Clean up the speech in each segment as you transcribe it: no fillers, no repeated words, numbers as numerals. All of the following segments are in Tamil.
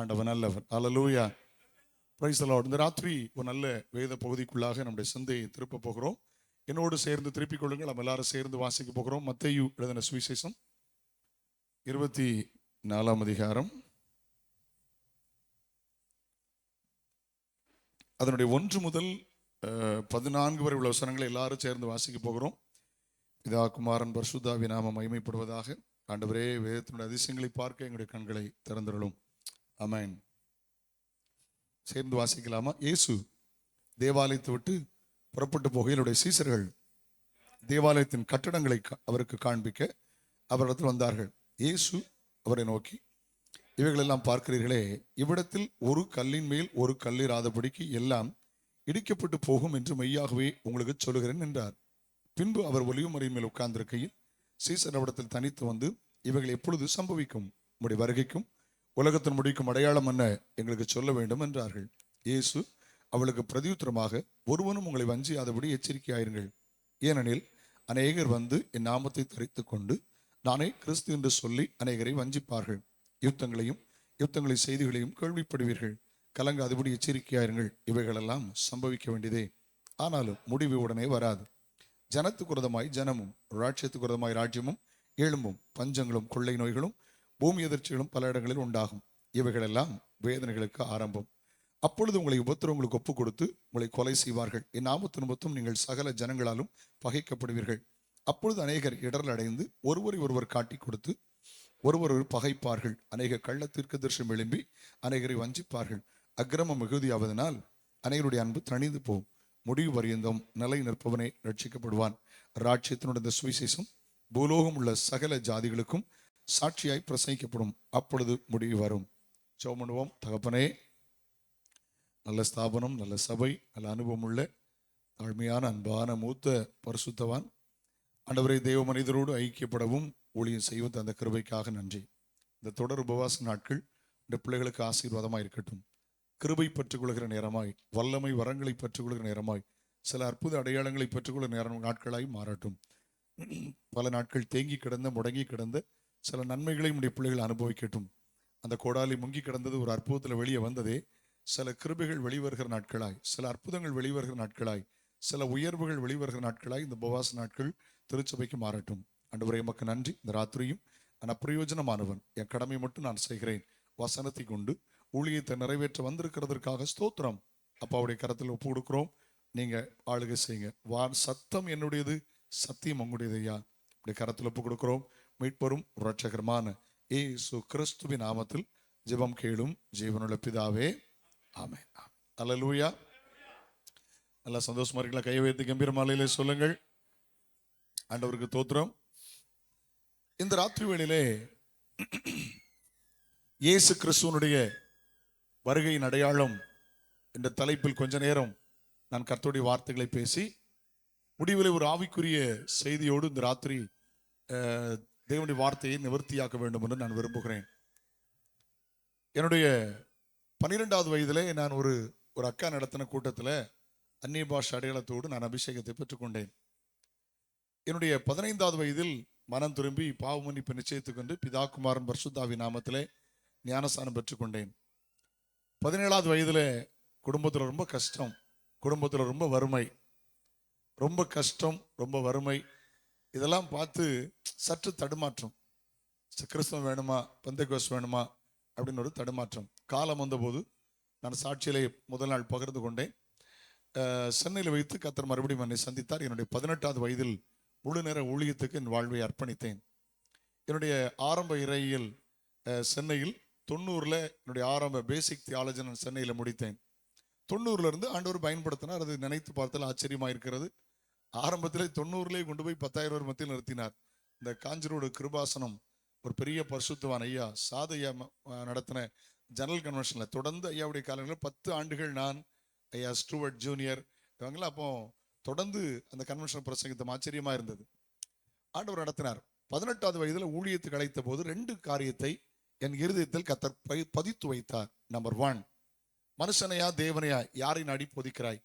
ஆண்டவன் நல்லவர். அல்லேலூயா. Praise the lord. இந்த ராத்திரி ஒரு நல்ல வேத பகுதிக்குள்ளாக நம்முடைய சிந்தையை திருப்ப போகிறோம். என்னோடு சேர்ந்து திருப்பிக் கொள்ளுங்கள். நம்ம எல்லாரும் சேர்ந்து வாசிக்க போகிறோம். மத்தேயு எழுதின சுவிசேஷம் 24ஆம் அதிகாரம் அதனுடைய 1 முதல் 14 வரை உள்ள வசனங்களை எல்லாரும் சேர்ந்து வாசிக்க போகிறோம். பிதா குமாரன் பரிசுத்தாவின் நாமம் மகிமைப்படுவதாக. ஆண்டவரே, வேதத்தினுடைய அதிசயங்களை பார்க்க எங்களுடைய கண்களை திறந்திரலும். ஆமென். சேர்ந்து வாசிக்கலாமா? இயேசு தேவாலயத்தை விட்டு புறப்பட்டு போகையிலுடைய சீசர்கள் தேவாலயத்தின் கட்டடங்களை அவருக்கு காண்பிக்க அவரிடத்தில் வந்தார்கள். இயேசு அவரை நோக்கி, இவைகளெல்லாம் பார்க்கிறீர்களே, இவ்விடத்தில் ஒரு கல்லின் மேல் ஒரு கல்லிராதபடிக்கு எல்லாம் இடிக்கப்பட்டு போகும் என்று மெய்யாகவே உங்களுக்கு சொல்லுகிறேன் என்றார். பின்பு அவர் ஒலிவுமறையின் மேல் உட்கார்ந்திருக்கையில் சீசர் அவரிடத்தில் தனித்து வந்து, இவைகள் எப்பொழுது சம்பவிக்கும்? உம்முடைய வருகைக்கும் உலகத்தின் முடிக்கும் அடையாளம் என்ன எங்களுக்கு சொல்ல வேண்டும் என்றார்கள். இயேசு அவளுக்கு பிரதியுத்தரமாக, ஒருவனும் உங்களை வஞ்சியாதபடி எச்சரிக்கையாயிருங்கள். ஏனெனில் அநேகர் வந்து என் நாமத்தை தரித்து கொண்டு நானே கிறிஸ்து என்று சொல்லி அநேகரை வஞ்சிப்பார்கள். யுத்தங்களின் செய்திகளையும் கேள்விப்படுவீர்கள். கலங்காதபடி எச்சரிக்கையாயிருங்கள். இவைகளெல்லாம் சம்பவிக்க வேண்டியதே, ஆனாலும் முடிவு உடனே வராது. ஜனத்துக்கு விரோதமாய் ஜனமும், ராஜ்யத்துக்கு விரோதமாய் ராஜ்யமும் எழும்பும். பஞ்சங்களும் கொள்ளை நோய்களும் பூமி எதிர்ச்சிகளும் பல இடங்களில் உண்டாகும். இவைகளெல்லாம் வேதனைகளுக்கு ஆரம்பம். அப்பொழுது உங்களை உபத்திரவங்களுக்கு ஒப்புக் கொடுத்து உங்களை கொலை செய்வார்கள். என் நாமத்து நிமித்தம் நீங்கள் சகல ஜனங்களாலும் பகைக்கப்படுவீர்கள். அப்பொழுது அநேகர் இடரல் அடைந்து ஒருவரை ஒருவர் காட்டி கொடுத்து ஒருவர் பகைப்பார்கள். அநேக கள்ள தீர்க்கதரிசனம் எழும்பி அநேகரை வஞ்சிப்பார்கள். அக்கிரமம் மிகுதியாவதனால் அநேகருடைய அன்பு தணிந்து போகும். முடிவு பரியந்தம் நிலை நிற்பவனே ரட்சிக்கப்படுவான். ராஜ்யத்தினுடைய சுவிசேஷம் பூலோகம் உள்ள சகல ஜாதிகளுக்கும் சாட்சியாய் பிரசங்கிக்கப்படும். அப்பொழுது முடிவு வரும். ஜெபம் பண்ணுவோம். தகப்பனே, நல்ல ஸ்தாபனம், நல்ல சபை, நல்ல அனுபவம் உள்ள தாழ்மையான அன்பான மூத்த பரிசுத்தவான் ஆண்டவரே, தேவ மனிதரோடு ஐக்கியப்படவும் ஊழியம் செய்வது அந்த கிருபைக்காக நன்றி. இந்த தொடர் உபவாச நாட்கள் இந்த பிள்ளைகளுக்கு ஆசீர்வாதமாய் இருக்கட்டும். கிருபை பெற்றுக்கொள்கிற நேரமாய், வல்லமை வரங்களை பெற்றுக்கொள்கிற நேரமாய், சில அற்புத அடையாளங்களை பெற்றுக்கொள்கிற நாட்களாய் மாறட்டும். பல நாட்கள் தேங்கி கிடந்த, முடங்கி கிடந்த சில நன்மைகளையும் உடைய பிள்ளைகள் அனுபவிக்கட்டும். அந்த கோடாலி முங்கி கிடந்தது ஒரு அற்புதத்தில் வெளியே வந்ததே, சில கிருபைகள் வெளிவருகிற நாட்களாய், சில அற்புதங்கள் வெளிவருகிற நாட்களாய், சில உயர்வுகள் வெளிவருகிற நாட்களாய் இந்த உபவாச நாட்கள் திருச்சபைக்கு மாறட்டும். ஆண்டவரே, எமக்கு நன்றி. இந்த ராத்திரியும் நான் அப்பிரயோஜனமானவன், என் கடமை மட்டும் நான் செய்கிறேன். வசனத்தை கொண்டு ஊழியத்தை நிறைவேற்ற வந்திருக்கிறதற்காக ஸ்தோத்திரம். அப்பாவுடைய கரத்தில் ஒப்பு கொடுக்கிறோம். நீங்க ஆளுகை செய்யுங்க. சத்தம் என்னுடையது, சத்தியம் உங்களுடையது. ஐயா, இப்படி கரத்தில் ஒப்பு கொடுக்கிறோம். மீட்பரும் இரட்சகருமான இயேசு கிறிஸ்துவின் நாமத்தில் ஜெபம் கேளும் ஜீவனுள்ள பிதாவே, ஆமென். அல்லேலூயா. நல்லா சந்தோஷமா இருக்கலாம். கை வைத்து கம்பீர மாலையிலே சொல்லுங்கள், ஆண்டவருக்கு தோத்திரம். இந்த ராத்திரி வேளையிலே இயேசு கிறிஸ்துவனுடைய வருகையின் அடையாளம் என்ற தலைப்பில் கொஞ்ச நேரம் நான் கர்த்தருடைய வார்த்தைகளை பேசி முடிவில் ஒரு ஆவிக்குரிய செய்தியோடு இந்த ராத்திரி தேவனுடைய வார்த்தையை நிவர்த்தியாக்க வேண்டும் என்று நான் விரும்புகிறேன். என்னுடைய 12வது வயதிலே நான் ஒரு அக்கா நடத்தின கூட்டத்தில் அந்நிய பாஷை அடையாளத்தோடு நான் அபிஷேகத்தை பெற்றுக்கொண்டேன். என்னுடைய 15வது வயதில் மனம் திரும்பி பாவ மன்னிப்பு நிச்சயித்துக்கொண்டு பிதா குமாரன் பரிசுத்தாவின் நாமத்திலே ஞானஸ்தானம் பெற்றுக்கொண்டேன். 17வது வயதில் குடும்பத்தில் ரொம்ப கஷ்டம், குடும்பத்தில் ரொம்ப வறுமை, ரொம்ப கஷ்டம், ரொம்ப வறுமை. இதெல்லாம் பார்த்து சற்று தடுமாற்றம். கிறிஸ்தவம் வேணுமா, பெந்தெக்கோஸ்து வேணுமா அப்படின்னு ஒரு தடுமாற்றம். காலம் வந்தபோது நான் சாட்சியிலே முதல் நாள் பகிர்ந்து கொண்டேன். சென்னையில் வைத்து கர்த்தர் மறுபடியும் என்னை சந்தித்தார். என்னுடைய 18வது வயதில் முழு நேர ஊழியத்துக்கு என் வாழ்வை அர்ப்பணித்தேன். என்னுடைய ஆரம்ப இறையியல் சென்னையில் 90ல் என்னுடைய ஆரம்ப பேசிக் தியாலஜி நான் சென்னையில் முடித்தேன். 90லிருந்து ஆண்டவர் பயன்படுத்தினார். அது நினைத்து பார்த்தால் ஆச்சரியமாக இருக்கிறது. ஆரம்பத்திலே 90லே கொண்டு போய் 10,000 பேர் மத்தியில் நிறுத்தினார். இந்த காஞ்சிரோடு கிருபாசனம் ஒரு பெரிய பரிசுத்தவான் ஐயா சாதையா நடத்தின ஜெனரல் கன்வென்ஷனில் தொடர்ந்து ஐயாவுடைய காலங்களில் 10 ஆண்டுகள் நான், ஐயா ஸ்டூவர்ட் ஜூனியர் இவங்களாம் அப்போ தொடர்ந்து அந்த கன்வென்ஷன் பிரசங்கித்தம் ஆச்சரியமாக இருந்தது. ஆண்டவர் நடத்தினார். 18வது வயதில் ஊழியத்துக்கு அழைத்த போது 2 காரியத்தை என் இருதயத்தில் கர்த்தர் பதித்து வைத்தார். நம்பர் 1, மனுஷனையா தேவனையா யாரை நாடி போதிக்கிறாய்?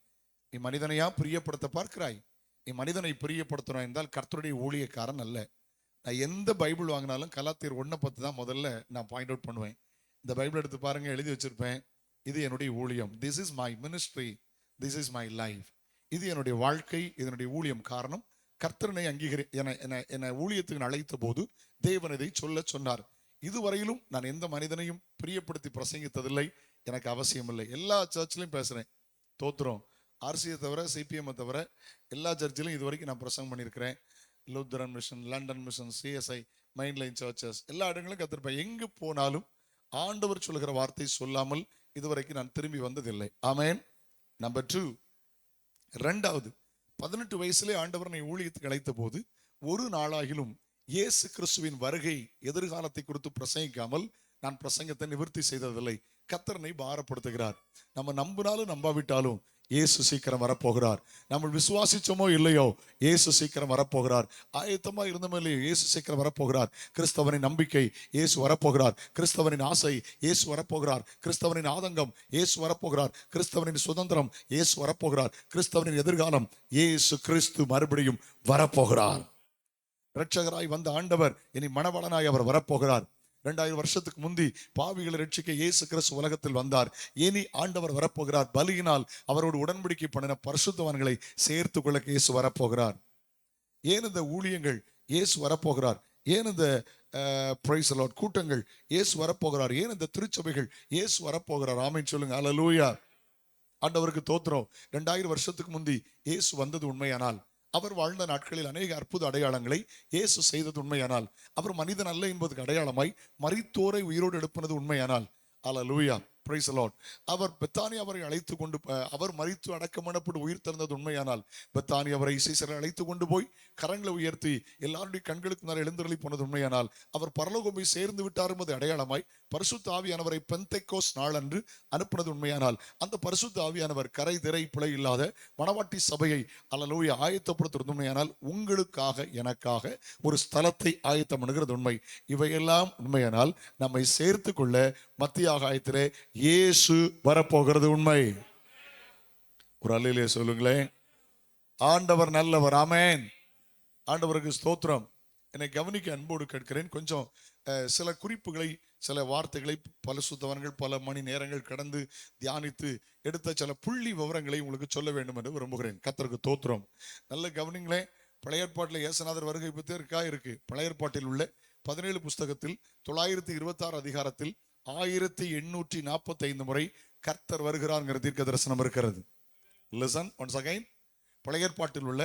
நீ மனிதனையா பிரியப்படுத்த பார்க்கிறாய்? நீ மனிதனை பிரியப்படுத்தணும் என்றால் கர்த்தருடைய ஊழியக்காரன் அல்ல. நான் எந்த பைபிள் வாங்கினாலும் கலாத்தியர் 1:10 தான் முதல்ல நான் பாயிண்ட் அவுட் பண்ணுவேன். இந்த பைபிள் எடுத்து பாருங்க, எழுதி வச்சிருப்பேன், இது என்னுடைய ஊழியம். This is my ministry, this is my life. இது என்னுடைய வாழ்க்கை, இதனுடைய ஊழியம். காரணம், கர்த்தரனை என்னை ஊழியத்துக்கு அழைத்த போது தேவன் இதை சொன்னார். இதுவரையிலும் நான் எந்த மனிதனையும் பிரியப்படுத்தி பிரசங்கித்ததில்லை, எனக்கு அவசியம் இல்லை. எல்லா சர்ச்லையும் பேசுறேன், தோத்துறோம். ஆர்சியை தவிர, சிபிஎம் தவிர எல்லா சர்ச்சிலையும் இதுவரைக்கும் நான் பிரசங்கம் பண்ணியிருக்கிறேன். Lutheran mission, London mission, CSI, mainline churches, எல்லா இடங்களும் கத்திருப்பேன். எங்கு போனாலும் ஆண்டவர் சொல்லுகிற வார்த்தை சொல்லாமல் இதுவரைக்கும் நான் திரும்பி வந்ததில்லை. ஆமென். நம்பர் 2, ரெண்டாவது, 18 வயசுலே ஆண்டவர் என்னை ஊழியத்துக்கு அழைத்த போது ஒரு நாளாகிலும் இயேசு கிறிஸ்துவின் வருகை எதிர்காலத்தை குறித்து பிரசங்கிக்காமல் நான் பிரசங்கத்தை நிவர்த்தி செய்ததில்லை. கர்த்தரை பாரப்படுத்துகிறார். நம்ம நம்பினாலும் நம்பாவிட்டாலும் இயேசு சீக்கிரம் வரப்போகிறார். நம்ம விசுவாசிச்சோமோ இல்லையோ, இயேசு சீக்கிரம் வரப்போகிறார். ஆயத்தமா இருந்தோமோ இல்லையோ, இயேசு சீக்கிரம் வரப்போகிறார். கிறிஸ்தவனின் நம்பிக்கை, இயேசு வரப்போகிறார். கிறிஸ்தவனின் ஆசை, இயேசு வரப்போகிறார். கிறிஸ்தவனின் ஆதங்கம், இயேசு வரப்போகிறார். கிறிஸ்தவனின் சுதந்திரம், இயேசு வரப்போகிறார். கிறிஸ்தவனின் எதிர்காலம், இயேசு கிறிஸ்து மறுபடியும் வரப்போகிறார். இரட்சகராய் வந்த ஆண்டவர் இனி மணவாளனாய் அவர் வரப்போகிறார். 2000 வருஷத்துக்கு முந்தி பாவிகளை ரட்சிக்க இயேசு கிறிஸ்து உலகத்தில் வந்தார். இனி ஆண்டவர் வரப்போகிறார். பலியினால் அவரோடு உடன்படிக்கை பண்ணின பரிசுத்தவான்களை சேர்த்து கொள்ள இயேசு வரப்போகிறார். ஏன் இந்த ஊழியங்கள்? இயேசு வரப்போகிறார். ஏன் இந்த பிரைஸ் தி லார்ட் கூட்டங்கள்? இயேசு வரப்போகிறார். ஏன் இந்த திருச்சபைகள்? இயேசு வரப்போகிறார். ஆமென் சொல்லுங்க. அல்லேலூயா. ஆண்டவருக்கு தோத்திரம். 2000 வருஷத்துக்கு முந்தி இயேசு வந்தது உண்மையானால், அவர் வாழ்ந்த நாட்களில் அநேக அற்புத அடையாளங்களை இயேசு செய்தது உண்மையானால், அவர் மனிதன் அல்ல என்பதற்கு அடையாளமாய் மரித்தோரை உயிரோடு எழுப்பினது உண்மையானால், அல்லேலூயா, பிரைஸ் தி லார்ட், அவர் பெத்தானி அவரை அழைத்து கொண்டு, அவர் மரித்து அடக்கம் பண்ணப்பட்டு உயிர் திறந்தது உண்மையானால், பெத்தானி அவரை சீசரை அழைத்து கொண்டு போய் கரங்களை உயர்த்தி எல்லாருடைய கண்களுக்கு முன்னால் எழுந்தருளி போனது உண்மையானால், அவர் பரலோகம் போய் சேர்ந்து விட்டார் என்பது அடையாளமாய் பரிசுத்த ஆவியானவரை பெந்தைக்கோஸ் நாள் அன்று அனுப்பினது உண்மையானால், அந்த பரிசுத்த ஆவியானவர் கரை திரை பிழை இல்லாத மணவாட்டி சபையை அல்லேலூயா ஆயத்தப்படுத்துவது உண்மையானால், உங்களுக்காக எனக்காக ஒரு ஸ்தலத்தை ஆயத்தம் பண்ணுகிறது உண்மை. இவையெல்லாம் உண்மையானால் நம்மை சேர்த்து கொள்ள மத்திய ஆகாயத்திலே இயேசு வரப்போகிறது உண்மை. ஒரு அல்லேலூயா சொல்லுங்களேன். ஆண்டவர் நல்லவர். ஆமென். ஆண்டவருக்கு ஸ்தோத்திரம். என்னை கவனிக்க அன்போடு கேட்கிறேன். கொஞ்சம் சில குறிப்புகளை, சில வார்த்தைகளை பரிசுத்தவான்கள் பல மணி நேரங்கள் கடந்து தியானித்து எடுத்த சில புள்ளி விவரங்களை உங்களுக்கு சொல்ல வேண்டும் என்று விரும்புகிறேன். கர்த்தருக்கு தோத்திரம். நல்ல கவனிங்களேன். பழைய ஏற்பாட்டில் இயேசுநாதர் வருகை பற்றி இருக்கு. பழைய ஏற்பாட்டில் உள்ள 17 புஸ்தகத்தில் 926 அதிகாரத்தில் 1845 முறை கர்த்தர் வருகிறார் தீர்க்க தரிசனம் இருக்கிறது. Listen once again. பழைய ஏற்பாட்டில் உள்ள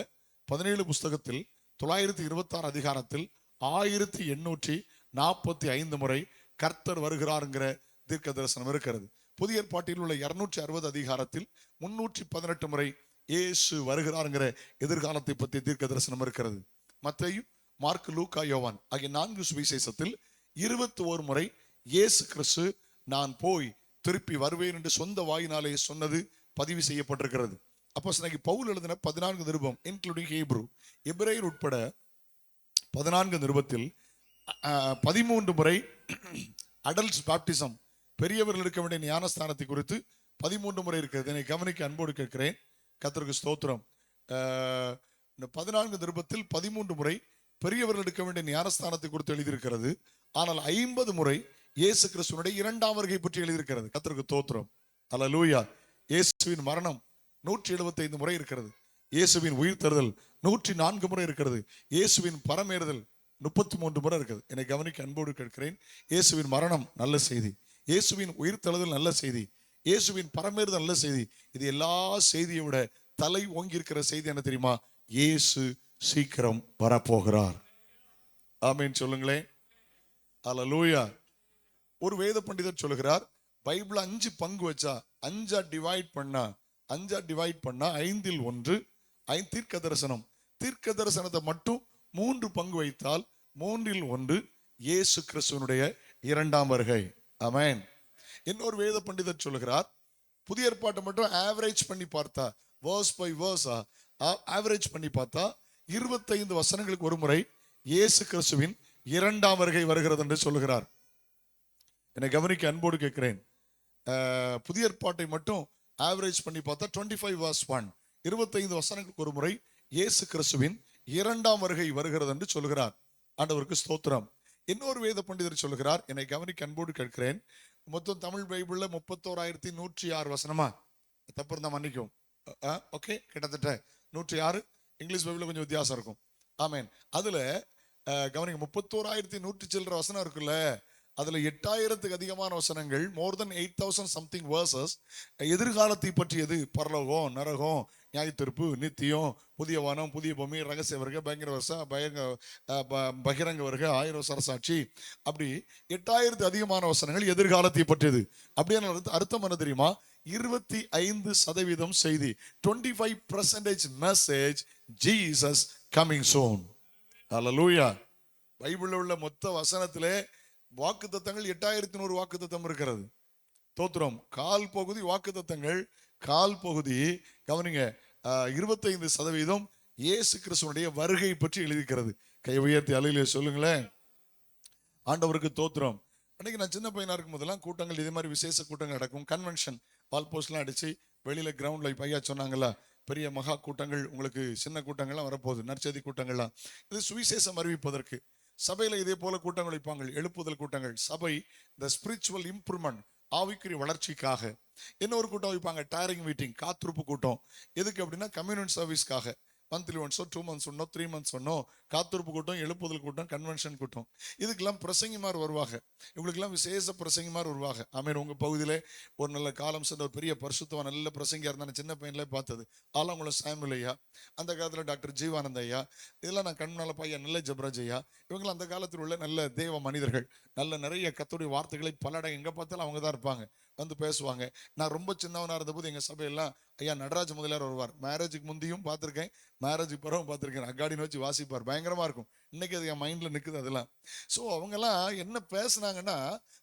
17 புஸ்தகத்தில் 926 அதிகாரத்தில் 1845 முறை கர்த்தர் வருகிறார் தீர்க்க தரிசனம் இருக்கிறது. புதிய ஏற்பாட்டில் உள்ள 260 அதிகாரத்தில் 318 முறை இயேசு வருகிறார் எதிர்காலத்தை பற்றி தீர்க்க தரிசனம் இருக்கிறது. மத்தேயு, மார்க்கு, லூக்கா, யோவான் ஆகிய 4 சுவிசேஷத்தில் 21 முறை இயேசு கிறிஸ்து நான் போய் திருப்பி வருவேன் என்று சொந்த வாயினாலே சொன்னது பதிவு செய்யப்பட்டிருக்கிறது. அப்போஸ்தலனாகிய பவுல் எழுதின 14 நிருபம் இன்க்ளூடிங் ஹீப்ரு, எபிரேயர் உட்பட 14 நிருபத்தில் 13 முறை அடல்ட்ஸ் பாப்டிசம், பெரியவர்கள் இருக்க வேண்டிய ஞானஸ்தானத்தை குறித்து 13 முறை இருக்கிறது. என்னை கவனிக்க அன்போடு கேட்கிறேன். கர்த்தருக்கு ஸ்தோத்திரம். 14 நிருபத்தில் 13 முறை பெரியவர்கள் எடுக்க வேண்டிய ஞானஸ்தானத்தை குறித்து எழுதியிருக்கிறது. ஆனால் 50 முறை இயேசு கிறிஸ்துவினுடைய 2ஆம் வருகை பற்றி எழுதியிருக்கிறது. கர்த்தருக்கு தோத்திரம். அல்லேலூயா. இயேசுவின் மரணம் 175 முறை இருக்கிறது. இயேசுவின் உயிர்த்தெழுதல் 104 முறை இருக்கிறது. இயேசுவின் பரமேறுதல் 33 முறை இருக்கிறது. என்னை கவனிக்க அன்போடு கேட்கிறேன். இயேசுவின் மரணம் நல்ல செய்தி, இயேசுவின் உயிர்த்தெழுதல் நல்ல செய்தி, இயேசுவின் பரமேறுதல் நல்ல செய்தி. இது எல்லா செய்தியை விட தலை ஓங்கி இருக்கிற செய்தி என்ன தெரியுமா? இயேசு சீக்கிரம் வரப்போகிறார். ஆமென் சொல்லுங்களேன். அல்லேலூயா. ஒரு வேத பண்டிதர் சொல்லுகிறார், பைபிள் 5 பங்கு வச்சா 5 டிவைட் பண்ணா 5ல் 1 தீர்க்க தரிசனம். தீர்க்க தரிசனத்தை மட்டும் 3 பங்கு வைத்தால் 3ல் 1 இயேசு கிறிஸ்துவினுடைய 2ஆம் வருகை. ஆமென். இன்னொரு வேத பண்டிதர் சொல்லுகிறார், புதிய ஏற்பாட்டை மட்டும் ஆவரேஜ் பண்ணி பார்த்தா, வேர்ஸ் பை வேர்ஸா ஆவரேஜ் பண்ணி பார்த்தா 25 வசனங்களுக்கு ஒரு முறை இயேசு கிறிஸ்துவின் 2ஆம் வருகை வருகிறது என்று சொல்லுகிறார். என்னை கவனிக்க அன்போடு கேட்கிறேன். புதிய ஏற்பாட்டை மட்டும் ஆவரேஜ் பண்ணி பார்த்தா 25 verse 1 25 வசனங்களுக்கு ஒரு முறை இயேசு கிறிஸ்துவின் 2ஆம் வருகை வருகிறது என்று சொல்கிறார். ஆண்டவருக்கு ஸ்தோத்திரம். இன்னொரு வேத பண்டிதர் சொல்கிறார், என்னை கவனிக்க அன்போடு கேட்கிறேன், மொத்தம் தமிழ் பைபிள்ல 31,106 வசனமா? தப்பு இருந்தா மன்னிக்கும். ஓகே, கிட்டத்தட்ட 106. இங்கிலீஷ் பைபிள்ல கொஞ்சம் வித்தியாசம் இருக்கும். ஆமேன். அதுல கவனிங்க, 31,100 சில்லற வசனம் இருக்குல்ல, அதுல 8,000க்கு அதிகமான வசனங்கள், மோர் தென் 8,000 சம்திங் வேர்சஸ், எதிர்காலத்தை பற்றியது. பரலோகம், நரகம், நியாயத்தீர்ப்பு, நித்தியம், புதிய வானம், புதிய பூமி, ரகசிய வருகை, பயங்கர வருஷம், பகிரங்க வருகை, 1000 வருஷ அரசாட்சி, அப்படி 8,000க்கு அதிகமான வசனங்கள் எதிர்காலத்தை பற்றியது. அப்படியே அர்த்தம் என்ன தெரியுமா? 25% செய்தி, 25% மெசேஜ், ஜீசஸ் கமிங் சூன். அல்லேலூயா. பைபிள்ல உள்ள மொத்த வசனத்திலே வாக்குத்தத்தங்கள் 8,100 வாக்குத்தத்தம் இருக்கிறது. தோத்திரம். கால் பகுதி வாக்குத்தத்தங்கள், கால் பகுதி கவனிங்க 25% இயேசு கிறிஸ்துவினுடைய வருகை பற்றி எழுதிக்கிறது. கை உயர்த்தி அல்லேலூயா சொல்லுங்களேன். ஆண்டவருக்கு தோத்திரம். அன்னைக்கு நான் சின்ன பையனா இருக்கும் போதெல்லாம் கூட்டங்கள், இதே மாதிரி விசேஷ கூட்டங்கள் நடக்கும். கன்வென்ஷன் வால் போஸ்ட்லாம் அடிச்சு வெளியில கிரவுண்ட்ல பையா சொன்னாங்கல்ல, பெரிய மகா கூட்டங்கள், உங்களுக்கு சின்ன கூட்டங்கள்லாம் வரப்போகுது, நற்செய்தி கூட்டங்கள்லாம். இது சுவிசேஷம் அறிவிப்பதற்கு. சபையில இதே போல கூட்டங்கள் வைப்பாங்க, எழுப்புதல் கூட்டங்கள். சபை த ஸ்பிரிச்சுவல் இம்ப்ரூவ்மெண்ட், ஆவிக்குரிய வளர்ச்சிக்காக. இன்னொரு கூட்டம் வைப்பாங்க, டயரிங் மீட்டிங், காத்திருப்பு கூட்டம். எதுக்கு அப்படின்னா கம்யூனிட்டி சர்வீஸ்க்காக. மந்த்லி ஒன்ஸோ 2 months ஒன்னோ 3 months ஒன்னோ காத்திருப்பு கூட்டம், எழுப்புதல் கூட்டம், கன்வென்ஷன் கூட்டம். இதுக்கெல்லாம் பிரசங்கிமார் வருவாங்க. இவங்களுக்கெல்லாம் விசேஷ பிரசங்கிமார் வருவாங்க. ஆமீன். உங்க பகுதியிலே ஒரு நல்ல காலம் சென்ற ஒரு பெரிய பரிசுத்தவன், நல்ல பிரசங்கியா இருந்தாலும் சின்ன பையன்ல பார்த்தது ஆலங்குளம் சாமுவேல் ஐயா, அந்த காலத்துல டாக்டர் ஜீவானந்த ஐயா, இதெல்லாம் நான் கண்முன்னால பையன் நல்ல ஜபராஜ் ஐயா, இவங்களாம் அந்த காலத்தில் உள்ள நல்ல தேவ மனிதர்கள். நல்ல நிறைய கர்த்தருடைய வார்த்தைகளை பல இடம் எங்க பார்த்தாலும் அவங்க தான் இருப்பாங்க, வந்து பேசுவாங்க. நான் ரொம்ப சின்னவனா இருந்தபோது எங்க சபையெல்லாம் ஐயா நடராஜ் முதலியார் வருவார். மேரேஜுக்கு முந்தியும் பார்த்துருக்கேன், மேரேஜுக்கு பிறகும் பார்த்துருக்கேன். அக்காடின்னு வச்சு வாசிப்பார், பயங்கரமா இருக்கும். இன்னைக்கு அது என் மைண்ட்ல நிக்குது அதெல்லாம். ஸோ அவங்கெல்லாம் என்ன பேசுனாங்கன்னா,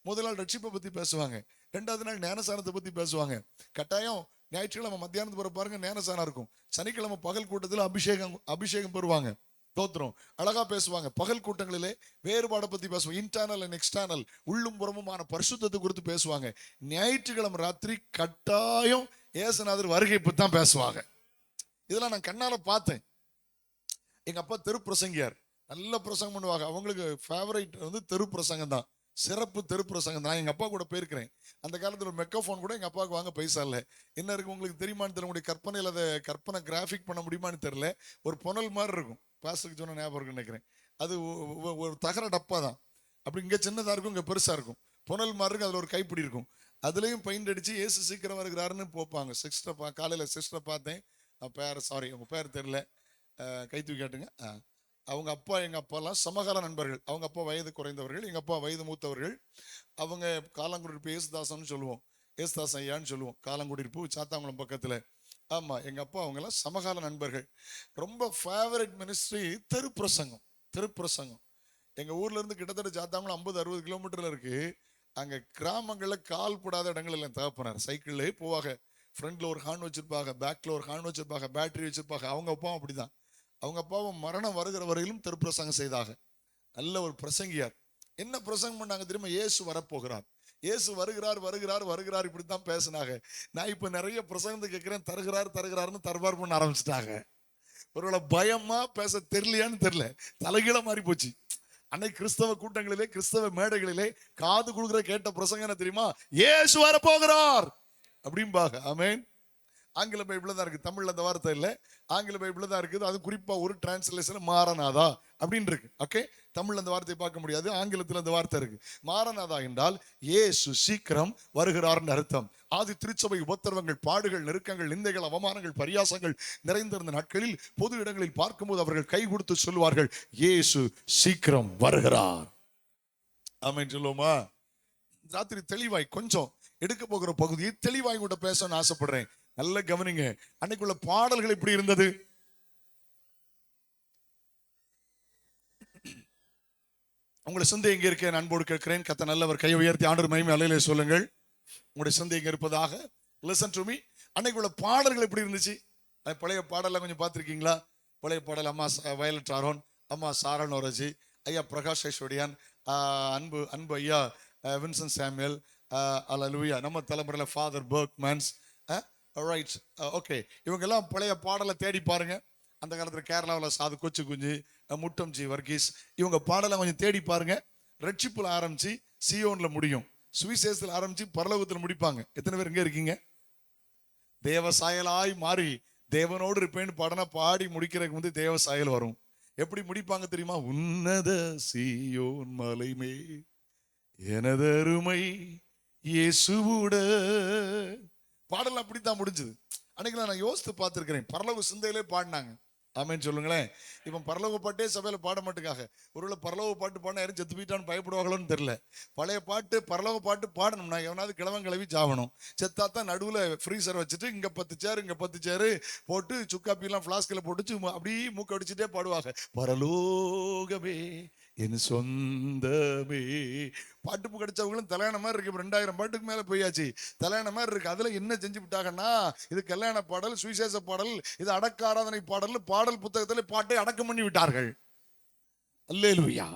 முதல் நாள் ரட்சிப்பை பத்தி பேசுவாங்க, 2வது நாள் ஞானசானத்தை பத்தி பேசுவாங்க. கட்டாயம் ஞாயிற்றுக்கிழமை மத்தியானத்து பிற பாருங்க ஞானசானம் இருக்கும். சனிக்கிழமை பகல் கூட்டத்தில் அபிஷேகம் பெறுவாங்க. தோத்திரம். அழகா பேசுவாங்க. பகல் கூட்டங்களிலே வேறுபாடை பத்தி பேசுவாங்க, இன்டர்னல் அண்ட் எக்ஸ்டர்னல், உள்ளும் புறமுமான பரிசுத்தத்தை குறித்து பேசுவாங்க. ஞாயிற்றுக்கிழமை ராத்திரி கட்டாயம் இயேசுநாதர் வருகை பத்தி தான் பேசுவாங்க. இதெல்லாம் நான் கண்ணால பார்த்தேன். எங்க அப்பா தெரு பிரசங்கியார், நல்ல பிரசங்கம் பண்ணுவாங்க. அவங்களுக்கு ஃபேவரைட் வந்து தெரு பிரசங்கம் தான், சிறப்பு தெரு பிரசங்கம் தான். எங்க அப்பா கூட போயிருக்கிறேன். அந்த காலத்துல ஒரு மெக்காஃபோன் கூட எங்க அப்பாவுக்கு வாங்க பைசா இல்லை. என்ன இருக்கு உங்களுக்கு தெரியுமான்னு தெரியல, உங்களுடைய கற்பனையில் அதை கற்பனை கிராஃபிக் பண்ண முடியுமான்னு தெரியல. ஒரு புனல் மாதிரி இருக்கும், பாஸ்டருக்கு சொன்ன ஞாபகம் இருக்குன்னு நினைக்கிறேன். அது ஒரு தகர டப்பா தான். அப்படி இங்க சின்னதா இருக்கும், இங்க பெருசா இருக்கும். புனல் மாதிரி இருக்கும், அதுல ஒரு கைப்பிடி இருக்கும். அதுலயும் பெயிண்ட் அடிச்சு இயேசு சீக்கிரம் வருகிறாருன்னு போப்பாங்க. சிஸ்டர் காலையில சிஸ்டரை பார்த்தேன், பேர் சாரி உங்க பேர் தெரியல, கை தூக்கி காட்டுங்க. அவங்க அப்பா எங்க அப்பாலாம் சமகால நண்பர்கள். அவங்க அப்பா வயது குறைந்தவர்கள், எங்க அப்பா வயது மூத்தவர்கள். அவங்க காலங்குடியிருப்பு ஏசுதாசன்னு சொல்லுவோம், ஏசுதாசன் ஐயான்னு சொல்லுவோம். காலங்குடியிருப்பு சாத்தாங்குளம் பக்கத்துல. ஆமா, எங்க அப்பா அவங்கெல்லாம் சமகால நண்பர்கள். ரொம்ப ஃபேவரட் மினிஸ்ட்ரி தெருப்பிரசங்கம். தெருப்பிரசங்கம் எங்க ஊர்ல இருந்து கிட்டத்தட்ட சாத்தாங்குளம் 50-60 கிலோமீட்டர்ல இருக்கு. அங்க கிராமங்கள்ல கால் போடாத இடங்கள் எல்லாம் தகப்பனார் சைக்கிள்லேயே போவாங்க. ஃப்ரண்ட்ல ஒரு ஹார்ன் வச்சிருப்பாங்க, பேக்ல ஒரு ஹார்ன் வச்சிருப்பாங்க, பேட்டரி வச்சிருப்பாங்க. அவங்க அப்பாவும் அப்படிதான். அவங்க அப்பாவும் மரணம் வருகிற வரையிலும் தெருப்பிரசங்கம் செய்தாங்க. நல்ல ஒரு பிரசங்கியார். என்ன பிரசங்கம் பண்ணாங்க தெரியுமா? இயேசு வரப்போகிறார், இயேசு வருகிறார் வருகிறார் வருகிறார், இப்படித்தான் பேசினாங்க. நான் இப்ப நிறைய பிரசங்கத்தை கேட்கிறேன், தருகிறார் தருகிறாருன்னு தர்பார் பண்ண ஆரம்பிச்சிட்டாங்க. ஒருவேளை பயமா பேச தெரியலையான்னு தெரியல, தலைகீழ மாறி போச்சு. அன்னைக்கு கிறிஸ்தவ கூட்டங்களிலே, கிறிஸ்தவ மேடைகளிலே காது கொடுக்குற கேட்ட பிரசங்கம் என்ன தெரியுமா? இயேசு வரப்போகிறார் அப்படிம்பாங்க. ஆமென். ஆங்கில பைபிள்ல தான் இருக்கு, தமிழ்ல அந்த வார்த்தை இல்லை, ஆங்கில பைபிள்ல தான் இருக்குது. அது குறிப்பா ஒரு டிரான்ஸ்லேஷன் மாரநாதா அப்படின்னு இருக்கு. ஓகே, தமிழ்ல அந்த வார்த்தையை பார்க்க முடியாது, ஆங்கிலத்தில் அந்த வார்த்தை இருக்கு. மாரநாதா என்றால் இயேசு சீக்கிரம் வருகிறார்னு அர்த்தம். ஆதி திருச்சபை உபத்திரவங்கள், பாடுகள், நெருக்கங்கள், நிந்தைகள், அவமானங்கள், பரியாசங்கள் நிறைந்திருந்த நாட்களில் பொது இடங்களில் பார்க்கும்போது அவர்கள் கை கொடுத்து சொல்லுவார்கள், இயேசு சீக்கிரம் வருகிறார். ஆமென் சொல்லுவோமா? ராத்திரி தெளிவாய் கொஞ்சம் எடுக்க போகிற பகுதியை தெளிவாய் கூட பேசணும்னு ஆசைப்படுறேன். நல்ல கவனிங்க. அன்னைக்குள்ள பாடல்கள் எப்படி இருந்தது? உங்களுடைய சிந்தை எங்க இருக்கு? அன்போடு கேட்கிறேன். கர்த்தர் நல்லவர். கை உயர்த்தி ஆண்டவர் மகிமை அல்லேலூயா சொல்லுங்கள். உங்களுடைய சிந்தை எங்க இருப்பதாக. Listen to me. அன்னைக்குள்ள பாடல்கள் எப்படி இருந்துச்சு? பழைய பாடலாம் கொஞ்சம் பார்த்திருக்கீங்களா? பழைய பாடல் அம்மா வயலட் ஆரோன், அம்மா சாரன் ஓரஜி, ஐயா பிரகாஷ் ஐஸ்வர்யான், அன்பு அன்பு ஐயா வின்சன் சாமுவேல், அல்லேலூயா. நம்ம தலைமுறையில் ஃபாதர் பர்க்மன்ஸ். Right, okay. இவங்கெல்லாம் பழைய பாடலை தேடி பாருங்க. அந்த காலத்தில் கேரளாவில் சாது கொச்சு குஞ்சு, முட்டம் ஜி வர்கீஸ், இவங்க பாடலை கொஞ்சம் தேடி பாருங்க. ரட்சிப்புல ஆரம்பிச்சு சியோன்ல முடியும். சுவிசேஷத்தில் ஆரம்பிச்சு பரலோகத்தில் முடிப்பாங்க. எத்தனை பேர் இங்க இருக்கீங்க? தேவ சாயலாய் மாறி தேவனோடு இருப்பேன்னு பாடனா பாடி முடிக்கிறதுக்கு வந்து தேவ சாயல் வரும். எப்படி முடிப்பாங்க தெரியுமா? உன்னத சீயோன் மலைமே எனது அருமை இயேசுவுட. பாடல் அப்படித்தான் முடிஞ்சது. அன்னைக்கு நான் யோசித்து பார்த்திருக்கிறேன். பரலோக சிந்தையிலே பாடினாங்க. ஆமேன்னு சொல்லுங்களேன். இப்போ பரலோக பாட்டே சபையில பாட மாட்டுக்காக. ஒருவேளை பரலோக பாட்டு பாடினா யாரும் செத்து போயிட்டான்னு பயப்படுவாங்களோன்னு தெரியல. பழைய பாட்டு பரலோக பாட்டு பாடணும்னா எவனாவது கிழவி சாவணும். செத்தாத்தான் நடுவில் ஃப்ரீசர் வச்சுட்டு இங்கே 10 சேரு இங்கே 10 சேரு போட்டு சுக்காப்பிலாம் ஃப்ளாஸ்கில் போட்டு அப்படியே மூக்க அடிச்சுட்டே பாடுவாங்க. பரலோகமே என் சொந்தமே. பாட்டு கிடைச்சவங்களும் கல்யாண மாதிரி இருக்கு. 2000 பாட்டுக்கு மேல போயாச்சு. கல்யாண மாதிரி இருக்கு. அதுல என்ன செஞ்சு விட்டாங்கன்னா, இது கல்யாண பாடல், சுவிசேஷ பாடல், இது அடக்க ஆராதனை பாடல், பாடல் புத்தகத்துல பாட்டை அடக்கம் பண்ணி விட்டார்கள். அல்லேலூயா.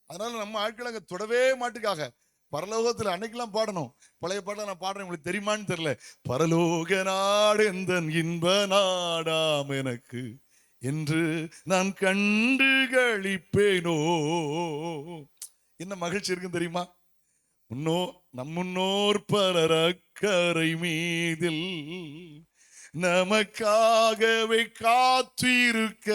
அதனால நம்ம ஆட்கள் அங்க தொடவே மாட்டுக்காக. பரலோகத்துல அன்னைக்கெல்லாம் பாடணும். பழைய பாடல நான் பாடுறேன், உங்களுக்கு தெரியுமான்னு தெரியல. பரலோக நாடு எந்தன் இன்ப நாடாம் எனக்கு என்று நான் கண்டு களிப்பேனோ. என்ன மகிழ்ச்சி இருக்குன்னு தெரியுமா? முன்னோர் பலர் அக்கரை மீதில் நமக்காகவே காத்திருக்க,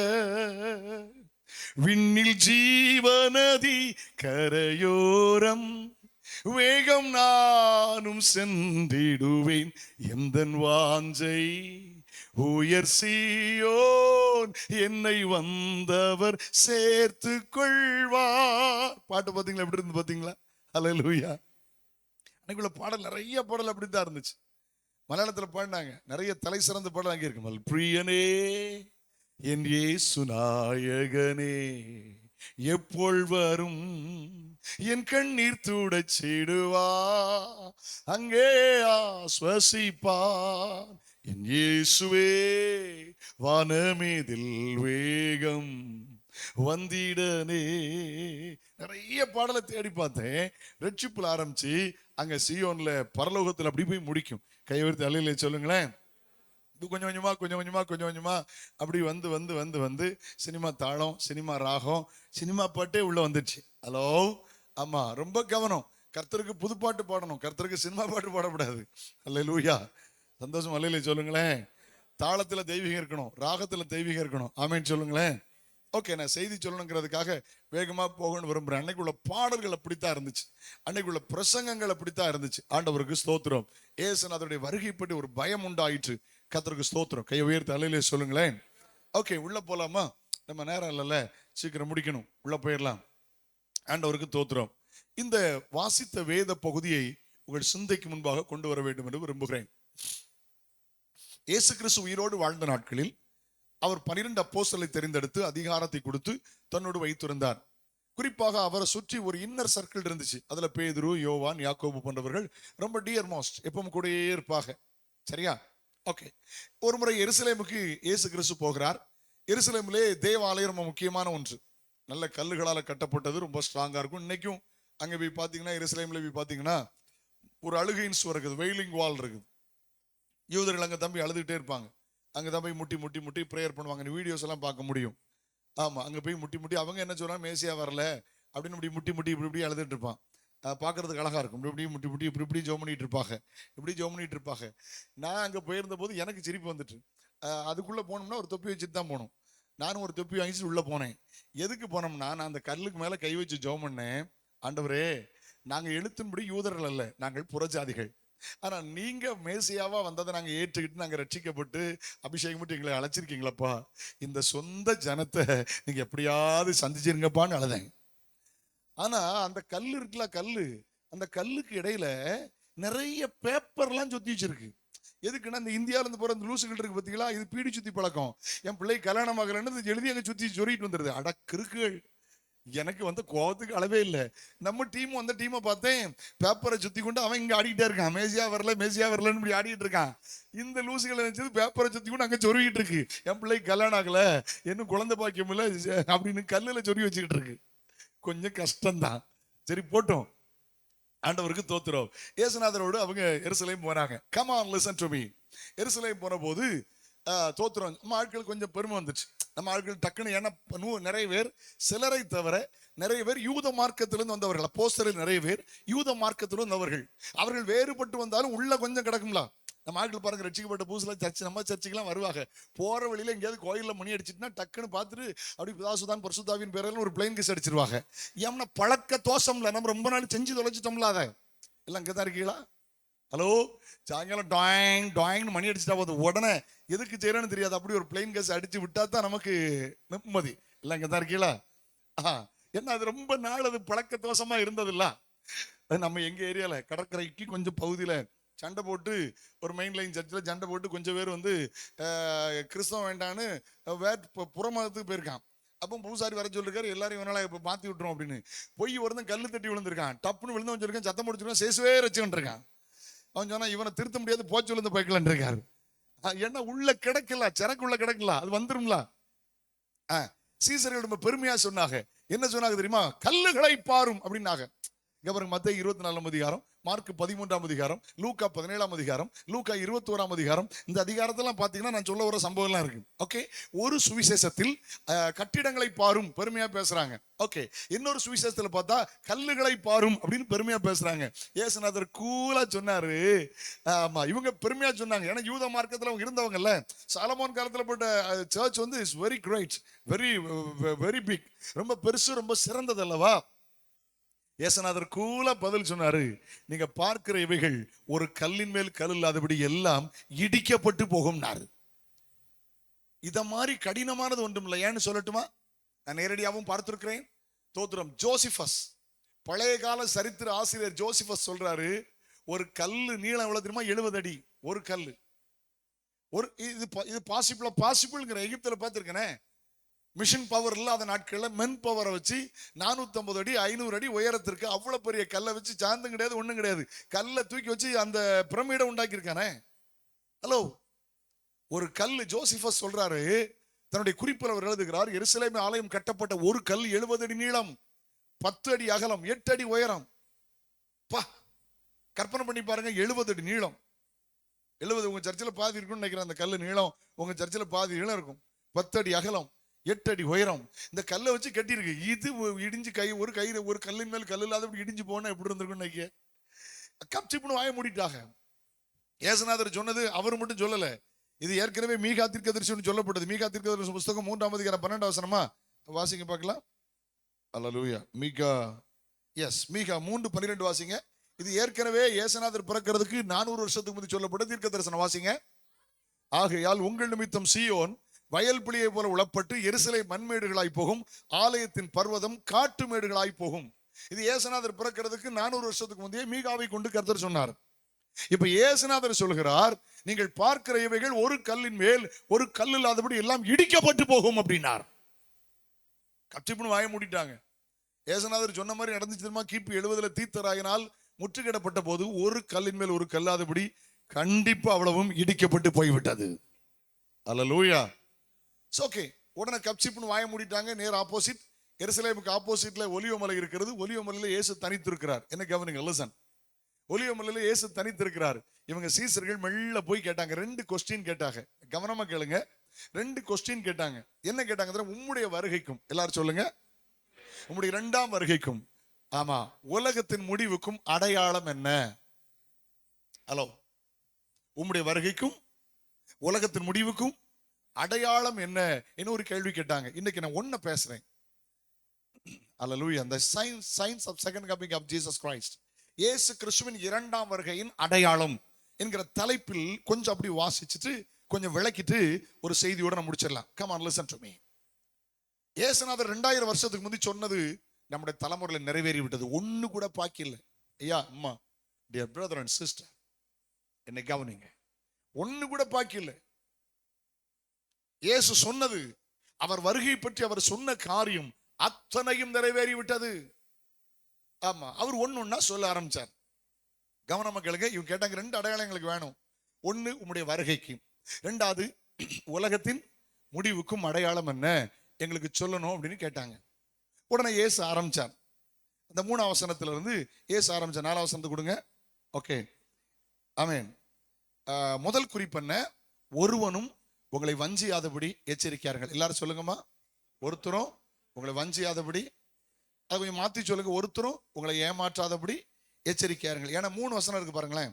விண்ணில் ஜீவநதி கரையோரம் வேகம் நானும் சென்றிடுவேன். எந்தன் வாஞ்சை உயர் சீயோன் என்னை வந்தவர் சேர்த்து கொள்வார். பாட்டு பாத்தீங்களா? எப்படி இருந்து பாத்தீங்களா? அல்லேலூயா. அன்னைக்குள்ள பாடல் நிறைய பாடல் அப்படித்தான் இருந்துச்சு. மலையாளத்துல பாடினாங்க. நிறைய தலை சிறந்த பாடல் அங்கே இருக்கு. பிரியனே என் இயேசு நாயகனே எப்பொள் வரும் என் கண்ணீர் துடைச்சிடுவா, அங்கே ஆஸ்வசிப்பான் என் இயேசுவே வானமேதில் வேகம் வந்திடனே. நிறைய பாடலை தேடி பார்த்தேன். ரட்சிப்புல ஆரம்பிச்சு அங்க சியோன்ல பரலோகத்துல அப்படி போய் முடிக்கும். கையெழுத்து அலையில சொல்லுங்களேன். கொஞ்சம் கொஞ்சமா அப்படி வந்து சினிமா தாளம், சினிமா ராகம், சினிமா பாட்டே உள்ள வந்துடுச்சு. ஹலோ, ஆமா, ரொம்ப கவனம். கர்த்தருக்கு புது பாட்டு பாடணும், கர்த்தருக்கு சினிமா பாட்டு பாடக்கூடாது. அல்லேலூயா. சந்தோஷம் அல்லேலூயா சொல்லுங்களேன். தாளத்துல தெய்வீகம் இருக்கணும், ராகத்துல தெய்வீகம் இருக்கணும். ஆமேன்னு சொல்லுங்களேன். ஓகே, நான் செய்தி சொல்லணுங்கிறதுக்காக வேகமா போகணும்னு விரும்புறேன். அன்னைக்குள்ள பாடல்கள் அப்படித்தான் இருந்துச்சு. அன்னைக்குள்ள பிரசங்கங்கள் அப்படித்தான் இருந்துச்சு. ஆண்டவருக்கு ஸ்தோத்திரம். ஏசுநாதருடைய வருகை பற்றி ஒரு பயம் உண்டாயிற்று. கர்த்தருக்கு ஸ்தோத்திரம். கையை உயர்த்தி அல்லேலூயா சொல்லுங்களேன். ஓகே, உள்ள போலாமா? நம்ம நேரம் இல்லைல்ல, சீக்கிரம் முடிக்கணும். உள்ள போயிடலாம். ஆண்டவருக்கு ஸ்தோத்திரம். இந்த வாசித்த வேத பகுதியை உங்கள் சிந்தைக்கு முன்பாக கொண்டு வர வேண்டும் என்று விரும்புகிறேன். இயேசு கிறிஸ்து உயிரோடு வாழ்ந்த நாட்களில் அவர் 12 அப்போஸ்தலரை தெரிந்தெடுத்து அதிகாரத்தை கொடுத்து தன்னோடு வைத்திருந்தார். குறிப்பாக அவரை சுற்றி ஒரு இன்னர் சர்க்கிள் இருந்துச்சு. அதுல பேதுரு, யோவான், யாக்கோபு போன்றவர்கள் ரொம்ப டியர் மோஸ்ட், எப்பவும் கூடயே இருப்பாங்க. சரியா? ஓகே. ஒரு முறை எருசலேமுக்கு இயேசு கிறிஸ்து போகிறார். எருசலேமிலே தேவாலயம் ரொம்ப முக்கியமான ஒன்று. நல்ல கல்லுகளால் கட்டப்பட்டது, ரொம்ப ஸ்ட்ராங்கா இருக்கும். இன்னைக்கும் அங்க போய் பாத்தீங்கன்னா, எருசலேம்ல போய் பாத்தீங்கன்னா ஒரு அழுகையின் சுவர் இருக்குது, வெயிலிங் வால் இருக்குது. யூதர்கள் அங்க தம்பி அழுதுகிட்டே இருப்பாங்க. அங்கே தான் போய் முட்டி ப்ரேயர் பண்ணுவாங்க. வீடியோஸ் எல்லாம் பார்க்க முடியும். ஆமாம், அங்கே போய் முட்டி அவங்க என்ன சொல்கிறாங்க, மேசியா வரல அப்படின்னு இப்படி அழுதுட்டு இருப்பான். பார்க்கறதுக்கு அழகாக இருக்கும். இப்படி ஜோம் பண்ணிட்டு இருப்பாங்க. நான் அங்கே போயிருந்த போது எனக்கு சிரிப்பு வந்துட்டு, அதுக்குள்ளே போனோம்னா ஒரு தொப்பி வச்சுட்டு தான் போகணும். நானும் ஒரு தொப்பி வாங்கிச்சு உள்ளே போனேன். எதுக்கு போனோம்னா, நான் அந்த கல்லுக்கு மேலே கை வச்சு ஜோம் பண்ணேன். ஆண்டவரே, நாங்கள் எழுத்தின்படி யூதர்கள் அல்ல, நாங்கள் புறஜாதிகள். ஆனா நீங்க மேசியாவா வந்ததை நாங்க ஏற்றுக்கிட்டு நாங்க ரட்சிக்கப்பட்டு அபிஷேகம் பண்ணி எங்களை அழைச்சிருக்கீங்களப்பா. இந்த சொந்த ஜனத்தை நீங்க எப்படியாவது சந்திச்சிருங்கப்பான்னு அழுதேன். ஆனா அந்த கல்லு இருக்குல்ல, அந்த கல்லுக்கு இடையில நிறைய பேப்பர்லாம் சுத்தி வச்சிருக்கு. எதுக்குன்னா, இந்த இந்தியாவில இருந்து போற இந்த லூசுகள் இருக்கு பாத்தீங்களா, இது பீடி சுத்தி பழக்கம். என் பிள்ளை கல்யாணம் ஆகலன்னு எழுதி அங்க சுத்தி சொறிட்டு வந்துருது. அடக்கிருக்குகள். எனக்கு வந்து கோபத்துக்கு அளவே இல்லை. நம்ம டீம் அந்த டீமை பார்த்தேன், பேப்பரை சுத்தி கொண்டு அவன் இங்க ஆடிக்கிட்டே இருக்கான். மேசியா வரலன்னு இப்படி ஆடிட்டு இருக்கான். இந்த லூசுகளை நினைச்சது பேப்பரை சுத்தி கொண்டு அங்க சொருகிட்டு இருக்கு. என் பிள்ளைக்கு கல்யாணம் ஆகல, இன்னும் குழந்தை பாக்கியம் இல்லை அப்படின்னு கல்லுல சொருகி வச்சுக்கிட்டு இருக்கு. கொஞ்சம் கஷ்டம்தான். சரி, போட்டோம். ஆண்டவருக்கு தோத்துறோம். இயேசுநாதரோடு அவங்க எருசலேம் போனாங்க. Come on listen to me. எருசலேம் போன போது தோத்துறோம். ஆட்கள் கொஞ்சம் பெருமை வந்துச்சு. நம்ம ஆட்கள் டக்குன்னு ஏன்னா நிறைய பேர் சிலரை தவிர நிறைய பேர் யூத மார்க்கத்திலிருந்து வந்தவர்கள், அப்போஸ்தலர் நிறைய பேர் யூத மார்க்கத்திலிருந்து வந்தவர்கள். அவர்கள் வேறுபட்டு வந்தாலும் உள்ள கொஞ்சம் கிடக்கும்ல. நம்ம ஆட்கள் பாருங்க, ரட்சிக்கப்பட்ட புதுசுல சர்ச்சு, நம்ம சர்ச்சுக்கெல்லாம் வருவாங்க. போற வழியில எங்கேயாவது கோயிலில் மணி அடிச்சுட்டுனா டக்குன்னு பார்த்துட்டு அப்படி பிதாசுதான் பரிசுத்தாவின் பேரில் ஒரு பிளைன் கிஸ் அடிச்சிருவாங்க. ஏன்னா பழக்க தோஷம்ல நம்ம ரொம்ப நாள் செஞ்சு தொலைச்சிட்டோம்ல. அதை எல்லாம் இங்கே தான் இருக்கீங்களா? ஹலோ, சாயங்காலம் டாயிங் டாயிங்னு மணி அடிச்சுட்டா போது உடனே எதுக்கு செய்யறேன்னு தெரியாது, அப்படி ஒரு பிளைன் கேஸ் அடிச்சு விட்டா தான் நமக்கு நிம்மதி. எல்லாம் இங்கே தான் இருக்கீங்களா? என்ன அது ரொம்ப நாள் அது பழக்க தோஷமா இருந்ததில்ல. நம்ம எங்க ஏரியால கடற்கரைக்கு கொஞ்சம் பகுதியில சண்டை போட்டு, ஒரு மெயின் லைன் சர்ச்சில் சண்டை போட்டு கொஞ்சம் பேர் வந்து கிறிஸ்தவம் வேண்டான்னு புறமதத்துக்கு போயிருக்கான். அப்போ பூசாரி வர சொல்லிருக்காரு, எல்லாரும் இவனால இப்போ மாற்றி விட்டுரும் அப்படின்னு. பொய் ஒருத்தன் கல்லு தட்டி விழுந்திருக்கான், டப்புன்னு விழுந்து வச்சிருக்கான், சத்தம் முடிச்சிருக்கான், சேசுவே வச்சுக்கிட்டு இருக்கான். அவன் சொன்னா இவனை திருத்த முடியாது, போச்சு விழுந்து போய்க்கலான் இருக்காரு. என்ன உள்ள கிடக்கல, சரக்குள்ள கிடக்கல, அது வந்துரும்ல. சீசர்கள் ரொம்ப பெருமையா சொன்னாங்க. என்ன சொன்னாங்க தெரியுமா? கல்லுகளை பாரும் அப்படின்னாங்க. இங்க பாருங்க, மத்தேயு 24ஆம் அதிகாரம், மார்க் 13ஆம் அதிகாரம், லூக்கா 17ஆம் அதிகாரம், லூக்கா 21ஆம் அதிகாரம். இந்த அதிகாரத்தெல்லாம் பாத்தீங்கன்னா நான் சொல்ல வர சம்பவம் எல்லாம் இருக்கு. ஓகே, ஒரு சுவிசேஷத்தில் கட்டிடங்களை பாரும் பெருமையா பேசுறாங்க. ஓகே, இன்னொரு சுவிசேஷத்துல பார்த்தா கல்லுகளை பாரும் அப்படின்னு பெருமையா பேசுறாங்க. இயேசுநாதர் கூலா சொன்னாரு. ஆமா, இவங்க பெருமையா சொன்னாங்க. ஏன்னா யூத மார்க்கத்துல அவங்க இருந்தவங்கல்ல. சாலமோன் காலத்துல போட்ட சர்ச் வந்து is very great, very very big, ரொம்ப பெருசு, ரொம்ப சிறந்தது அல்லவா. இயேசுநாதர் கூலா பதில் சொன்னாரு, நீங்க பார்க்கிற இவைகள் ஒரு கல்லின் மேல் கல் இல்லாதபடி எல்லாம் இடிக்கப்பட்டு போகும்னாரு. இத மாதிரி கடினமானது ஒன்றும் இல்லை. ஏன்னு சொல்லட்டுமா? நான் நேரடியாகவும் பார்த்திருக்கிறேன். தோத்திரம், ஜோசிபஸ், பழைய கால சரித்திர ஆசிரியர் ஜோசிபஸ் சொல்றாரு, ஒரு கல்லு நீளம் எவ்வளவு தெரியுமா? 70 அடி ஒரு கல்லு. ஒரு இது பாசிபிள்ங்கிற எகிப்துல பார்த்திருக்கேனே. மிஷின் பவர் இல்லாத நாட்கள்ல மென் பவரை வச்சு 450 அடி 500 அடி உயரத்திற்கு அவ்வளவு பெரிய கல்லை வச்சு, சாந்தும் கிடையாது ஒண்ணும் கிடையாது, கல்லை தூக்கி வச்சு அந்த பிரமிடை உண்டாக்கி இருக்கானே. ஹலோ, ஒரு கல்லு, ஜோசிபஸ் சொல்றாரு தன்னுடைய குறிப்பில், அவர் எழுதுகிறார், எருசலேம் ஆலயம் கட்டப்பட்ட ஒரு கல் 70 அடி நீளம், 10 அடி அகலம், 8 அடி உயரம். கற்பனை பண்ணி பாருங்க, 70 அடி நீளம். 70 உங்க சர்ச்சில் பாதி இருக்கும்னு நினைக்கிறேன். அந்த கல்லு நீளம் உங்க சர்ச்சில் பாதி நீளம் இருக்கும். 10 அடி அகலம், 8 அடி உயரம். இந்த கல்லை வச்சு கட்டியிருக்கு. இது இடிஞ்சு ஒரு கல்லின் மேல் கல் இல்லாத இடிஞ்சு போனா எப்படி இருந்திருக்கும் நினைக்க. கப்சிப்புன்னு வாய மூடிட்டாங்க. இயேசுநாதர் சொன்னது அவர் மட்டும் சொல்லல, இது ஏற்கனவே மீகா தீர்க்கதரிசின்னு சொல்லப்பட்டது. மீகா தீர்க்கதரிசி புஸ்தகம் 3ஆம் அதிகாரம் 12ஆம் வசனமா வாசிங்க பார்க்கலாம். அல்லேலூயா. மீகா 3:12 வாசிங்க. இது ஏற்கனவே இயேசுநாதர் பிறக்கிறதுக்கு 400 வருஷத்துக்கு முந்தி சொல்லப்பட்ட தீர்க்க தரிசனம். வாசிங்க. ஆகையால் உங்கள் நிமித்தம் சீயோன் வயல் புலியை போல உளப்பட்டு எருசலேம் மண்மேடுகளாய் போகும், ஆலயத்தின் பர்வதம் காட்டு மேடுகளாய் போகும். இது இயேசுநாதர் பிறக்கிறதுக்கு 400 வருஷத்துக்கு முந்தைய மீகாவை கொண்டு கர்த்தர் சொன்னார். இப்ப இயேசுநாதர் சொல்கிறார், நீங்கள் பார்க்கிற இவைகள் ஒரு கல்லின் மேல் ஒரு கல் இல்லாதபடி எல்லாம் இடிக்கப்பட்டு போகும் அப்படின்னார். கச்சிப்புன்னு வாய மூடிட்டாங்க. இயேசுநாதர் சொன்ன மாதிரி நடந்துச்சு தெரியுமா? கிபி 70 தீர்த்தராயினால் முற்றுகையிடப்பட்ட போது ஒரு கல்லின் மேல் ஒரு கல்லாதபடி கண்டிப்பா அவ்வளவும் இடிக்கப்பட்டு போய்விட்டது. அல்லேலூயா. ஓகே, உடனே கப்சிப்னு வாய மூடிட்டாங்க. நேர் ஆப்போசிட், எருசலேமுக்கு ஆப்போசிட்ல ஒலிவமலை இருக்கிறது. ஒலிவமலையில இயேசு தனித்திருக்கிறார். என்ன கவனிங்க, லிசன். ஒலிவமலையில இயேசு தனித்திருக்கிறார். இவங்க சீசர்கள் மெல்ல போய் கேட்டாங்க. 2 கொஸ்டின் கேட்டாங்க. கவனமா கேளுங்க. 2 கொஸ்டின் கேட்டாங்க. என்ன கேட்டாங்க? உம்முடைய வருகைக்கும், எல்லாரும் சொல்லுங்க, உம்முடைய 2ஆம் வருகைக்கும், ஆமா, உலகத்தின் முடிவுக்கும் அடையாளம் என்ன? ஹலோ, உம்முடைய வருகைக்கும் உலகத்தின் முடிவுக்கும் அடையாளம் என்ன என்ன ஒரு கேள்வி கேட்டாங்க. இன்னைக்கு நான் ஒன்ன பேசுறேன். அல்லேலூயா. the signs of second coming of Jesus Christ, இயேசு கிறிஸ்துவின் 2ஆம் வருகையின் அடையாளம் என்கிற தலைப்பில் கொஞ்சம் அப்படி வாசிச்சுட்டு கொஞ்சம் விளக்கிட்டு ஒரு செய்தியோட நான் முடிச்சிடலாம். come on, listen to me. இயேசுநாதர் 2000 வருஷத்துக்கு முந்தி சொன்னது நம்முடைய தலைமுறையில் நிறைவேறி விட்டது. ஒண்ணு கூட பாக்கி இல்லை. ஐயா, அம்மா, dear brother and sister, என்னை கவனிங்க, ஒண்ணு கூட பாக்கி இல்லை. இயேசு சொன்னது, அவர் வருகை பற்றி அவர் சொன்ன காரியம் அத்தனையும் நிறைவேறி விட்டது. ஆமா, அவர் ஒண்ணா சொல்ல ஆரம்பிச்சார். கவனமா கேளுங்க. இவங்க கேட்டாங்க 2 அடையாளம் எங்களுக்கு வேணும். ஒண்ணு உம்முடைய வருகைக்கு, 2வது உலகத்தின் முடிவுக்கும் அடையாளம் என்ன எங்களுக்கு சொல்லணும் அப்படின்னு கேட்டாங்க. உடனே இயேசு ஆரம்பிச்சார். அந்த 3ஆம் வசனத்துல இருந்து இயேசு ஆரம்பிச்சார். 4ஆம் வசனத்தை கொடுங்க. ஓகே, ஆமென். முதல் குறிப்பு என்ன? ஒருவனும் உங்களை வஞ்சியாதபடி எச்சரிக்கையார்கள். எல்லாரும் சொல்லுங்கம்மா. ஒருத்தரும் உங்களை வஞ்சியாதபடி, அதை கொஞ்சம் மாத்தி சொல்லுங்க. ஒருத்தரும் உங்களை ஏமாற்றாதபடி எச்சரிக்கையார்கள். ஏன்னா 3 வசனம் இருக்கு பாருங்களேன்.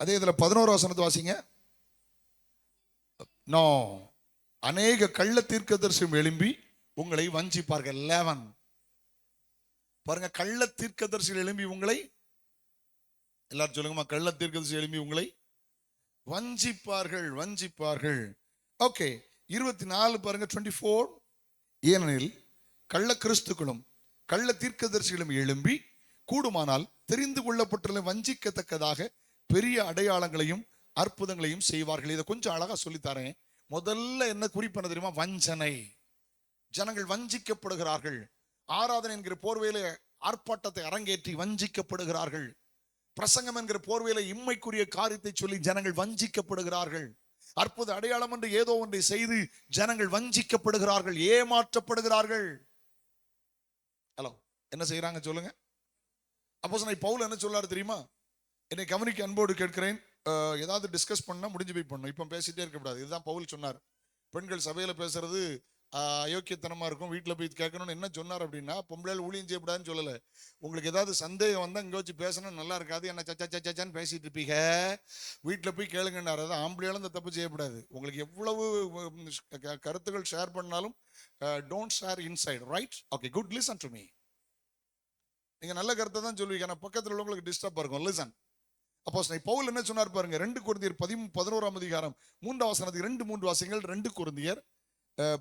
அதே இதுல 11 வசனத்தை வாசிங்க. நோ, அநேக கள்ள தீர்க்கதரிசியும் எழும்பி உங்களை வஞ்சிப்பார்கள். 11 பாருங்க. கள்ள தீர்க்கதரிசிகள் எழும்பி உங்களை, எல்லாரும் சொல்லுங்கம்மா, கள்ள தீர்க்கதரிசி எழும்பி உங்களை வஞ்சிப்பார்கள், வஞ்சிப்பார்கள். ஓகே, 24 பாருங்க, 24. ஏனெனில் கள்ள கிறிஸ்துக்களும் கள்ள தீர்க்கதரிசிகளும் எழும்பி கூடுமானால் தெரிந்து கொள்ளப்பட்டுள்ள வஞ்சிக்கத்தக்கதாக பெரிய அடையாளங்களையும் அற்புதங்களையும் செய்வார்கள். இதை கொஞ்சம் அழகா சொல்லித்தரேன். முதல்ல என்ன குறிப்பான தெரியுமா? வஞ்சனை. ஜனங்கள் வஞ்சிக்கப்படுகிறார்கள். ஆராதனை என்கிற போர்வையில ஆர்ப்பாட்டத்தை அரங்கேற்றி வஞ்சிக்கப்படுகிறார்கள். பிரசங்கம் என்கிற போர்வையில இம்மைக்குரிய காரியத்தை சொல்லி ஜனங்கள் வஞ்சிக்கப்படுகிறார்கள். அற்புத அடையாளம் என்று ஏதோ ஒன்றை செய்து ஜனங்கள் வஞ்சிக்கப்படுகிறார்கள், ஏமாற்றப்படுகிறார்கள். ஹலோ, என்ன செய்யறாங்க சொல்லுங்க. அப்போஸ்தலன் பவுல் என்ன சொல்றாரு தெரியுமா? என்னை கவனிக்க அன்போடு கேட்கிறேன். ஏதாவது டிஸ்கஸ் பண்ணா முடிஞ்சு போய் பண்ணணும், இப்ப பேசிட்டே இருக்கக்கூடாது. இதுதான் பவுல் சொன்னார். பெண்கள் சபையில பேசுறது அயோக்கியத்தனமா இருக்கும், வீட்டுல போய் கேட்கணும்னு என்ன சொன்னார் அப்படின்னா, பொம்பளையால் ஊழியம் செய்யக்கூடாதுன்னு சொல்லல. உங்களுக்கு ஏதாவது சந்தேகம் வந்தா இங்க வச்சு பேசணும், நல்லா இருக்காது, என்ன சச்சான்னு பேசிட்டு இருப்பீங்க, வீட்டுல போய் கேளுங்கன்னாரு. அதான் ஆம்பளையாலும் இந்த தப்பு செய்யக்கூடாது. உங்களுக்கு எவ்வளவு கருத்துக்கள் ஷேர் பண்ணாலும் don't share inside, right? Okay, good, listen to me. நீங்க நல்ல கருத்தை தான் சொல்லுவீங்க, ஆனா பக்கத்துல உள்ளவங்களுக்கு டிஸ்டர்ப் இருக்கும். லிசன். அப்போஸ்தலன் பவுல் என்ன சொன்னார் பாருங்க. 2 கொரிந்தியர் 11ஆம் அதிகாரம் 3ஆம் வசனத்துக்கு 2-3 வாசிங்கள். 2 கொரிந்தியர்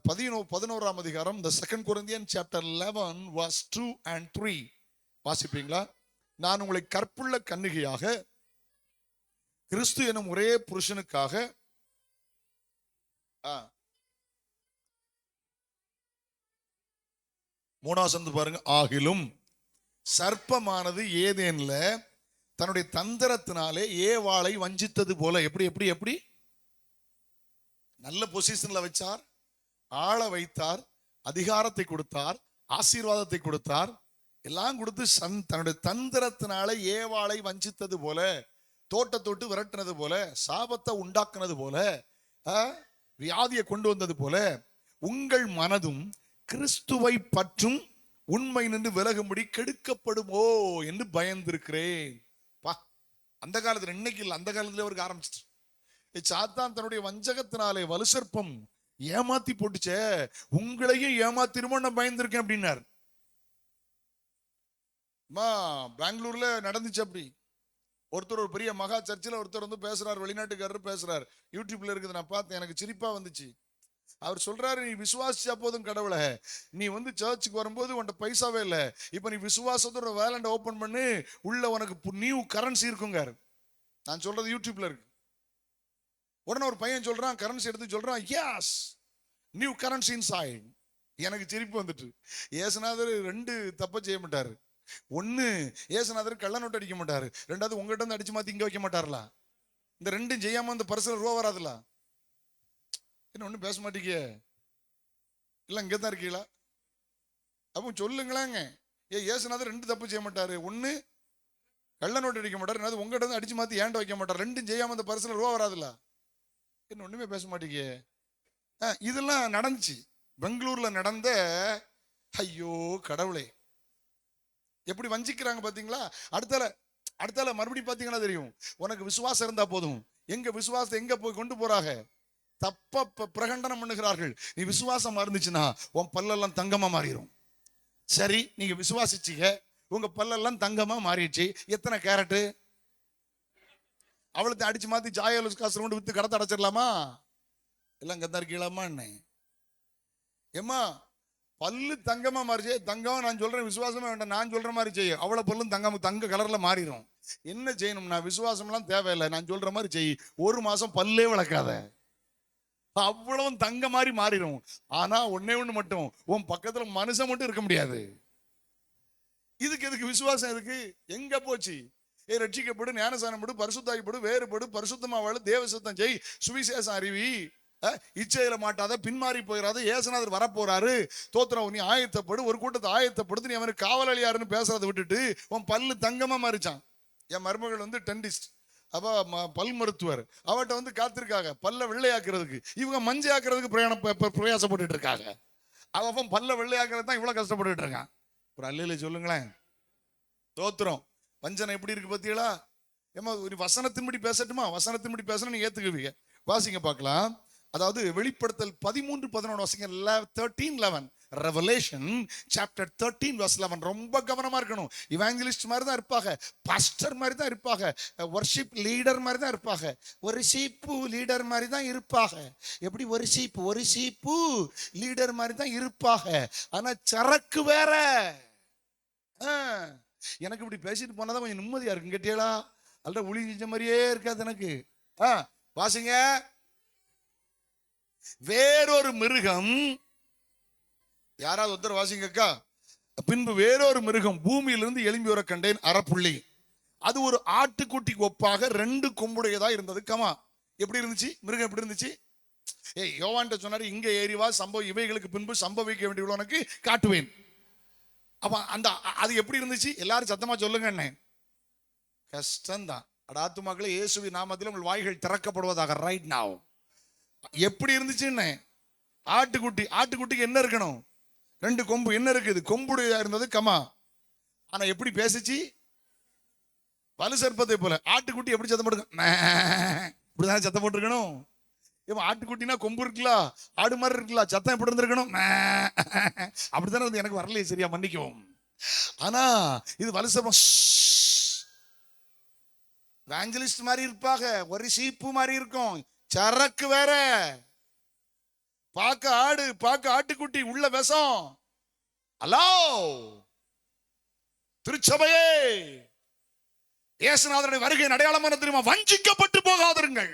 11ஆம் அதிகாரம், the 2 Corinthians chapter 11 verse 2 and 3 வாசிப்பீங்களா? நான் உங்களை கற்புள்ள கன்னிகையாக கிறிஸ்து எனும் ஒரே புருஷனுக்காக 3ஆம் வசனம் பாருங்க. ஆகிலும் சர்ப்பமானது ஏதேன்ல தன்னுடைய தந்திரத்தினாலே ஏவாளை வஞ்சித்தது போல. எப்படி எப்படி எப்படி? நல்ல பொசிஷன்ல வச்சார், ஆள வைத்தார், அதிகாரத்தை கொடுத்தார், ஆசீர்வாதத்தை கொடுத்தார், எல்லாம் கொடுத்து தன்னுடைய தந்திரத்தினால ஏவாளை வஞ்சித்தது போல, தோட்டத்தொட்டு விரட்டினது போல, சாபத்தை உண்டாக்குனது போல, வியாதியை கொண்டு வந்தது போல உங்கள் மனதும் கிறிஸ்துவை பற்றும் உண்மை நின்று விலகும்படி கெடுக்கப்படுமோ என்று பயந்திருக்கிறேன். அந்த காலத்துல, இன்னைக்கு இல்லை, அந்த காலத்துல அவருக்கு ஆரம்பிச்சிட்டு சாத்தான் தன்னுடைய வஞ்சகத்தினாலே வலுசற்பம் ஏமாத்தி போட்டுச்சே, உங்களையும் ஏமாத்திருமோ நான் பயந்துருக்கேன் அப்படின்னார். பெங்களூர்ல நடந்துச்சு அப்படி. ஒருத்தர் ஒரு பெரிய மகா சர்ச்சில் ஒருத்தர் வந்து பேசுறாரு, வெளிநாட்டுக்காரர் பேசுறாரு, யூடியூப்ல இருக்குது, நான் பார்த்தேன், எனக்கு சிரிப்பா வந்துச்சு. அவர் சொல்றாரு, நீ விசுவாசிச்சா போதும் கடவுளை, நீ வந்து சர்ச்சுக்கு வரும்போது உன்ட பைசாவே இல்லை, இப்ப நீ விசுவாசத்தோட வேலண்ட ஓபன் பண்ணு, உள்ள உனக்கு நியூ கரன்சி இருக்குங்க. நான் சொல்றது யூடியூப்ல இருக்கு. உடனே ஒரு பையன் சொல்றான், கரன்சி எடுத்து சொல்றான், எஸ் நியூ கரன்சி இன்சைட். எனக்கு சிரிப்பு வந்துட்டு. ஏசுநாதர் 2 தப்ப செய்ய மாட்டாரு. 1, ஏசுநாதர் கள்ள நோட்டு அடிக்க மாட்டாரு. 2வது உங்ககிட்ட இருந்து அடிச்சு மாத்தி இங்க வைக்க மாட்டாருல. இந்த 2ம் செய்யாம இந்த பர்சனல் ரூபா வராதுல. என்ன ஒண்ணு பேச மாட்டீங்க, இல்ல இங்கதான் இருக்கீங்களா? அப்போ சொல்லுங்களாங்க. ஏசுநாதர் 2 தப்பு செய்ய மாட்டாரு. 1 கள்ள நோட்டு அடிக்க மாட்டாரு, 2வது உங்ககிட்ட இருந்து அடிச்சு மாத்தி ஏன்ட வைக்க மாட்டாரு. 2ம் செய்யாம இந்த பர்சனல் ரூபா வராதுல. என்ன ஒண்ணுமே பேச மாட்டீங்க. இதெல்லாம் நடந்துச்சு, பெங்களூர்ல நடந்த. ஐயோ கடவுளே, எப்படி வஞ்சிக்கிறாங்க பாத்தீங்களா? அடுத்தால மறுபடியும் பாத்தீங்கன்னா தெரியும். உனக்கு விசுவாசம் இருந்தா போதும். எங்க விசுவாசத்தை எங்க போய் கொண்டு போறாங்க? தப்ப பிரகண்டனம் பண்ணுகிறார்கள். நீ விசுவாசமா இருந்துச்சுன்னா உன் பல்லெல்லாம் தங்கமா மாறிடும். சரி, நீங்க விசுவாசிச்சீங்க, உங்க பல்லெல்லாம் தங்கமா மாறிடுச்சு. எத்தனை கேரட்டு? அவளுக்கு அடிச்சு மாத்தி ஜாயலுஸ் காசு கொண்டு வித்து கடத்த அடைச்சிடலாமா? எல்லாம் கத்தா இருக்கலாமா? என்ன ஏமா, பல்லு தங்கமா மாறிச்சு. தங்கம் நான் சொல்றேன், விசுவாசமே வேண்டாம், நான் சொல்ற மாதிரி செய்ய. அவளை பல்லும் தங்க கலர்ல மாறிடும். என்ன செய்யணும்னா விசுவாசம் எல்லாம் தேவையில்லை, நான் சொல்ற மாதிரி செய். 1 மாசம் பல்லே விளக்காத, அவ்வளவும் தங்க மாதிரி மாறிடும். ஆனா ஒண்ணு மட்டும், உன் பக்கத்துல மனுஷன் மட்டும் இருக்க முடியாது. இதுக்கு எதுக்கு விசுவாசம்? இருக்கு எங்க போச்சு? ரட்சிக்கப்படு, ஞானசானம் படு, பரிசுத்தாய்ப்படு, வேறுபடு, பரிசுத்தமா வாழ, தேவ சுத்தம் செய், சுவிசேஷம் அறிவி, இச்சையில மாட்டாத, பின்மாறி போயிடாத, ஏசுநாதர் வரப்போறாரு, தோத்திரம், நீ ஆயத்தப்படு, ஒரு கூட்டத்தை ஆயத்தப்படுத்து, நீ அவனுக்கு காவலாளியாருன்னு பேசுறதை விட்டுட்டு உன் பல்லு தங்கமா மாறிச்சான். என் மருமகள் வந்து டென்டிஸ்ட், அப்ப பல் மருத்துவர் அவட்ட வந்து காத்திருக்காங்க பல்ல வெள்ளையாக்குறதுக்கு. இவங்க மஞ்சள் ஆக்குறதுக்கு பிரயாசப்பட்டு இருக்காங்க. அவன் பல்ல வெள்ளையாக்குறது தான் இவ்வளவு கஷ்டப்பட்டு இருக்கான். ஒரு அல்லையில சொல்லுங்களேன். தோத்திரம். வஞ்சனை எப்படி இருக்கு பாத்தீங்களா? ஏமா ஒரு வசனத்தின்படி பேசட்டுமா? வசனத்தின்படி பேசணும் நீங்க ஏத்துக்குவீங்க. வாசிங்க பார்க்கலாம். அதாவது வெளிப்படுத்தல் 13:11 வாசிங்க. 13:11 Revelation chapter 13 verse 11. ரொம்ப கவனமா இருக்கணும். இவாஞ்சலிஸ்ட் மாதிரி தான் இருப்பாங்க, பாஸ்டர் மாதிரி தான் இருப்பாங்க, வர்ஷிப் லீடர் மாதிரி தான் இருப்பாங்க, வர்ஷிப்பு லீடர் மாதிரி தான் இருப்பாங்க. எப்படி வர்ஷிப்பு லீடர் மாதிரி தான் இருப்பாங்க. ஆனா சரக்கு வேற. எனக்கு இப்படி பேசிட்டு போனாதான் கொஞ்சம் நிம்மதியா இருக்கு. கேட்டியலா? அல்ல உளி செஞ்ச மாதிரியே இருக்காது எனக்கு. வாசிங்க. வேறொரு மிருகம், யாராவது ஒருத்தர் வாசிங்கக்கா. பின்பு வேறொரு மிருகம் பூமியிலிருந்து எழும்பி வர கண்டேன், அறப்புள்ளி. அது ஒரு ஆட்டுக்குட்டிக்கு ஒப்பாக 2 கொம்புடையதா இருந்தது. கமா எப்படி இருந்துச்சு? மிருகம் எப்படி இருந்துச்சு? யோவான்ட்ட சொன்னாரு, இங்க ஏறிவா, இவைகளுக்கு பின்பு சம்பவிக்க வேண்டிய உனக்கு காட்டுவேன். அப்ப அந்த அது எப்படி இருந்துச்சு? எல்லாரும் சத்தமா சொல்லுங்க. என்ன கஷ்டம்தான். அடாத்துமாக்களே, இயேசுவின் நாமத்தில் உங்கள் வாய்கள் திறக்கப்படுவதாக ரைட் நவ். எப்படி இருந்துச்சுன்னு? ஆட்டுக்குட்டிக்கு என்ன இருக்கணும்? 2 கொம்பு. என்ன இருக்குது? கொம்புடையதா இருந்தது. கமா. ஆனா எப்படி பேசிச்சு? வலு சர்ப்பத்தை போல. ஆட்டுக்குட்டி எப்படி சத்தம் போட்டு? இப்படிதான் சத்தம் போட்டுருக்கணும். ஆட்டுக்குட்டினா கொம்பு இருக்கலாம், ஆடு மாதிரி இருக்கலாம், சத்தம் எப்படி இருந்திருக்கணும்? அப்படித்தானே வந்து எனக்கு வரலையே, சரியா மன்னிக்கவும். ஆனா இது வலு சர்ப்பம். எவாஞ்சலிஸ்ட் மாதிரி இருப்பாங்க, ஒரு சீப்பு மாதிரி இருக்கும், சரக்கு வேற. பாக்க ஆடு, பாக்க ஆட்டுக்குட்டி, உள்ள விஷம். அல்லோ திருச்சபையே, இயேசுநாதருடைய வருகை அடையாளம் என்ன தெரியுமா? வஞ்சிக்கப்பட்டு போகாதிருங்கள்.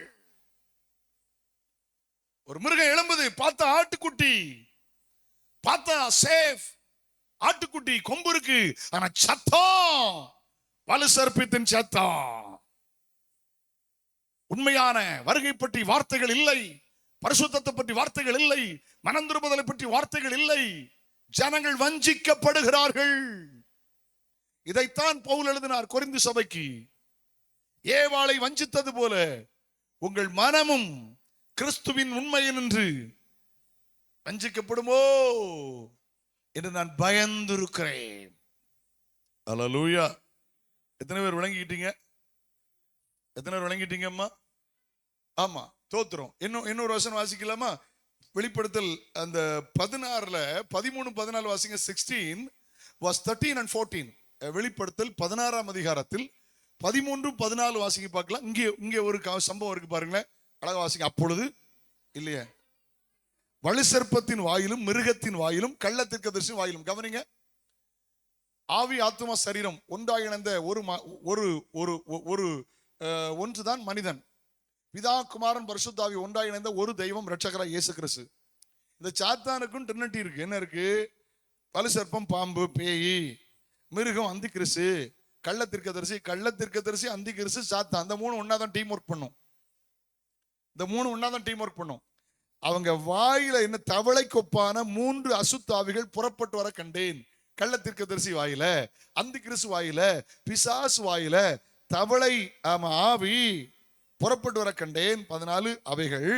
ஒரு மிருகம் எழும்புது, பார்த்தா ஆட்டுக்குட்டி, பார்த்தா சேஃப் ஆட்டுக்குட்டி, கொம்பு இருக்கு, ஆனா சத்தம் வலு சர்ப்பத்தின் சத்தம். உண்மையான வருகை பற்றி வார்த்தைகள் இல்லை, பரிசுத்தத்தை பற்றி வார்த்தைகள் இல்லை, மனம் திரும்புதலை பற்றி வார்த்தைகள் இல்லை. ஜனங்கள் வஞ்சிக்கப்படுகிறார்கள். இதைத்தான் பவுல் எழுதினார் கொரிந்து சபைக்கு. ஏவாளை வஞ்சித்தது போல உங்கள் மனமும் கிறிஸ்துவின் உண்மையில் நின்று வஞ்சிக்கப்படுமோ என்று நான் பயந்திருக்கிறேன். அல்லேலூயா. எத்தனை பேர் விளங்கிட்டீங்க? எத்தனை பேர் விளங்கிட்டீங்க அம்மா? ஆமா, தோத்திரம். இன்னொரு வசனம் வாசிக்கலாமா? வெளிப்படுத்தல் அந்த 16ல 13-14 வாசிங்க. 16 was 13 and 14. வெளிப்படுத்தல் 16ஆம் அதிகாரத்தில் 13-14 வாசிங்க பார்க்கலாம். இங்கே ஒரு சம்பவம் இருக்கு பாருங்களேன், அழகா வாசிங்க. அப்பொழுது இல்லையே, வலு சர்ப்பத்தின் வாயிலும் மிருகத்தின் வாயிலும் கள்ளத்தீர்க்கதரிசியின் வாயிலும். கவனிங்க. ஆவி ஆத்துமா சரீரம் ஒன்றாக இணைந்த ஒரு ஒன்றுதான் மனிதன். பிதா குமாரன் பரிசுத்தாவி ஒன்றாக இணைந்த ஒரு தெய்வம், இரட்சகராய் இயேசு கிறிஸ்து. இந்த சாத்தானுக்கும் ட்ரினிட்டி இருக்கு. என்ன இருக்கு? வலு சர்ப்பம், பாம்பு, பேய், மிருகம், அந்தி கிறிஸ்து, கள்ளத்தீர்க்கதரிசி, அந்தி கிறிஸ்து, சாத்தான். அந்த 3 ஒன்னாதான் டீம் ஒர்க் பண்ணும். இந்த 3 ஒன்னாதான் டீம் ஒர்க் பண்ணும். அவங்க வாயில என்ன தவளை கொப்பான 3 அசுத்தாவிகள் புறப்பட்டு வர கண்டேன். கள்ளத்தீர்க்கதரிசி வாயில, அந்தி கிறிஸ்து வாயில, பிசாசு வாயில தவளை ஆவி புறப்பட்டு வர கண்டேன். 14 அவைகள்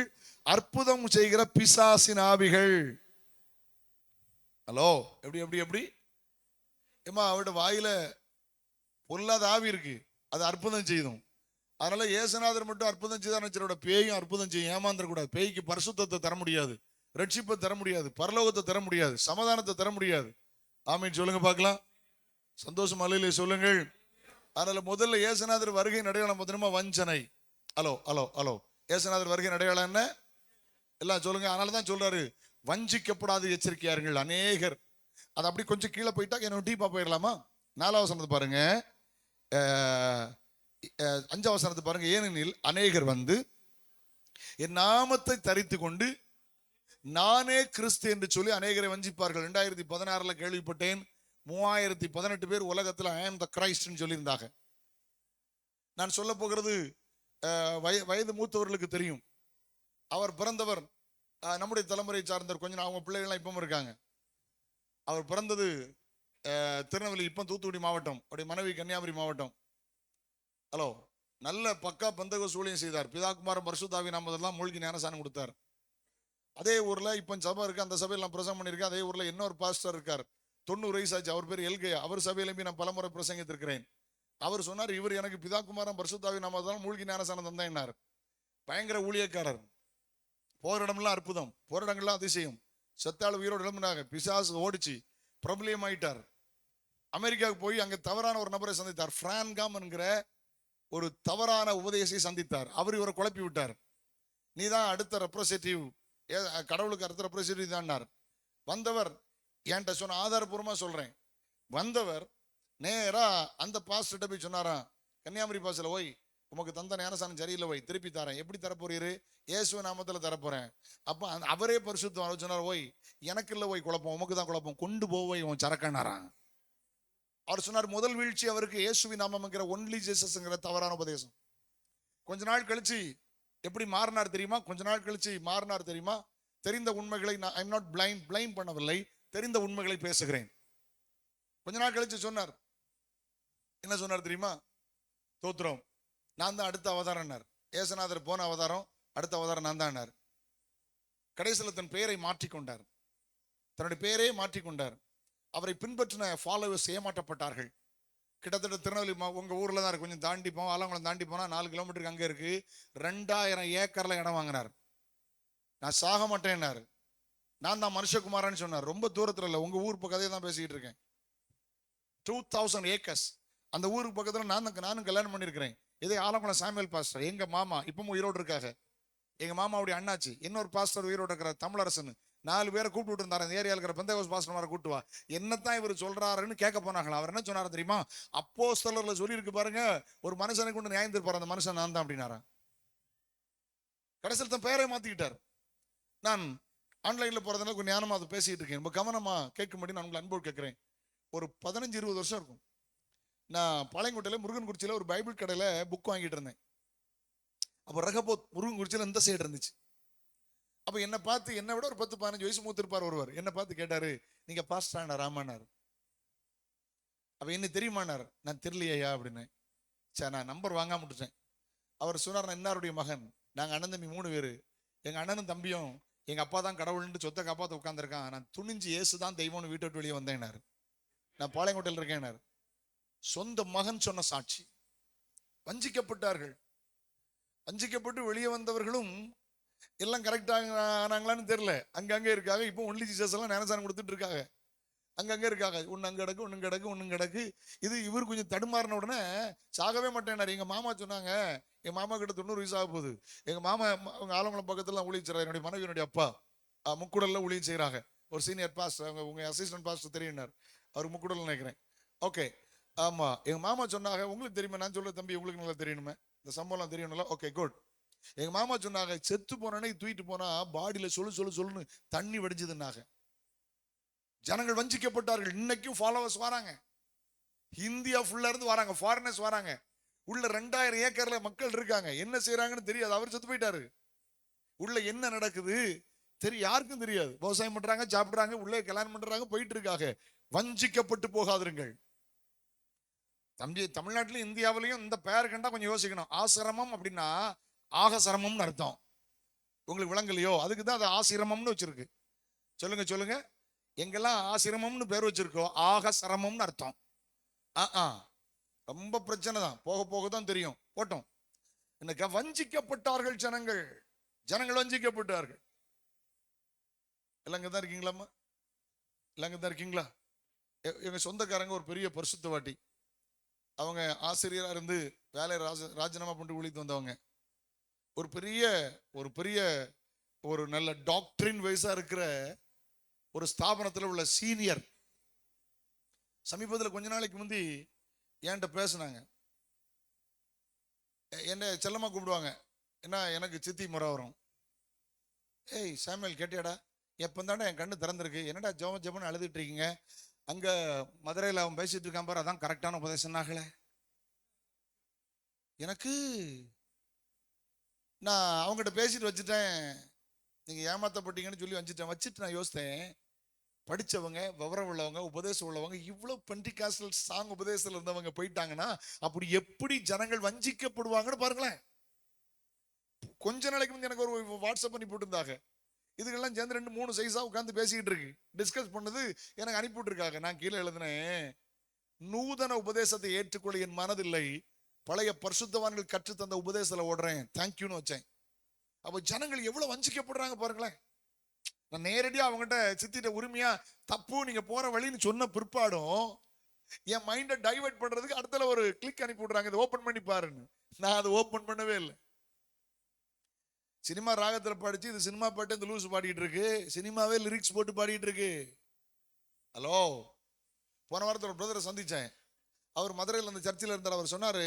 அற்புதம் செய்கிற பிசாசின் ஆவிகள். ஹலோ, எப்படி ஏமா அவட வாயில பொல்லாத ஆவி இருக்கு, அது அற்புதம் செய்யும். அதனால இயேசுநாதர் மட்டும் அற்புதம் செய்தார், பேயும் அற்புதம் செய்யும். ஏமாந்துட கூடாது. பேய்க்கு பரிசுத்தத்தை தர முடியாது, ரட்சிப்பை தர முடியாது, பரலோகத்தை தர முடியாது, சமாதானத்தை தர முடியாது. ஆமீன் சொல்லுங்க பார்க்கலாம். சந்தோஷம் அலையிலே சொல்லுங்கள். அதனால முதல்ல இயேசுநாதர் வருகை அடையாளம் பார்த்தீங்கன்னா வஞ்சனை. ஹலோ இயேசுநாதர் வருகை அடையாளம் என்ன? எல்லாம் சொல்லுங்க. அதனாலதான் சொல்றாரு, வஞ்சிக்கப்படாது எச்சரிக்கையாருங்கள். அநேகர் அது அப்படி கொஞ்சம் கீழே போயிட்டா என்ன டீப்பா போயிடலாமா? 4ஆம் வசனத்தை பாருங்க, 5ஆம் வசனத்தை பாருங்க. ஏனெனில் அநேகர் வந்து என் நாமத்தை தரித்து கொண்டு நானே கிறிஸ்து என்று சொல்லி அநேகரை வஞ்சிப்பார்கள். 2016ல கேள்விப்பட்டேன், 3018 பேர் உலகத்தில் ஐ ஆம் த கிரைஸ்ட்னு சொல்லியிருந்தாங்க. நான் சொல்ல போகிறது வயது மூத்தவர்களுக்கு தெரியும். அவர் பிறந்தவர் நம்முடைய தலைமுறை சார்ந்தவர். கொஞ்சம் அவங்க பிள்ளைகள்லாம் இப்பவும் இருக்காங்க. அவர் பிறந்தது திருநெல்வேலி, இப்போ தூத்துக்குடி மாவட்டம். அவருடைய மனைவி கன்னியாகுமரி மாவட்டம். ஹலோ, நல்ல பக்கா பெந்தகோஸ்து ஊழியம் செய்தார். பிதாகுமாரன் பரிசுத்தாவி நாமதெல்லாம் மூழ்கி ஞானசானம் கொடுத்தார். அதே ஊர்ல இப்ப சபை இருக்கு, அந்த சபையில் நான் பிரசங்கம் பண்ணியிருக்கேன். அதே ஊர்ல இன்னொரு பாஸ்டர் இருக்கார், 90 வயசு ஆச்சு. அவர் பேர் எல்கையா. அவர் சபையிலுமே நான் பலமுறை பிரசங்கித்திருக்கிறேன். அவர் சொன்னார், இவர் எனக்கு பிதாகுமாரன் பரிசுத்தாவி நாமதெல்லாம் மூழ்கி ஞானசானம் தந்தேன்னார். பயங்கர ஊழியக்காரர், போற இடமெல்லாம் அற்புதம், போற இடங்கள்லாம் அதிசயம். செத்தாள் உயிரோடு எழும்பினாங்க, பிசாசு ஓடிச்சு, பிரபலியம் ஆயிட்டார். அமெரிக்காவுக்கு போய் அங்க தவறான ஒரு நபரை சந்தித்தார். பிரான்காம் என்கிற ஒரு தவறான உபதேசத்தை சந்தித்தார். அவர் இவரை குழப்பி விட்டார். நீ தான் அடுத்த ரெப்ரசன்டேட்டிவ், கடவுளுக்கு அடுத்த ரெப்ரசன்டேட்டிவ் தான். வந்தவர் என்கிட்ட சொன்ன, ஆதாரபூர்வமா சொல்றேன், வந்தவர் நேரா அந்த பாஸ்டர்கிட்ட போய் சொன்னாராம், கன்னியாகுமரி பாஸ்டர்ல போய் உமக்கு தந்த ஞானசானம் சரியில்லை, போய் திருப்பி தரேன். எப்படி தரப்போறீரு? இயேசு நாமத்துல தரப்போறேன். அப்ப அவரே பரிசுத்தம் சொன்னார், போய் எனக்கு இல்லை, போய் குழப்பம், உமக்கு தான் குழப்பம், கொண்டு போய் உன் சரக்கண்ணாரான். அவர் சொன்னார், முதல் வீழ்ச்சி அவருக்கு இயேசுவின் நாமம்ங்கிற ஒன்லி ஜீசஸ்ங்கிற தவறான உபதேசம். கொஞ்ச நாள் கழிச்சு எப்படி மாறினார் தெரியுமா? கொஞ்ச நாள் கழிச்சு மாறினார் தெரியுமா? தெரிந்த உண்மைகளை நான் ஐம் நாட் பிளைம் பண்ணவில்லை, தெரிந்த உண்மைகளை பேசுகிறேன். கொஞ்ச நாள் கழிச்சு சொன்னார், என்ன சொன்னார் தெரியுமா? தோத்திரம், நான் தான் அடுத்த அவதாரம்னார். ஏசுநாதர் போன அவதாரம், அடுத்த அவதாரம் நான் தான். கடைசியில் தன் பெயரை மாற்றிக்கொண்டார், தன்னுடைய பெயரே மாற்றிக்கொண்டார். அவரை பின்பற்றின ஃபாலோவர்ஸ் ஏமாற்றப்பட்டார்கள். கிட்டத்தட்ட திருநெல்வேலி உங்க ஊர்ல தான் இருக்கு, கொஞ்சம் தாண்டி போவோம், ஆலங்குளம் தாண்டி போனா 4 கிலோமீட்டருக்கு அங்க இருக்கு. 2000 ஏக்கர்ல இடம் வாங்கினார். நான் சாக மாட்டேன்னாரு. நான் தான் மனுஷகுமாரன்னு சொன்னார். ரொம்ப தூரத்துல இல்லை, உங்க ஊர் கதையை தான் பேசிக்கிட்டு இருக்கேன். 2000 ஏக்கர்ஸ் அந்த ஊருக்கு பக்கத்துல நானும் கல்யாணம் பண்ணியிருக்கிறேன். இதே ஆலங்குளம் சாமுவேல் பாஸ்டர் எங்க மாமா இப்பவும் உயிரோடு இருக்காங்க. எங்க மாமாவுடைய அண்ணாச்சி இன்னொரு பாஸ்டர் உயிரோடு இருக்கிற தமிழரசன் 4 பேரை கூப்பிட்டு இருந்தாரு. அந்த ஏரியாவில் இருக்கிற பெந்தகோஸ்து பாஸ்டர் கூப்பிட்டு வா, என்னத்தான் இவர் சொல்றாருன்னு கேட்க போனாங்களா. அவர் என்ன சொன்னாரு தெரியுமா? அப்போஸ்தலர்ல சொல்லி இருக்கு பாருங்க, ஒரு மனுஷனை கொண்டு நியாயம் தீர்ப்பார், அந்த மனுஷன் நான் தான் அப்படின்னாரா. கடைசியில் தன் பெயரை மாத்திக்கிட்டார். நான் ஆன்லைன்ல போறதுனால கொஞ்சம் ஞானமா அதை பேசிட்டு இருக்கேன். ரொம்ப கவனமா கேட்கும்படி நான் உங்களை அன்போடு கேட்கிறேன். ஒரு 15-20 வருஷம் இருக்கும். நான் பாளையங்கோட்டையில முருகன்குறிச்சியில ஒரு பைபிள் கடையில புக் வாங்கிட்டு இருந்தேன். அப்போ ரகபோத் முருகன்குறிச்சியில இந்த சைடு இருந்துச்சு. அப்ப என்ன பார்த்து, என்னை விட ஒரு 10-15 வயசு மூத்திருப்பார் ஒருவர், என்ன பார்த்து கேட்டாரு, நீங்க பாஸ்டர் ராமானார்? அப்ப என்ன தெரியுமானார்? நான் தெரியலையா அப்படின்னு. சரி, நான் நம்பர் வாங்காம விட்டுட்டேன். அவர் சொன்னார், நான் இன்னாருடைய மகன், நாங்க அண்ணன் தம்பி 3 பேரு, எங்க அண்ணனும் தம்பியும் எங்க அப்பா தான் கடவுள்னு சொத்தை காப்பாத்த உட்காந்துருக்கான், நான் துணிஞ்சு இயேசு தான் தெய்வம்னு வீட்டை விட்டு வெளியே வந்தேன்னாரு. நான் பாளையங்கோட்டையில் இருக்கேன்னாரு. சொந்த மகன் சொன்ன சாட்சி. வஞ்சிக்கப்பட்டார்கள். வஞ்சிக்கப்பட்டு வெளியே வந்தவர்களும் எல்லாம் கரெக்டாக ஆனாங்களான்னு தெரியல, அங்கங்கே இருக்காங்க. இப்போ ஒன்லி ஜீசஸ் எல்லாம் ஞானசானம் கொடுத்துட்டு இருக்காங்க, அங்கங்கே இருக்காங்க. ஒன்று அங்கே கிடக்கு, ஒன்று கிடக்கு, ஒன்று கிடக்கு. இது இவர் கொஞ்சம் தடுமாறின உடனே சாகவே மாட்டேன்னாரு. எங்கள் மாமா சொன்னாங்க, என் மாமா கிட்ட 90 வயசு ஆக போகுது. எங்கள் மாமா அவங்க ஆலங்குளம் பக்கத்துல ஊழியம் செய்கிறார். என்னுடைய மனைவியினுடைய அப்பா முக்குடல்ல ஊழியம் செய்கிறாங்க. ஒரு சீனியர் பாஸ்டர், அவங்க உங்க அசிஸ்டன்ட் பாஸ்டர் தெரியுனார், அவர் முக்குடல் நினைக்கிறேன். ஓகே, ஆமா. எங்க மாமா சொன்னாங்க, உங்களுக்கு தெரியுமா? நான் சொல்ல, தம்பி உங்களுக்கு நல்லா தெரியணுமே, இந்த சம்பவம்லாம் தெரியணும்ல. Okay, good. எங்க மாமா சொன்னாங்க, செத்து போனே தூக்கிட்டு போனா பாடியில சொல்லுன்னு தண்ணி வடிஞ்சதுன்னாங்க. ஜனங்கள் வஞ்சிக்கப்பட்டார்கள். இன்னைக்கும் ஃபாலோவர்ஸ் வராங்க, இந்தியா ஃபுல்லா இருந்து வராங்க, ஃபாரினர்ஸ் வராங்க. உள்ள 2000 ஏக்கர்ல மக்கள் இருக்காங்க, என்ன செய்யறாங்கன்னு தெரியாது. அவர் செத்து போயிட்டாரு. உள்ள என்ன நடக்குது யாருக்கும் தெரியாது. விவசாயம் பண்றாங்க, சாப்பிடுறாங்க, உள்ளே கல்யாணம் பண்றாங்க, போயிட்டு இருக்காங்க. வஞ்சிக்கப்பட்டு போகாதிருங்கள் தம்பி. தமிழ்நாட்டிலும் இந்தியாவிலையும் இந்த பெயர் கண்டா கொஞ்சம் யோசிக்கணும். ஆசிரமம் அப்படின்னா ஆகசிரமம்னு அர்த்தம். உங்களுக்கு விளங்கலையோ? அதுக்கு தான் அது ஆசிரமம்னு வச்சிருக்கு. சொல்லுங்க, எங்கெல்லாம் ஆசிரமம்னு பேர் வச்சிருக்கோ ஆகசிரமம்னு அர்த்தம். ரொம்ப பிரச்சனை தான், போக போக தான் தெரியும். போட்டோம். இன்னைக்கு வஞ்சிக்கப்பட்டார்கள் ஜனங்கள் வஞ்சிக்கப்பட்டார்கள். எல்லாம் தான் இருக்கீங்களாம்மா? எல்லாம் தான் இருக்கீங்களா? எங்க சொந்தக்காரங்க ஒரு பெரிய பரிசுத்தவாட்டி, அவங்க ஆசிரியரா இருந்து வேலையை ராஜினாமா பண்ணிட்டு ஊழித்து வந்தவங்க. ஒரு பெரிய ஒரு நல்ல டாக்டரின் வயசா இருக்கிற ஒரு ஸ்தாபனத்தில் உள்ள சீனியர். சமீபத்தில் கொஞ்ச நாளைக்கு முந்தி என்கிட்ட பேசினாங்க. என்ன செல்லமா கூப்பிடுவாங்க, என்ன எனக்கு சித்தி முறை வரும். ஏய் சாமுவேல், கேட்டியாடா? எப்போ தானே என் கண்ணு திறந்திருக்கு, என்னடா ஜெபன்னு அழுதுட்டு இருக்கீங்க? அங்க மதுரையில் அவன் பேசிட்டு இருக்கான் பாரு, அதான் கரெக்டான உபதேசம் ஆகல எனக்கு. நான் அவங்ககிட்ட பேசிட்டு வச்சுட்டேன், நீங்க ஏமாத்தப்பட்டீங்கன்னு சொல்லி வச்சுட்டு நான் யோசித்தேன், படிச்சவங்க, விவரம் உள்ளவங்க, உபதேசம் உள்ளவங்க, இவ்வளவு பெண்டிகாஸ்டல் சாங் உபதேசத்துல இருந்தவங்க போயிட்டாங்கன்னா அப்படி எப்படி ஜனங்கள் வஞ்சிக்கப்படுவாங்கன்னு பாருங்களேன். கொஞ்ச நாளைக்கு முந்தைய எனக்கு ஒரு வாட்ஸ்அப் பண்ணி போட்டுருந்தாங்க. இதுக்கெல்லாம் சேர்ந்து 2-3 சைஸா உட்காந்து பேசிக்கிட்டு இருக்கு, டிஸ்கஸ் பண்ணது எனக்கு அனுப்பி விட்டுருக்காங்க. நான் கீழே எழுதினேன், நூதன உபதேசத்தை ஏற்றுக்கொள்ள என் மனதில்லை, பழைய பரிசுத்தவான்கள் கற்று தந்த உபதேசத்துல ஓடுறேன், தேங்க்யூன்னு வச்சேன். அப்ப ஜனங்கள் எவ்வளவு வஞ்சிக்கப்படுறாங்க பாருங்களேன். நான் நேரடியா அவங்ககிட்ட சித்திட்ட உரிமையா தப்பு நீங்க போற வழின்னு சொன்ன பிற்பாடும் என் மைண்டை டைவர்ட் பண்றதுக்கு அடுத்தல ஒரு கிளிக் அனுப்பி விடுறாங்க, இதை ஓபன் பண்ணி பாருன்னு. நான் அதை ஓபன் பண்ணவே இல்லை. சினிமா ராகத்துல பாடிச்சு, இது சினிமா பாட்டு இந்த லூஸ் பாடிட்டு இருக்கு, சினிமாவே லிரிக்ஸ் போட்டு பாடிட்டு இருக்கு. ஹலோ, போன வாரத்தில் ஒரு பிரதரை சந்திச்சேன். அவர் மதுரையில் அந்த சர்ச்சில் இருந்தார். அவர் சொன்னாரு,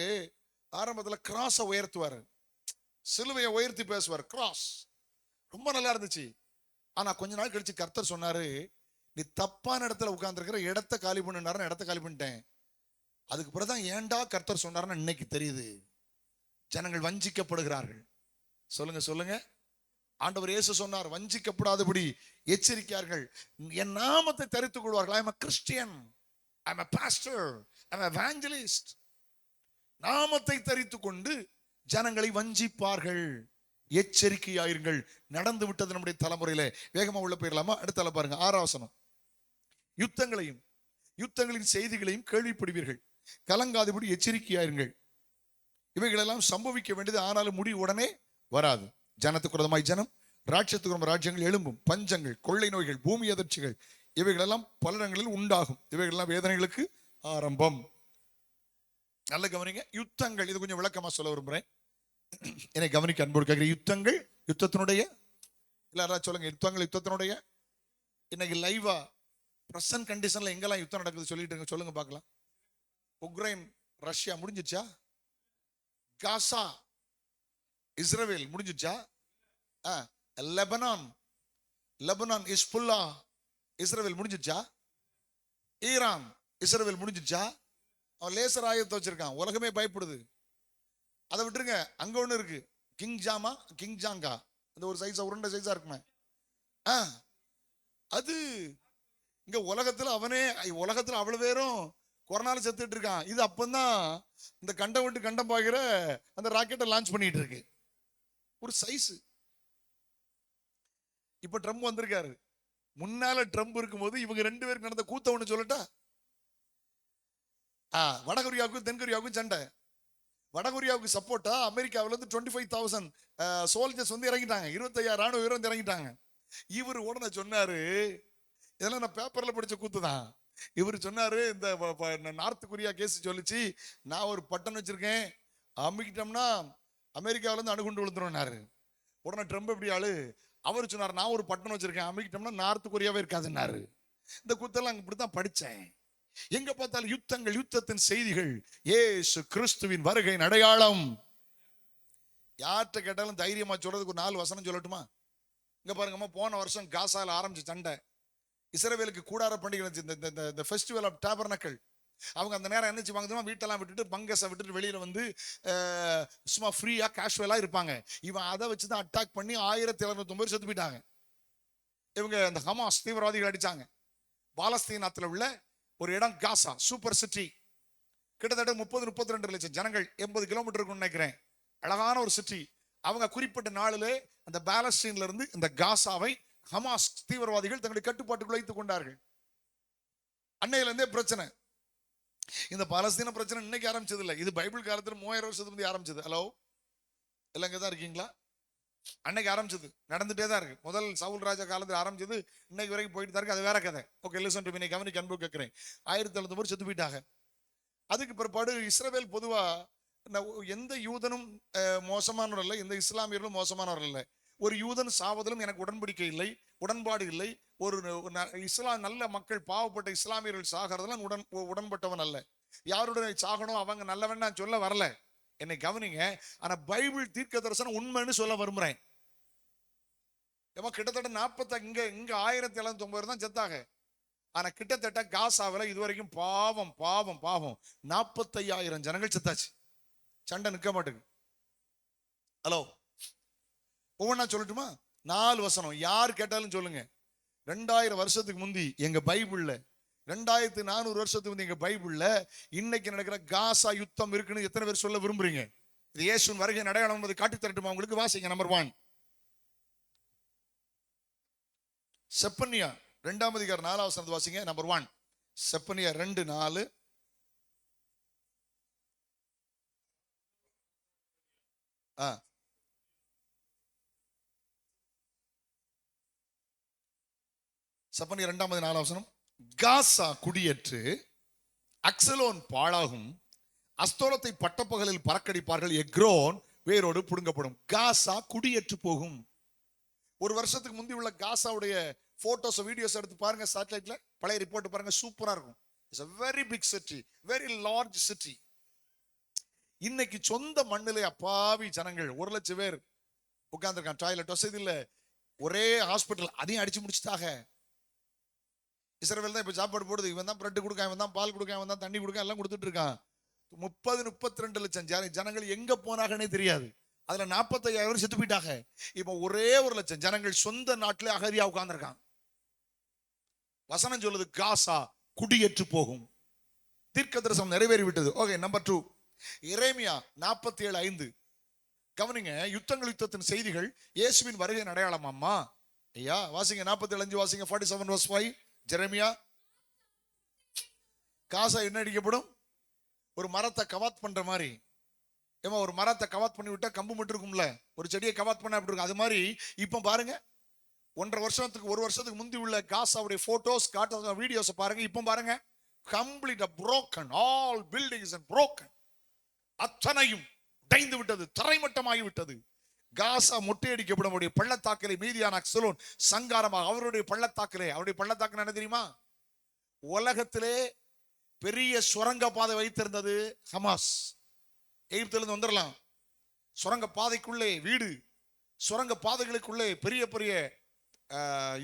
ஆரம்பத்தில் கிராஸை உயர்த்துவார், சிலுவையை உயர்த்தி பேசுவார், கிராஸ் ரொம்ப நல்லா இருந்துச்சு. ஆனா கொஞ்ச நாள் கழிச்சு கர்த்தர் சொன்னாரு, நீ தப்பான இடத்துல உட்கார்ந்துருக்கிற, இடத்த காலி பண்ணுனாரு, இடத்த காலி பண்ணிட்டேன். அதுக்கு பிறகுதான் ஏன்டா கர்த்தர் சொன்னாருன்னு இன்னைக்கு தெரியுது. ஜனங்கள் வஞ்சிக்கப்படுகிறார்கள். சொல்லுங்க சொல்லுங்க. ஆண்டவர் இயேசு சொன்னார், வஞ்சிக்கப்படாதபடி எச்சரிக்கையார்கள், என் நாமத்தை தரித்துக் கொள்வார்கள். I am a Christian, I am a pastor, I am an evangelist. நாமத்தை தரித்துக் கொண்டு ஜனங்களை வஞ்சிப்பார்கள். எச்சரிக்கையாயிருங்கள். நடந்து விட்டது நம்முடைய தலைமுறையில. வேகமா உள்ள போயிடலாமா? அடுத்தால பாருங்க, 6ஆம் வசனம். யுத்தங்களையும் யுத்தங்களின் செய்திகளையும் கேள்விப்படுவீர்கள், கலங்காதபடி எச்சரிக்கையாயிருங்கள். இவைகளெல்லாம் சம்பவிக்க வேண்டியது, ஆனாலும் முடிவு உடனே வராது. ஜனத்துக்கு விரோதமாய் ஜனம், ராட்சத்துக்கு விரோதமாய் ராஜ்யங்கள் எழும்பும், பஞ்சங்கள், கொள்ளை நோய்கள், பூமி அதிர்ச்சிகள் இவைகளெல்லாம் பல இடங்களில் உண்டாகும். இவைகளெல்லாம் வேதனைகளுக்கு ஆரம்பம். நல்ல கவனிங்க. யுத்தங்கள், இது கொஞ்சம் விளக்கமா சொல்ல விரும்புறேன், என்னை கவனிக்க அன்போடு கேட்கிறேன். யுத்தங்கள், யுத்தத்தினுடைய எல்லாரும் சொல்லுங்க, யுத்தங்கள் யுத்தத்தினுடைய. இன்னைக்கு லைவா பிரசன்ட் கண்டிஷன்ல எங்கெல்லாம் யுத்தம் நடக்குது சொல்லிட்டு சொல்லுங்க பார்க்கலாம். உக்ரைன் ரஷ்யா முடிஞ்சிச்சா? காசா இஸ்ரேல் முடிஞ்சிச்சா? லெபனான் ஹிஸ்புல்லா இஸ்ரேல் முடிஞ்சிச்சா? ஈரான் இஸ்ரேல் முடிஞ்சிச்சா? அவன் லேசர் ஆயுதத்தை வச்சிருக்கான், உலகமே பயப்படுது. அதை விட்டுருங்க, அங்க ஒண்ணு இருக்கு, கிங்ஜாங்கா, அந்த ஒரு சைஸா, உருண்டை சைஸா இருக்குமே, அது இங்க உலகத்துல அவ்வளவு பேரும் கொரோனால செத்துட்டு இருக்கான். இது அப்பந்தான் இந்த கண்டம் விட்டு கண்டம் பாக்குற அந்த ராக்கெட்டை லான்ச் பண்ணிட்டு இருக்கு. ஒரு சைஸ். இப்ப ட்ரம்ப் வந்திருக்காரு. முன்னால ட்ரம்ப் இருக்கும்போது இவங்க 2 பேருக்கு நடந்த கூத்த ஒண்ணு சொல்லட்டா? வடகொரியாவுக்கும் தென்கொரியாவுக்கும் சண்டை. வடகொரியாவுக்கு சப்போர்ட்டா அமெரிக்காவில இருந்து 25,000 சோல்ஜர்ஸ் வந்து இறங்கிட்டாங்க, 25,000 ராணுவ வீரர் வந்து இறங்கிட்டாங்க. இவர் உடனே சொன்னாரு, இதெல்லாம் நான் பேப்பர்ல படிச்ச கூத்து தான். இவர் சொன்னாரு, இந்த நார்த் கொரியா கேஸ் சொல்லிச்சு, நான் ஒரு பட்டன் வச்சிருக்கேன், அமுக்கிட்டோம்னா அமெரிக்காவில இருந்து அணுகுண்டு விழுந்துருவாரு. உடனே ட்ரம்ப் எப்படி ஆளு, அவர் சொன்னார், நான் ஒரு பட்டன் வச்சிருக்கேன், அமுக்கிட்டோம்னா நார்த் கொரியாவே இருக்காதுன்னாரு. இந்த கூத்தெல்லாம் இப்படித்தான் படிச்சேன். எங்க பார்த்தாலும் யுத்தங்கள், யுத்தத்தின் செய்திகள், இயேசு கிறிஸ்துவின் வருகையின் அடையாளம். யார்கிட்ட கேட்டாலும் தைரியமா சொல்றதுக்கு ஒரு 4 வசனம் சொல்லட்டுமா? இங்க பாருங்கம்மா, போன வருஷம் காசால ஆரம்பிச்ச சண்டை, இஸ்ரவேலுக்கு கூடார பண்டிகை, இந்த ஃபெஸ்டிவல் ஆஃப் டாபர்னக்கிள். அவங்க அந்த நேரம் என்ன செய்வாங்க, வீட்டெல்லாம் விட்டுட்டு பங்கஸை விட்டுட்டு வெளியில வந்து சும்மா ஃப்ரீயா கேஷுவலா இருப்பாங்க. இவன் அதை வச்சுதான் அட்டாக் பண்ணி 1709 செத்து போயிட்டாங்க. இவங்க அந்த ஹமாஸ் தீவிரவாதிகள் அடிச்சாங்க. பாலஸ்தீனத்துல உள்ள ஒரு இடம் காசா, சூப்பர் சிட்டி, கிட்டத்தட்ட 30-32 லட்சம் ஜனங்கள், 80 கிலோமீட்டருக்கு நினைக்கிறேன், அழகான ஒரு சிட்டி. அவங்க குறிப்பிட்ட நாளிலே அந்த பாலஸ்தீன்ல இருந்து இந்த காசாவை ஹமாஸ் தீவிரவாதிகள் தங்களுடைய கட்டுப்பாட்டுக்குள் வைத்துக் கொண்டார்கள். அன்னையில இருந்தே பிரச்சனை. இந்த பாலஸ்தீன பிரச்சனை இன்னைக்கு ஆரம்பிச்சது இல்லை, இது பைபிள் காலத்துல 3000 வருஷத்துக்கு முந்தைய ஆரம்பிச்சது. ஹலோ, எல்லாம் இங்கதான் இருக்கீங்களா? அன்னைக்கு ஆரம்பிச்சது, நடந்துட்டே தான் இருக்கு. முதல் சவுல் ராஜா காலத்தில் ஆரம்பிச்சது, இன்னைக்கு வரைக்கும் போயிட்டு தான் இருக்கு. அது வேற கதை. ஓகே, லிசன் டு மீ, கவனிக்க அன்பு கேட்கிறேன். 1709 செத்து போயிட்டாங்க. அதுக்கு பிற்பாடு இஸ்ரவேல் பொதுவா எந்த யூதனும் மோசமானவர் இல்லை, எந்த இஸ்லாமியர்களும் மோசமானவர் இல்லை. ஒரு யூதன் சாவதிலும் எனக்கு உடன்படிக்கை இல்லை, உடன்பாடு இல்லை. ஒரு இஸ்லாம் நல்ல மக்கள், பாவப்பட்ட இஸ்லாமியர்கள் சாகிறதுலாம் உடன்பட்டவன் அல்ல. யாருடைய சாகணும் அவங்க நல்லவன் நான் சொல்ல வரல, என்னை கவனிங்க. ஆனா பைபிள் தீர்க்க தரிசனம் உண்மைன்னு சொல்ல விரும்புறேன். கிட்டத்தட்ட 40 இங்க 1709 தான் செத்தாக. ஆனா கிட்டத்தட்ட காசாவில இதுவரைக்கும் பாவம் 45,000 ஜனங்கள் செத்தாச்சு. சண்டை நிக்க மாட்டேங்குது. ஹலோ, ஒவ்வொன்னா சொல்லட்டுமா? 4 வசனம் யார் கேட்டாலும் சொல்லுங்க. 2000 வருஷத்துக்கு முந்தி எங்க பைபிள்ல, 2400 வருஷத்துக்கு முந்தி எங்க பைபிள்ல இன்னைக்கு நடக்கிற காசா யுத்தம் இருக்குன்னு எத்தனை பேர் சொல்ல விரும்புறீங்க? இது இயேசுவின் வருகை அடையாளம் என்பதை காட்டி தரட்டுமா உங்களுக்கு? வாசிங்க. நம்பர் 1 செப்பனியா 2ஆம் அதிகாரம் 4ஆம் வசனத்தை வாசிங்க. நம்பர் 1 செப்பனியா 2:4. செப்பனியா 2ஆம் அதிகாரம் 4ஆம் வசனம். காசா குடியேற்று, அக்சலோன் பாழாகும், அஸ்தோலத்தை பட்டப்பகலில் பறக்கடிப்பார்கள், எக்ரோன் வேரோடு புடுங்கப்படும். காசா குடியேற்று போகும். ஒரு வருஷத்துக்கு முந்தி உள்ள காசாவுடைய போட்டோஸ் வீடியோஸ் எடுத்து பாருங்க, சேட்டலைட்ல பழைய ரிப்போர்ட் பாருங்க, சூப்பரா இருக்கும். It's a very big city, very large city. இன்னைக்கு சொந்த மண்ணிலே அப்பாவி ஜனங்கள் 1,00,000 பேர் உட்கார்ந்துருக்கான். டாய்லெட் வசதி இல்ல, ஒரே ஹாஸ்பிட்டல், அதையும் அடிச்சு முடிச்சுட்டாங்க. இஸ்ரவேல் தான் இப்ப சாப்பாடு போடுது. இவன் தான் பிரெட் கொடுக்கான், இவன் தான் பால் கொடுக்கான், இவன் தான் தண்ணி கொடுக்கான், எல்லாம் கொடுத்துட்டு இருக்கான். 30-32 லட்சம் ஜனங்கள் எங்க போனாங்கன்னே தெரியாது. அதுல 45,000 செத்து போயிட்டாங்க. இப்ப ஒரே 1,00,000 ஜனங்கள் சொந்த நாட்டிலே அகதியா உட்கார்ந்துருக்காங்க. வசனம் சொல்லுது காசா குடியேற்று போகும். தீர்க்க தரிசனம் நிறைவேறி விட்டது. ஓகே, நம்பர் 2 எரேமியா 47:5. கவனிங்க, யுத்தத்தின் செய்திகள் இயேசுவின் வருகையின் அடையாளமாம்மா. ஐயா வாசிங்க, 47:5 வாசிங்க. 47:5 ஜெரேமியா. காசா என்ன அடிக்கப்படும்? ஒரு மரத்தை கவாத் பண்ற மாதிரி. ஏமா ஒரு மரத்தை கவாத் பண்ணி விட்டா கம்பு மட்டும் இருக்கும்ல, ஒரு செடியை கவாத் பண்ண அப்படி இருக்கும். அது மாதிரி இப்ப பாருங்க, 1 வருஷத்துக்கு முந்தி உள்ள காசாவுடைய போட்டோஸ் காட்டுற வீடியோஸ் பாருங்க. இப்ப பாருங்க, கம்ப்ளீட்டா broken, all buildings and broken. அத்தனையும் உடைந்து விட்டது, தரைமட்டமாகி விட்டது. காசா மொட்டையடிக்கப்படும். அவருடைய பள்ளத்தாக்கிலே மீதியான அக்சலோன் சங்காரமாக அவருடைய பள்ளத்தாக்கிலே. அவருடைய பள்ளத்தாக்கு என்ன தெரியுமா? உலகத்திலே பெரிய சுரங்க பாதை வைத்திருந்தது ஹமாஸ். எகிப்திலிருந்து வந்துடலாம், சுரங்க பாதைக்குள்ளே வீடு, சுரங்க பாதைகளுக்குள்ளே பெரிய பெரிய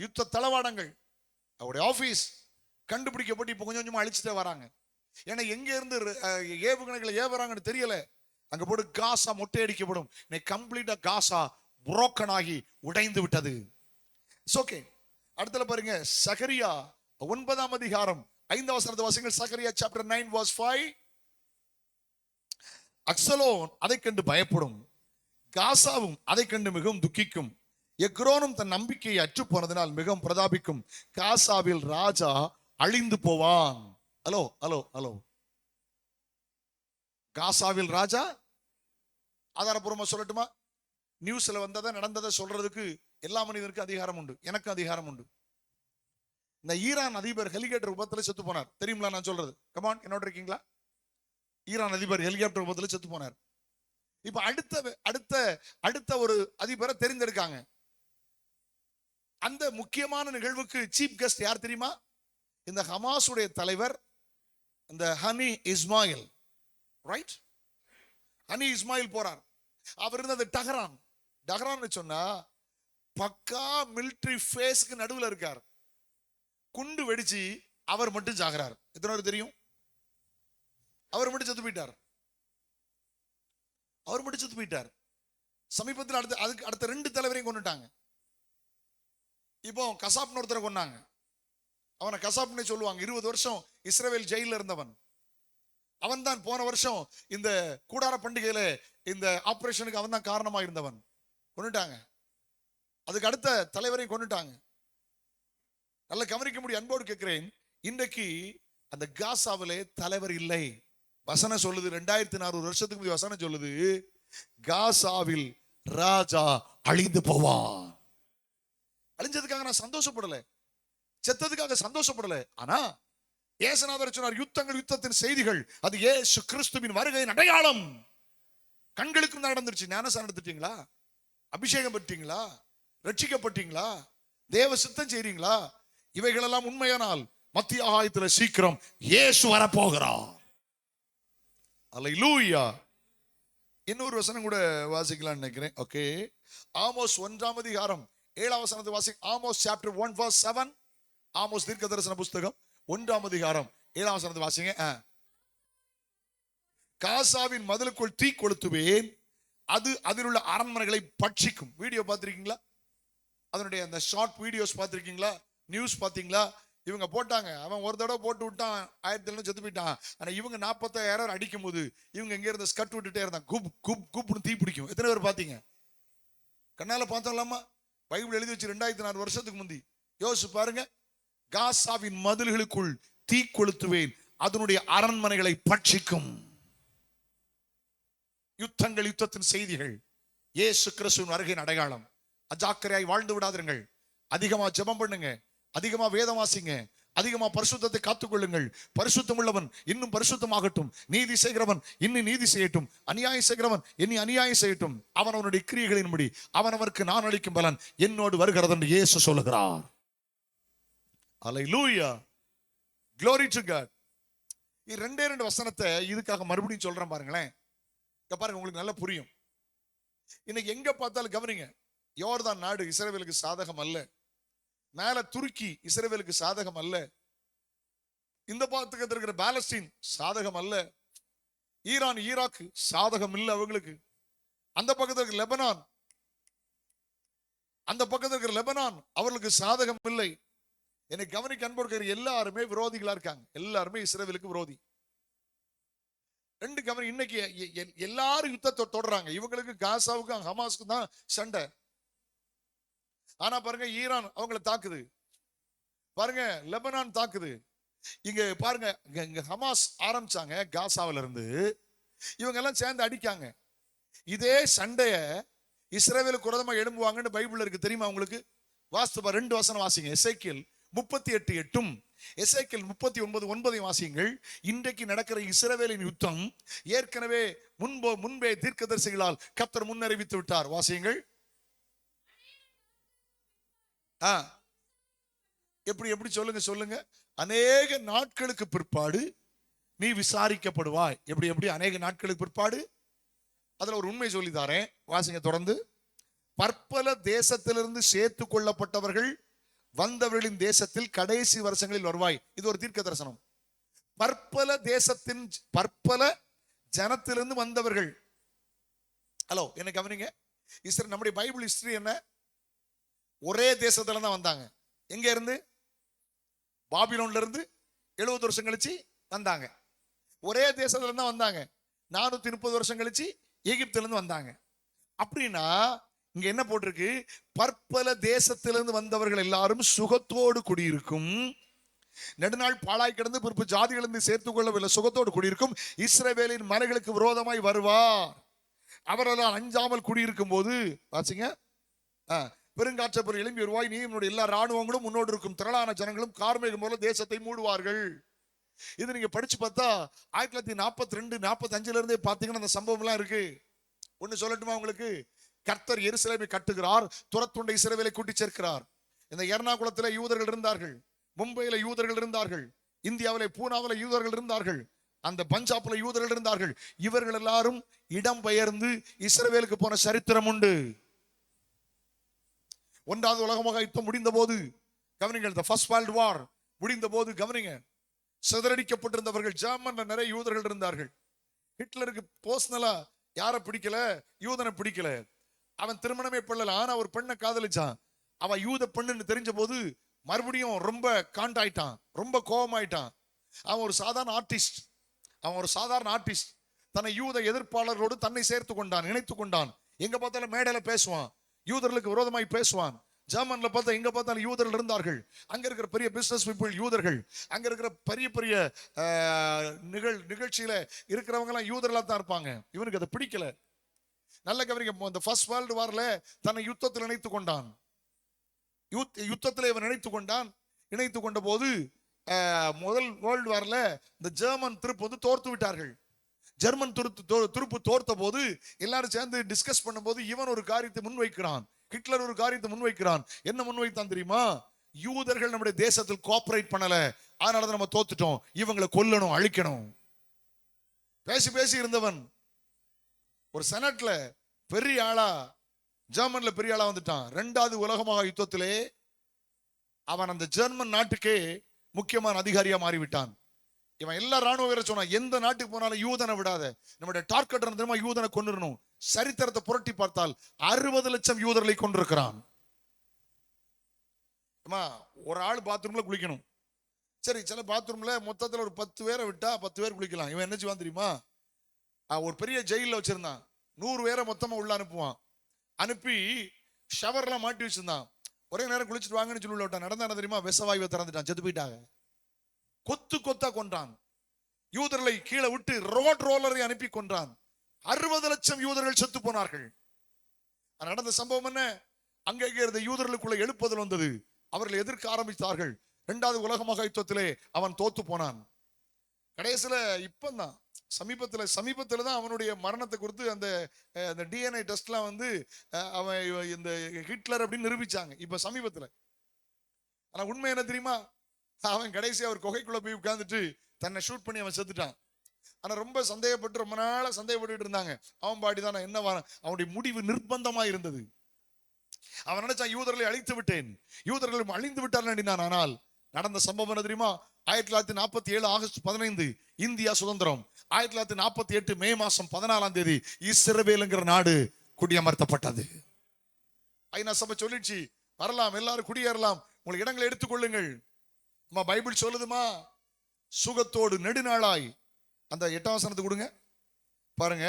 யுத்த தளவாடங்கள், அவருடைய ஆபீஸ் கண்டுபிடிக்கப்பட்டு இப்ப கொஞ்சம் கொஞ்சமா அழிச்சுட்டே வராங்க. ஏன்னா எங்க இருந்து ஏவுகணைகளை ஏவுறாங்கன்னு தெரியல. அங்க போட்டு காசா மொட்டையடிக்கப்படும். கம்ப்ளீட்டா காசா புரோக்கன் ஆகி உடைந்து விட்டது. ஓகே, அடுத்தல பாருங்க, சகரியா 9ஆம் அதிகாரம் 5ஆம் வசனத்தை வாசிங்கள். சகரியா சாப்டர் 9 verse 5. அக்சலோன் அதை கண்டு பயப்படும், காசாவும் அதை கண்டு மிகவும் துக்கிக்கும், எக்ரோனும் தன் நம்பிக்கையை அற்று போனதினால் மிகவும் பிரதாபிக்கும், காசாவில் ராஜா அழிந்து போவான். ஹலோ ஹலோ ஹலோ, காசாவில் ராஜா. ஆதாரபூர்வமா சொல்லட்டுமா? நியூஸ்ல வந்ததை நடந்ததை சொல்றதுக்கு எல்லா மனிதனுக்கும் அதிகாரம் உண்டு, எனக்கு அதிகாரம் உண்டு. இந்த ஈரான் அதிபர் ஹெலிகாப்டர் விபத்துல செத்து போனார், தெரியுங்களா நான் சொல்றது? கமான், என்னோட இருக்கீங்களா? ஈரான் அதிபர் ஹெலிகாப்டர் விபத்துல செத்து போனார். இப்ப அடுத்த ஒரு அதிபரை தெரிந்தெடுக்காங்க. அந்த முக்கியமான நிகழ்வுக்கு சீஃப் கெஸ்ட் யார் தெரியுமா? இந்த ஹமாஸுடைய தலைவர், இந்த honey Ismail. Right, honey Ismail போறார். அவர் இருந்தது டஹரான் சொன்னா பக்கா மிலிட்டரி ஃபேஸ்க்கு நடுவில் இருக்கார். குண்டு வெடிச்சு அவர் மட்டும் சாகிறார். எத்தனை பேர் தெரியும்? அவர் மட்டும் செத்து போயிட்டார். சமீபத்தில் அடுத்த 2 தலைவரையும் கொண்டுட்டாங்க. இப்போ கசாப்னு ஒருத்தரை கொண்டாங்க. அவனை கசாப்னே சொல்லுவாங்க. 20 வருஷம் இஸ்ரவேல் ஜெயில இருந்தவன். அவன் தான் போன வருஷம் இந்த கூடார பண்டிகையில இந்த ஆபரேஷனுக்கு அவன் தான் காரணமா இருந்தவன். கொண்டுட்டாங்க. அதுக்கு அடுத்த தலைவரையும் கொண்டுட்டாங்க. நல்ல கவனிக்க முடியும். அன்போடு கேட்கிறேன், இன்றைக்கு அந்த காசாவிலே தலைவர் இல்லை. வசனம் சொல்லுது, 2400 வருஷத்துக்கு முந்தைய வசனம் சொல்லுது, காசாவில் ராஜா அழிந்து போவான். அழிஞ்சதுக்காக நான் சந்தோஷப்படல, செத்ததுக்காக சந்தோஷப்படல. ஆனா இயேசுநாதர் சொன்னார், யுத்தத்தின் செய்திகள் அது இயேசு கிறிஸ்துவின் வருகையின் அடையாளம். கண்களுக்கும் நடந்துருச்சு. ஞானஸ்நானம் எடுத்துட்டீங்களா? அபிஷேகம் பெற்றீங்களா? ரட்சிக்கப்பட்டீங்களா? தேவ சித்தம் செய்றீங்களா? இவைகளெல்லாம் உண்மையானால் மத்திய ஆகாயத்துல சீக்கிரம் இயேசு வரப்போகிறார். அல்லேலூயா. இன்னொரு வசனம் கூட வாசிக்கலாம்னு நினைக்கிறேன். ஓகே, ஆமோஸ் 1ஆம் அதிகாரம் 7ஆம் வசனத்தை வாசி. Amos chapter 1 verse 7. ஆமோஸ் தீர்க்க தரிசன புஸ்தகம் 1ஆம் அதிகாரம் 7ஆம் வசனத்தை வாசிங்க. காசாவின் மதிலுக்குள் தீ கொளுத்துவேன், அது அதில் உள்ள அரண்மனைகளை பட்சிக்கும். வீடியோ பார்த்திருக்கீங்களா? அதனுடைய அந்த ஷார்ட் வீடியோஸ் பார்த்திருக்கீங்களா? நியூஸ் பாத்தீங்களா? இவங்க போட்டாங்க, அவன் ஒரு தடவை போட்டு விட்டான், 1700 செத்து போயிட்டான். ஆனா இவங்க 45,000 அடிக்கும் போது இவங்க எங்க இருந்து ஸ்கட் விட்டுட்டே இருந்தாங்க. குப் குப் குப்னு தீ பிடிக்கும். எத்தனை பேர் பாத்தீங்க? கண்ணால பார்த்தோம்லாமா? பைபிள் எழுதி வச்சு 2400 வருஷத்துக்கு முந்தி. யோசிச்சு பாருங்க. காசாவின் மதில்களுக்குள் தீ கொளுத்துவேன், அதனுடைய அரண்மனைகளை பட்சிக்கும். யுத்தங்கள், யுத்தத்தின் செய்திகள், இயேசு கிறிஸ்துவின் வருகையின் அடையாளம். அஜாக்கிரதையாய் வாழ்ந்து விடாதீர்கள். அதிகமா ஜெபம் பண்ணுங்க, அதிகமா வேதம் வாசிங்க, அதிகமா பரிசுத்தத்தை காத்துக்கொள்ளுங்கள். பரிசுத்தம் உள்ளவன் இன்னும் பரிசுத்தமாகட்டும், நீதி செய்கிறவன் இன்னும் நீதி செய்யட்டும், அநியாயம் செய்கிறவன் இன்னும் அநியாயம் செய்யட்டும். அவன் அவனுடைய கிரியைகளின்படி அவனவருக்கு நான் அளிக்கும் பலன் என்னோடு வருகிறது என்று இயேசு சொல்லுகிறார். அல்லேலூயா, glory to God. இது 2 வசனத்தை இதுக்காக மறுபடியும் சொல்றேன் பாருங்களேன். இங்க பாருங்க, உங்களுக்கு நல்லா புரியும். இன்னைக்கு எங்க பார்த்தாலும் கவனிங்க, யோர்தான் நாடு இஸ்ரவேலுக்கு சாதகம் அல்ல. மேல துருக்கி இஸ்ரவேலுக்கு சாதகம் அல்ல. இந்த பக்கத்துல இருக்கிற பாலஸ்தீன் சாதகம் அல்ல. ஈரான், ஈராக் சாதகம் இல்லை அவங்களுக்கு. அந்த பக்கத்துல இருக்கிற லெபனான், அந்த பக்கத்துல இருக்கிற லெபனான் அவர்களுக்கு சாதகம் இல்லை. என்னை கவனிக்க அன்பு எல்லாருமே விரோதிகளா இருக்காங்க. எல்லாருமே இஸ்ரவேலுக்கு விரோதி. 2 கவனி, இன்னைக்கு எல்லாரும் யுத்தத்தை தொடர்றாங்க. இவங்களுக்கு காசாவுக்கும் ஹமாஸ்க்கு தான் சண்டை. ஆனா பாருங்க, ஈரான் அவங்களை தாக்குது, பாருங்க லெபனான் தாக்குது. இங்க பாருங்க, இங்க ஹமாஸ் ஆரம்பிச்சாங்க காசாவில இருந்து, இவங்க எல்லாம் சேர்ந்து அடிக்காங்க. இதே சண்டைய இஸ்ரவேலுக்கு விரோதமா எழும்புவாங்கன்னு பைபிள்ல இருக்கு, தெரியுமா உங்களுக்கு? வாஸ்துவா 2 வசனம் வாசிங்க. எசேக்கியேல் 38:8 எசேக்கியேல் 39:9 வாசியுங்கள். இன்றைக்கு நடக்கிற இஸ்ரவேலின் யுத்தம் ஏற்கனவே முன்பே தீர்க்கதரிசிகளால் கர்த்தர் முன்னறிவித்து விட்டார். வாசியுங்கள். எப்படி சொல்லுங்க. அநேக நாட்களுக்கு பிற்பாடு நீ விசாரிக்கப்படுவாய். எப்படி அநேக நாட்களுக்கு பிற்பாடு? அதுல ஒரு உண்மை சொல்லித்தாரேன், வாசிங்க தொடர்ந்து. பற்பல தேசத்திலிருந்து சேர்த்து கொள்ளப்பட்டவர்கள் வந்தவர்களின் தேசத்தில் கடைசி வருஷங்களில் வருவாய். இது ஒரு தீர்க்க தரிசனம். பற்பல ஜனத்திலிருந்து வந்தவர்கள். ஹலோ, என்ன கவனிங்க. நம்முடைய பைபிள் ஹிஸ்டரி என்ன? ஒரே தேசத்துல தான் வந்தாங்க. எங்க இருந்து? பாபிலோன்ல இருந்து 70 வருஷம் கழிச்சு வந்தாங்க. ஒரே தேசத்துல தான் வந்தாங்க. 430 வருஷம் கழிச்சு எகிப்துல இருந்து வந்தாங்க. அப்படின்னா இங்க என்ன போட்டிருக்கு? பற்பல தேசத்திலிருந்து வந்தவர்கள் எல்லாரும் சுகத்தோடு குடியிருக்கும். நெடுநாள் பாழாய் கிடந்து பிறப்பு ஜாதிகளிலிருந்து சேர்த்துக் கொள்ளவில்லை, சுகத்தோடு குடியிருக்கும். இஸ்ரவேலின் மலைகளுக்கு விரோதமாய் வருவார். அவரெல்லாம் அஞ்சாமல் குடியிருக்கும் போது, வாசிங்க, பெருங்காற்றை போல எழும்பி வருவாய், நீ உன்னுடைய எல்லா ராணுவங்களும் முன்னோடு இருக்கும் திரளான ஜனங்களும் கார்மேகம் போல தேசத்தை மூடுவார்கள். இது நீங்க படிச்சு பார்த்தா 1942, 45 இருந்தே பாத்தீங்கன்னா அந்த சம்பவம் எல்லாம் இருக்கு. ஒண்ணு சொல்லட்டுமா உங்களுக்கு? கர்த்தர் எருசலேமை கட்டுகிறார், துரத்துண்ட இஸ்ரவேலை கூட்டி சேர்க்கிறார். இந்த எர்ணாகுளத்திலே யூதர்கள் இருந்தார்கள், மும்பையில யூதர்கள் இருந்தார்கள், இந்தியாவிலே பூனாவில யூதர்கள் இருந்தார்கள், அந்த பஞ்சாப்ல யூதர்கள் இருந்தார்கள். இவர்கள் எல்லாரும் இடம் பெயர்ந்து இஸ்ரவேலுக்கு போன சரித்திரம் உண்டு. 1வது உலக மகா யுத்தம் முடிந்த போது கவனிங்கள், ஃபர்ஸ்ட் வேர்ல்ட் வார் முடிந்த போது கவனிங்க, சிதறடிக்கப்பட்டிருந்தவர்கள் ஜெர்மன்ல நிறைய யூதர்கள் இருந்தார்கள். ஹிட்லருக்கு பர்சனலா யாரை பிடிக்கல? யூதனை பிடிக்கல. அவன் திருமணமே பண்ணல, ஆனா ஒரு பெண்ணை காதலிச்சான். அவன் யூத பெண்ணுன்னு தெரிஞ்ச போது மறுபடியும் ரொம்ப காண்டாயிட்டான், ரொம்ப கோபமாயிட்டான். அவன் ஒரு சாதாரண ஆர்டிஸ்ட். தன்னை யூத எதிர்ப்பாளர்களோடு தன்னை சேர்த்து கொண்டான், இணைத்து கொண்டான். எங்க பார்த்தாலும் மேடையில பேசுவான், யூதர்களுக்கு விரோதமாய் பேசுவான். ஜெர்மன்ல பார்த்தா எங்க பார்த்தாலும் யூதர்கள் இருந்தார்கள். அங்க இருக்கிற பெரிய பிசினஸ் பீப்புள் யூதர்கள், அங்க இருக்கிற பெரிய பெரிய நிகழ்ச்சியில இருக்கிறவங்க எல்லாம் யூதர்களா தான் இருப்பாங்க. இவனுக்கு அதை பிடிக்கல. நல்ல கவனிக்க, இந்த ஃபர்ஸ்ட் வேர்ல்டு வார்ல தன்னை யுத்தத்தில் இணைத்து கொண்டான். யுத்தத்தில் இவன் இணைத்து கொண்ட போது முதல் வேர்ல்டு வார்ல இந்த ஜெர்மன் திருப்பு தோர்த்து விட்டார்கள். ஜெர்மன் துருப்பு தோர்த்த போது எல்லாரும் சேர்ந்து டிஸ்கஸ் பண்ணும்போது இவன் ஒரு காரியத்தை முன்வைக்கிறான், ஹிட்லர் ஒரு காரியத்தை முன்வைக்கிறான். என்ன முன்வைத்தான் தெரியுமா? யூதர்கள் நம்முடைய தேசத்தில் கோஆபரேட் பண்ணல, அதனால நம்ம தோத்துட்டோம், இவங்களை கொல்லணும், அழிக்கணும். பேசி இருந்தவன் ஒரு செனட்ல பெரிய ஆளா, ஜெர்மன்ல பெரிய ஆளா வந்துட்டான். 2வது உலக மகா யுத்தத்திலே அவன் அந்த ஜெர்மன் நாட்டுக்கே முக்கியமான அதிகாரியா மாறிவிட்டான். இவன் எல்லா ராணுவ வீரர் சொன்னான், எந்த நாட்டுக்கு போனாலும் யூதனை விடாத, நம்முடைய டார்கெட் தெரியுமா? யூதனை கொன்னுறணும். சரித்திரத்தை புரட்டி பார்த்தால் 60 லட்சம் யூதர்களை கொண்டிருக்கிறான். அம்மா ஒரு ஆள் பாத்ரூம்ல குளிக்கணும். சரி, சில பாத்ரூம்ல மொத்தத்துல ஒரு 10 பேரை விட்டா 10 பேர் குளிக்கலாம். இவன் என்ன செய்வான் தெரியுமா? ஒரு பெரிய ஜெயில வச்சிருந்தான். 100 பேரை மொத்தமா உள்ள அனுப்புவான். அனுப்பி ஷவர்லாம் மாட்டி வச்சிருந்தான். ஒரே நேரம் குளிச்சுட்டு வாங்கன்னு சொல்லி உள்ள விட்டான். நடந்தா தெரியுமா? விஷவாயுவை திறந்துட்டான், செத்து போயிட்டாங்க. கொத்து கொத்தா கொன்றான். யூதர்களை கீழே விட்டு ரோலரை அனுப்பி கொன்றான். 60 லட்சம் யூதர்கள் செத்து போனார்கள். நடந்த சம்பவம் என்ன? அங்கே இருந்த யூதர்களுக்குள்ள எழுப்புதல் வந்தது. அவர்கள் எதிர்க்க ஆரம்பித்தார்கள். 2வது உலக மகாயுத்தத்திலே அவன் தோத்து போனான். கடைசியில இப்பதான் சமீபத்துல தான் அவனுடைய மரணத்தை குறித்து அந்த டிஎன்ஏ டெஸ்ட்லாம் வந்து அவன் இந்த ஹிட்லர் அப்படின்னு நிரூபிச்சாங்க இப்ப சமீபத்துல. ஆனா உண்மை என்ன தெரியுமா? அவன் கடைசியா ஒரு குகைக்குள்ள போய் உட்கார்ந்துட்டு தன்னை ஷூட் பண்ணி அவன் செத்துட்டான். ஆனா ரொம்ப சந்தேகப்பட்டு ரொம்ப நாளா சந்தேகப்பட்டு இருந்தாங்க. அவன் பாடிதான் என்ன அவனுடைய முடிவு நிர்பந்தமா இருந்தது. அவன் நினைச்சான் யூதர்களை அழித்து விட்டேன், யூதர்களும் அழிந்து விட்டார். ஆனால் நடந்த சம்பவம் என்ன தெரியுமா? 1947 ஆகஸ்ட் 15 இந்தியா சுதந்திரம். 1948 மே மாசம் 14ஆம் தேதி இஸ்ரவேலுங்கிற நாடு குடியமர்த்தப்பட்டது. ஐநா சபை சொல்லிடுச்சு, வரலாம், எல்லாரும் குடியேறலாம், உங்களுக்கு இடங்களை எடுத்துக்கொள்ளுங்கள். பைபிள் சொல்லுதுமா, சுகத்தோடு நெடுநாளாய். அந்த 8ஆம் வசனத்தை கொடுங்க பாருங்க.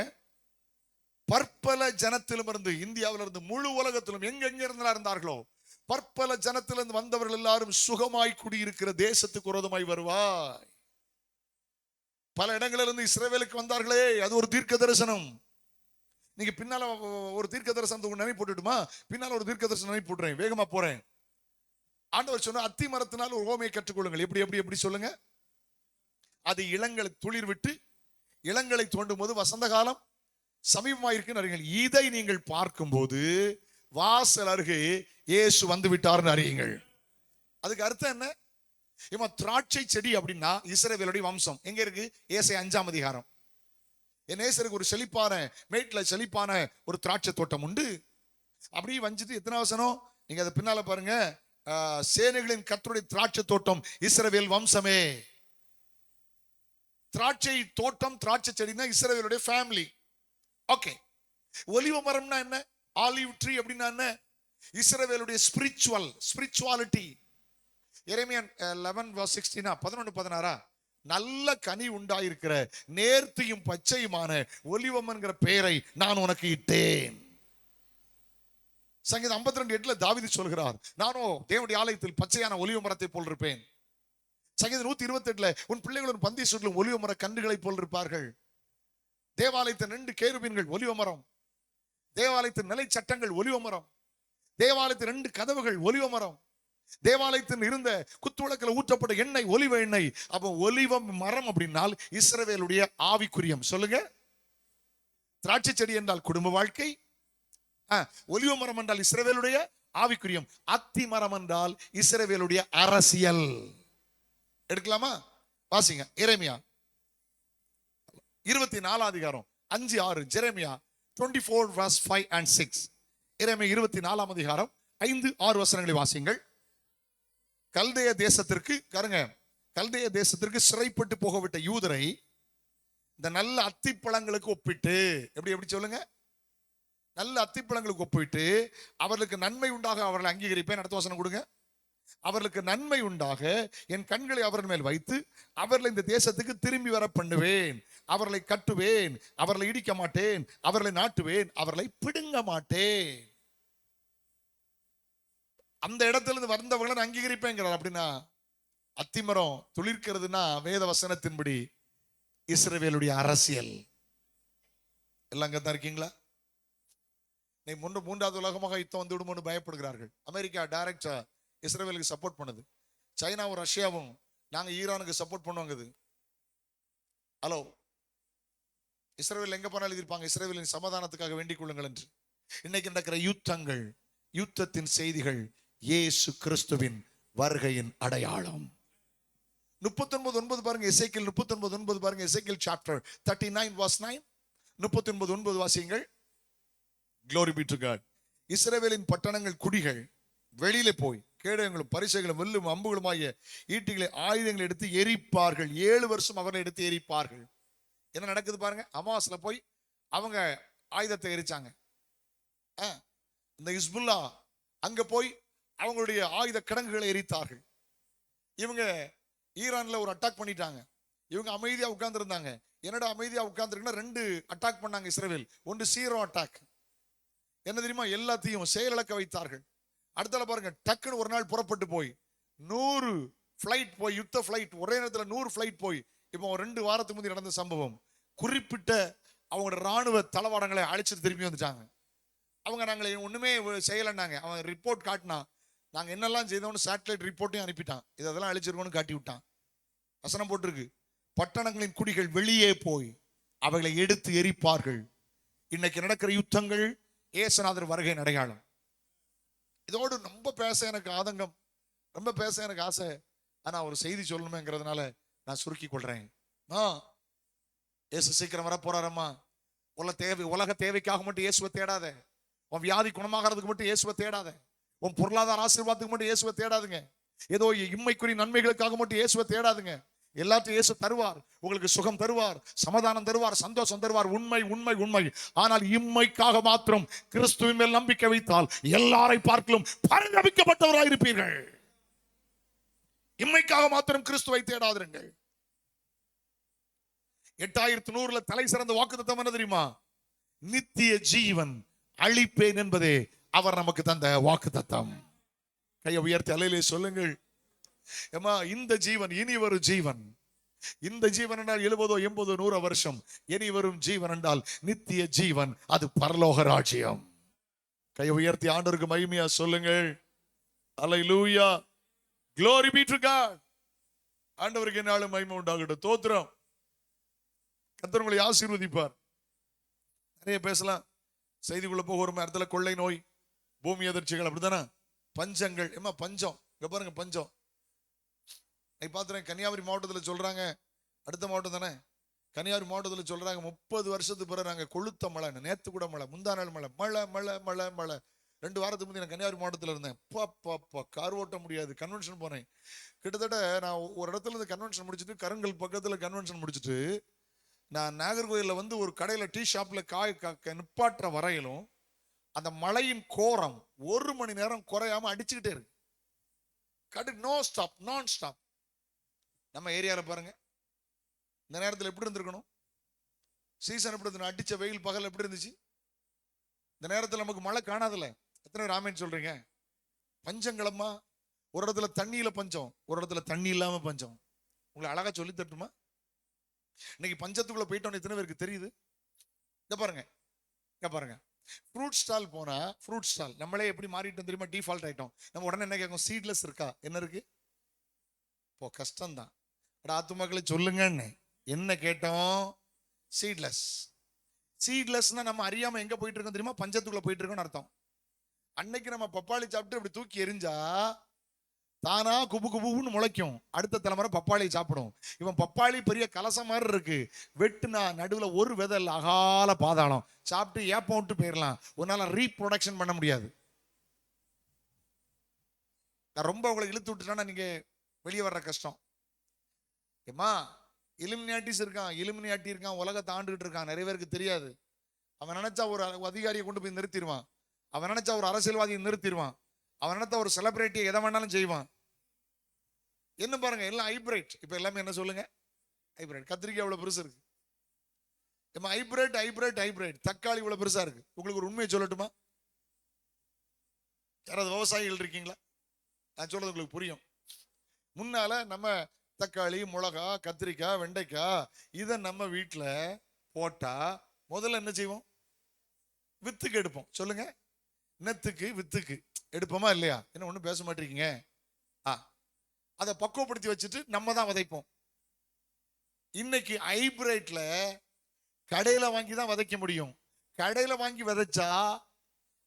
பற்பல ஜனத்திலும் இருந்து, இந்தியாவில இருந்து முழு உலகத்திலும் எங்க இருந்தார்களோ பற்பல ஜனத்திலிருந்து வந்தவர்கள் எல்லாரும் சுகமாய் குடியிருக்கிற தேசத்துக்கு விரோதமாய் வருவாய். பல இடங்களிலிருந்து இஸ்ரவேலுக்கு வந்தார்களே, அது ஒரு தீர்க்க தரிசனம். நீங்க பின்னால ஒரு தீர்க்க தரிசனத்தை நினைவு போட்டுட்டுமா? பின்னால ஒரு தீர்க்க தரிசனம் நினைவு போட்டுறேன், வேகமா போறேன். ஆண்டவர் சொன்ன அத்தி மரத்தினால் ஒரு ஓமையை கற்றுக்கொள்ளுங்கள். எப்படி எப்படி எப்படி சொல்லுங்க? அது இளங்களை துளிர் விட்டு இளங்களை தோண்டும் போது வசந்த காலம் சமீபமாயிருக்கு அறியுங்கள். இதை நீங்கள் பார்க்கும்போது வாசல் அருகே இயேசு வந்து விட்டார்னு அறியுங்கள். அதுக்கு அர்த்தம் என்ன? இவன் திராட்சை செடி அப்படின்னா இஸ்ரவேலுடைய வம்சம் எங்க இருக்கு? ஏசாயா 5ஆம் அதிகாரம். என் நேசருக்கு ஒரு செழிப்பான மேட்ல செழிப்பான ஒரு திராட்சை தோட்டம் உண்டு. அப்படியே வஞ்சித்து எத்தனை வசனம் நீங்க அதை பின்னால பாருங்க. சேனைகளின் கர்த்தருடைய திராட்சை தோட்டம் இஸ்ரவேல் வம்சமே. திராட்சை தோட்டம் திராட்சை செடினா இஸ்ரவேலுடைய ஃபேமிலி. ஓகே. ஒலிவ மரம்னா என்ன? ஆலிவ் ட்ரீ அப்படின்னா என்ன? இஸ்ரவேலுடைய ஸ்பிரிச்சுவாலிட்டி. எரேமியா 11:16 11:16 நல்ல கனி உண்டாயிருக்கிற நேர்த்தியும் பச்சையுமான ஒலிவம் என்கிற பெயரை நான் உனக்கு இட்டேன். சங்கீதம் 52:8 தாவீது சொல்கிறார், நானோ தேவனுடைய ஆலயத்தில் பச்சையான ஒலிவ மரத்தை போல் இருப்பேன். சங்கீதம் 128 உன் பிள்ளைகளும் பந்தி சுற்றிலும் ஒலிவ மர கன்றுகளை போல் இருப்பார்கள். தேவாலயத்தின் 2 கேருபீன்கள் ஒலிவ மரம். தேவாலயத்தின் நிலை சட்டங்கள் ஒலிவ மரம். தேவாலயத்தின் 2 கதவுகள் ஒலிவ மரம். தேவாலயத்தில் இருந்த குத்துவிளக்கில் ஊற்றப்பட்ட எண்ணெய் ஒலிவ எண்ணெய். அப்போ ஒலிவ மரம் அப்படின்னால் இஸ்ரவேலுடைய ஆவிக்குரியம். சொல்லுங்க. திராட்சை செடி என்றால் குடும்ப வாழ்க்கை, ஒலிவ மரம் என்றால் இஸ்ரவேலுடைய ஆவிக்குரியம், அத்தி மரம் என்றால் இஸ்ரவேலுடைய அரசியல். எடுக்கலாமா? வாசிங்க. எரேமியா 24ஆம் அதிகாரம் 5-6. ஜெரேமியா 24:5-6. எரேமியா 24ஆம் அதிகாரம் 5-6 வசனங்களை வாசிங்கள். கல்தேய தேசத்திற்கு கல்தேய தேசத்திற்கு சிறைப்பட்டு போகவிட்ட யூதரை இந்த நல்ல அத்திப்பழங்களுக்கு ஒப்பிட்டு, எப்படி எப்படி சொல்லுங்க? நல்ல அத்திப்பழங்களுக்கு ஒப்பிட்டு அவர்களுக்கு நன்மை உண்டாக அவர்களை அங்கீகரிப்பேன். அடுத்த வசனம் கொடுங்க. அவர்களுக்கு நன்மை உண்டாக என் கண்களை அவர்கள் மேல் வைத்து அவர்களை இந்த தேசத்துக்கு திரும்பி வர பண்ணுவேன். அவர்களை கட்டுவேன், அவர்களை இடிக்க மாட்டேன், அவர்களை நாட்டுவேன், அவர்களை பிடுங்க மாட்டேன். அந்த இடத்துல இருந்து வந்தவங்களை அங்கீகரிப்பேங்கிறார். அப்படின்னா அத்திமரம் துளிர்க்கிறதுனா வேத வசனத்தின்படி இஸ்ரவேலுடைய அரசியல். எல்லாம் அங்கதான் இருக்கீங்களா? நீ 3வது உலகமாக யுத்தம் வந்து விடுமோன்னு பயப்படுகிறார்கள். அமெரிக்கா டைரக்டா இஸ்ரவேலுக்கு சப்போர்ட் பண்ணுது. சைனாவும் ரஷ்யாவும் நாங்க ஈரானுக்கு சப்போர்ட் பண்ணுவாங்க. ஹலோ, இஸ்ரவேல் எங்க போனாலும் எழுதியிருப்பாங்க, இஸ்ரவேலின் சமாதானத்துக்காக வேண்டிக் கொள்ளுங்கள் என்று. இன்னைக்கு நடக்கிற யுத்தங்கள், யுத்தத்தின் செய்திகள் இயேசு கிறிஸ்துவின் வருகையின் அடையாளம். 39:9 பாருங்க. எசேக்கியேல் 39:9 பாருங்க. எசேக்கியேல் சாப்டர் 39:9. 39:9 வாசியுங்கள். Glory be to God. இஸ்ரவேலின் பட்டணங்கள் குடிகள் வெளியில போய் கேடயங்களும் பரிசைகளும் வில்லும் அம்புகளுமாகிய ஈட்டிகளை ஆயுதங்களை எடுத்து எரிப்பார்கள். 7 வருஷம் அவர்களை எடுத்து எரிப்பார்கள். என்ன நடக்குது பாருங்க. அமாவாசையில போய் அவங்க ஆயுதத்தை எரிச்சாங்க. இந்த ஹிஸ்புல்லா அங்க போய் அவங்களுடைய ஆயுத கிடங்குகளை எரித்தார்கள். இவங்க ஈரான்ல ஒரு அட்டாக் பண்ணிட்டாங்க. இவங்க அமைதியா உட்கார்ந்து இருந்தாங்க. என்னடா அமைதியா உட்கார்ந்துருக்குன்னா, 2 அட்டாக் பண்ணாங்க இஸ்ரவேல். ஒன்று சீரோ அட்டாக். என்ன தெரியுமா? எல்லாத்தையும் செயலிழக்க வைத்தார்கள். அடுத்தால பாருங்க, டக்குன்னு ஒரு நாள் புறப்பட்டு போய் 100 ஃபிளைட் போய், யுத்த ஃபிளைட் ஒரே நேரத்தில் 100 ஃபிளைட் போய், இப்போ 2 வாரத்துக்கு முந்தைய நடந்த சம்பவம். குறிப்பிட்ட அவங்களோட ராணுவ தளவாடங்களை அழிச்சிட்டு திரும்பி வந்துட்டாங்க. அவங்க நாங்களை ஒண்ணுமே செய்யலைன்னாங்க. அவன் ரிப்போர்ட் காட்டினா, நாங்க என்னெல்லாம் செய்தோம்னு சேட்டலைட் ரிப்போர்ட்டையும் அனுப்பிட்டான். இதெல்லாம் அழிச்சிருக்கோம்னு காட்டி விட்டான். வசனம் போட்டிருக்கு, பட்டணங்களின் குடிகள் வெளியே போய் அவைகளை எடுத்து எரிப்பார்கள். இன்னைக்கு நடக்கிற யுத்தங்கள் இயேசுநாதர் வருகை அடையாளம். இதோடு ரொம்ப பேச எனக்கு ஆதங்கம், ரொம்ப பேச எனக்கு ஆசை. ஆனா ஒரு செய்தி சொல்லணுமேங்கிறதுனால நான் சுருக்கி கொள்றேன். இயேசு சீக்கிரம் வர போறாரம்மா. உலக தேவைக்காக மட்டும் இயேசுவை தேடாத. உன் வியாதி குணமாகிறதுக்கு மட்டும் இயேசுவை தேடாத. உன் பொருளாதார ஆசீர்வாதத்துக்கு மட்டும் இயேசுவை தேடாதுங்க. ஏதோ இம்மைக்குரிய நன்மைகளுக்காக மட்டும் இயேசுவை தேடாதுங்க. எல்லாத்தையும் இயேசு தருவார். உங்களுக்கு சுகம் தருவார், சமாதானம் தருவார், சந்தோஷம் தருவார். உண்மை உண்மை உண்மை. ஆனால் இம்மைக்காக மாத்திரம் கிறிஸ்துவின் மேல் நம்பிக்கை வைத்தால் எல்லாரை பார்க்கலும் பரிதபிக்கப்பட்டவராக இருப்பீர்கள். இம்மைக்காக மாத்திரம் கிறிஸ்துவை தேடாதிருங்கள். 8100 தலை சிறந்த வாக்குத்தத்தம் என்ன தெரியுமா? நித்திய ஜீவன் அளிப்பேன் என்பதே அவர் நமக்கு தந்த வாக்குத்தத்தம். கையை உயர்த்தி அல்லேலூயா சொல்லுங்கள். ஏமா, இந்த ஜீவன் இனி வரும் ஜீவன். இந்த ஜீவன் என்றால் 70 80 100 வருஷம். இனி வரும் ஜீவன் என்றால் நித்திய ஜீவன், அது பரலோக ராஜ்யம். கையை உயர்த்தி ஆண்டவருக்கு மகிமையா சொல்லுங்கள். அல்லேலூயா, glory be to God. ஆண்டவருக்கு என்னாலும் மகிமை உண்டாகட்டும். தோத்திரம். கர்த்தர் உங்களை ஆசீர்வதிப்பார். நிறைய பேசலாம். செய்திக்குள்ள போக ஒரு இடத்துல கொள்ளை நோய், பூமி அதிர்ச்சிகள், அப்படித்தானே? பஞ்சங்கள். ஏமா பஞ்சம், இங்க பாருங்க பஞ்சம். நான் பார்த்துறேன், கன்னியாகுமரி மாவட்டத்தில் சொல்றாங்க, அடுத்த மாவட்டம் தானே, கன்னியாகுமரி மாவட்டத்தில் சொல்றாங்க 30 வருஷத்துக்கு பிறகு நாங்கள் கொளுத்த மழை. நேற்று கூட மழை, முந்தா நாள் மழை, மழை மழை மழை மழை. 2 வாரத்துக்கு முந்தைய நான் கன்னியாகுமரி மாவட்டத்தில் இருந்தேன். பாப்பா கார் ஓட்ட முடியாது. கன்வென்ஷன் போனேன். கிட்டத்தட்ட நான் ஒரு இடத்துல இருந்து கன்வென்ஷன் முடிச்சுட்டு, கருங்கல் பக்கத்தில் கன்வென்ஷன் முடிச்சுட்டு, நான் நாகர்கோயிலில் வந்து ஒரு கடையில் டீ ஷாப்பில் நிப்பாட்டுற வரையிலும் அந்த மழையின் கோரம் 1 மணி நேரம் குறையாம அடிச்சுக்கிட்டே இருக்கு. நோ ஸ்டாப், நான் ஸ்டாப். நம்ம ஏரியாவில் பாருங்க, இந்த நேரத்தில் எப்படி இருந்திருக்கணும்? சீசன் எப்படி இருந்தது? அடிச்ச வெயில் பகல் எப்படி இருந்துச்சு? இந்த நேரத்தில் நமக்கு மழை காணாதுல. எத்தனை ராமேன்னு சொல்றீங்க? பஞ்சங்களம்மா. ஒரு இடத்துல தண்ணியில பஞ்சம், ஒரு இடத்துல தண்ணி இல்லாம பஞ்சம். உங்களை அழகா சொல்லி தட்டுமா? இன்னைக்கு பஞ்சத்துக்குள்ள போயிட்டோன்னு எத்தனை பேருக்கு தெரியுது? இங்க பாருங்க, இங்க பாருங்க. ஃப்ரூட் ஸ்டால் போனா, ஃப்ரூட் ஸ்டால் நம்மளே எப்படி மாறிட்டோம் தெரியுமா? டிஃபால்ட் ஆயிட்டோம். நம்ம உடனே என்ன கேட்கும்? சீட்லெஸ் இருக்கா? என்ன இருக்கு? இப்போ கஷ்டம்தான். ஆத்துமாக்களை சொல்லுங்கன்னு என்ன கேட்டோம்? சீட்லெஸ். சீட்லெஸ்னா நம்ம அறியாம எங்க போயிட்டு இருக்கோம் தெரியுமா? பஞ்சத்துக்குள்ள போயிட்டு இருக்கோம்னு அர்த்தம். அன்னைக்கு நம்ம பப்பாளி சாப்பிட்டு இப்படி தூக்கி எரிஞ்சா தானா குபு குபுன்னு முளைக்கும். அடுத்த தலைமுறை பப்பாளி சாப்பிடும். இவன் பப்பாளி பெரிய கலசம் மாதிரி இருக்கு, வெட்டுனா நடுவில் ஒரு விதல் அகால பாதாளம். சாப்பிட்டு ஏப்பம் விட்டு போயிடலாம். உன்னால ரீப்ரொடக்ஷன் பண்ண முடியாது. நான் ரொம்ப உங்களை இழுத்து விட்டுட்டேன்னா நீங்க வெளியே வர்ற கஷ்டம். ஏமா, இலுமினியாட்டிஸ் இருக்கான், இலுமினியாட்டி இருக்கான், உலகத்தை ஆண்டுகிட்டு இருக்கான். நிறைய பேருக்கு தெரியாது. அவன் நினைச்சா ஒரு அதிகாரியை கொண்டு போய் நிறுத்திடுவான். அவன் நினைச்சா ஒரு அரசியல்வாதியை நிறுத்திடுவான். அவன் நினைச்சா ஒரு செலிபிரிட்டியை எதை வேணாலும் செய்வான். என்ன பாருங்க, எல்லாம் ஹைபிரைட். இப்ப எல்லாமே என்ன சொல்லுங்க? ஹைபிரைட். கத்திரிக்காய் இவ்வளவு பெருசு இருக்கு. ஏமா, ஹைபிரைட் ஹைபிரைட் ஹைபிரைட். தக்காளி இவ்வளவு பெருசா இருக்கு. உங்களுக்கு ஒரு உண்மையை சொல்லட்டுமா? யாராவது விவசாயிகள் இருக்கீங்களா? நான் சொல்றது உங்களுக்கு புரியும். முன்னால நம்ம தக்காளி, மிளகா, கத்திரிக்காய், வெண்டைக்காய் இதை நம்ம வீட்டில் போட்டா முதல்ல என்ன செய்வோம்? வித்துக்கு எடுப்போம். சொல்லுங்க, நெத்துக்கு வித்துக்கு எடுப்போமா இல்லையா? என்ன ஒன்றும் பேச மாட்டீங்க? அதை பக்குவப்படுத்தி வச்சுட்டு நம்ம தான் விதைப்போம். இன்னைக்கு ஹைபிரைட்ல கடையில வாங்கி தான் விதைக்க முடியும். கடையில வாங்கி விதைச்சா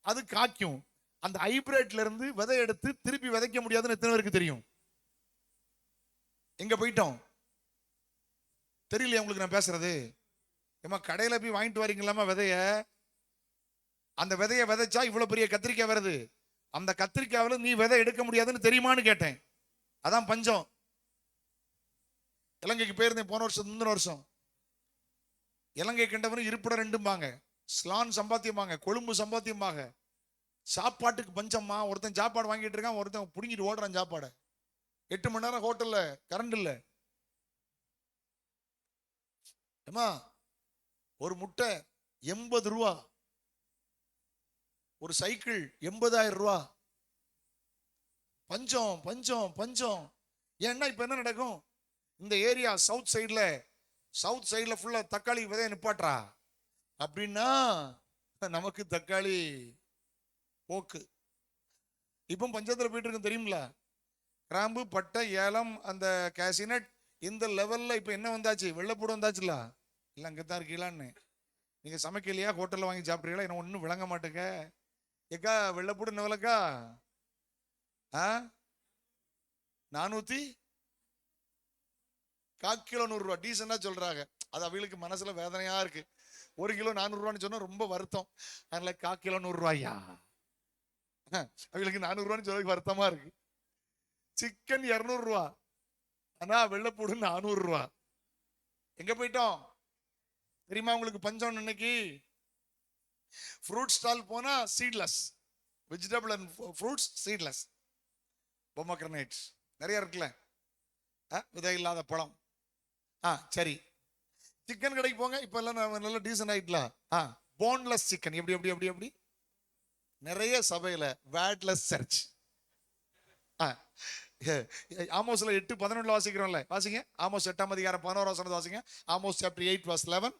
அது காய்க்கும். அந்த ஹைபிரைட்ல இருந்து விதை எடுத்து திருப்பி விதைக்க முடியாதுன்னு எத்தனை பேருக்கு தெரியும்? எங்க போயிட்டோம் தெரியலையா உங்களுக்கு நான் பேசுறது? ஏமா, கடையில போய் வாங்கிட்டு வரீங்களாமா விதைய? அந்த விதைய விதைச்சா இவ்வளவு பெரிய கத்திரிக்காய் வருது. அந்த கத்திரிக்காயில நீ விதை எடுக்க முடியாதுன்னு தெரியுமான்னு கேட்டேன். அதான் பஞ்சம். இலங்கைக்கு போயிருந்தேன் போன வருஷம், முந்தின வருஷம். இலங்கை கண்டவரும் இருப்பிடம் 2பாங்க, ஸ்லான் சம்பாத்தியமாங்க, கொழும்பு சம்பாத்தியமாக. சாப்பாட்டுக்கு பஞ்சம்மா. ஒருத்தன் சாப்பாடு வாங்கிட்டு இருக்கான், ஒருத்தன் புடுங்கிட்டு ஓடுறான் சாப்பாடை. 8 மணி நேரம் ஹோட்டல்ல கரண்ட் இல்லை. ஏமா ஒரு முட்டை 80 ரூபா, ஒரு சைக்கிள் 80,000 ரூபா. பஞ்சம் பஞ்சம் பஞ்சம். ஏன்னா இப்ப என்ன நடக்கும், இந்த ஏரியா சவுத் சைடுல ஃபுல்லா தக்காளி விதைய நிப்பாட்றா அப்படின்னா நமக்கு தக்காளி போக்கு. இப்போ பஞ்சத்துல போயிட்டு இருக்கு தெரியுங்களா? கிராம்பு, பட்டை, ஏலம், அந்த கேசினட், இந்த லெவல்ல இப்ப என்ன வந்தாச்சு, வெள்ளைப்பூடு வந்தாச்சுல. இல்ல அங்கதான் இருக்கீங்களான்னு நீங்க சமைக்கலையா, ஹோட்டல்ல வாங்கி சாப்பிட்றீங்களா? என்ன ஒன்னும் விளங்க மாட்டேங்க. ஏக்கா வெள்ளைப்பூடு என்ன விலைக்கா? 400 கிலோ 100 ரூபா. டீசெண்டா சொல்றாங்க. அது அவங்களுக்கு மனசுல வேதனையா இருக்கு. 1 கிலோ 400 ரூபான்னு சொன்னா ரொம்ப வருத்தம். அதனால 1/4 கிலோ 100 ரூபாயா, அவங்களுக்கு 400 ரூபான்னு சொல்றதுக்கு வருத்தமா இருக்கு. சிக்கன் 200 ரூபா, ஆனா வெள்ளைப்பூடு 400 ரூபா. எங்க போயிட்டோம் தெரியுமா உங்களுக்கு பஞ்சம்? இன்னைக்கு ஃப்ரூட் ஸ்டால் போனா seedless, vegetable and fruits seedless. Pomegranates நிறைய இருக்குல்ல, விதை இல்லாத பழம். சரி, சிக்கன் கடைக்கு போங்க, இப்ப எல்லாம் நல்ல டீசன்ட் ஆயிட்டல. Boneless chicken. எப்படி எப்படி எப்படி எப்படி நிறைய சபையில வேட்லெஸ் சர்ச். ஆமோஸ்ல 8:11 வாசிக்கிறோம்ல, வாசிங்க. ஆமோஸ் 8ஆம் அதிகாரம் 11ஆம் வசனத்தை வாசிங்க. Amos chapter 8:11.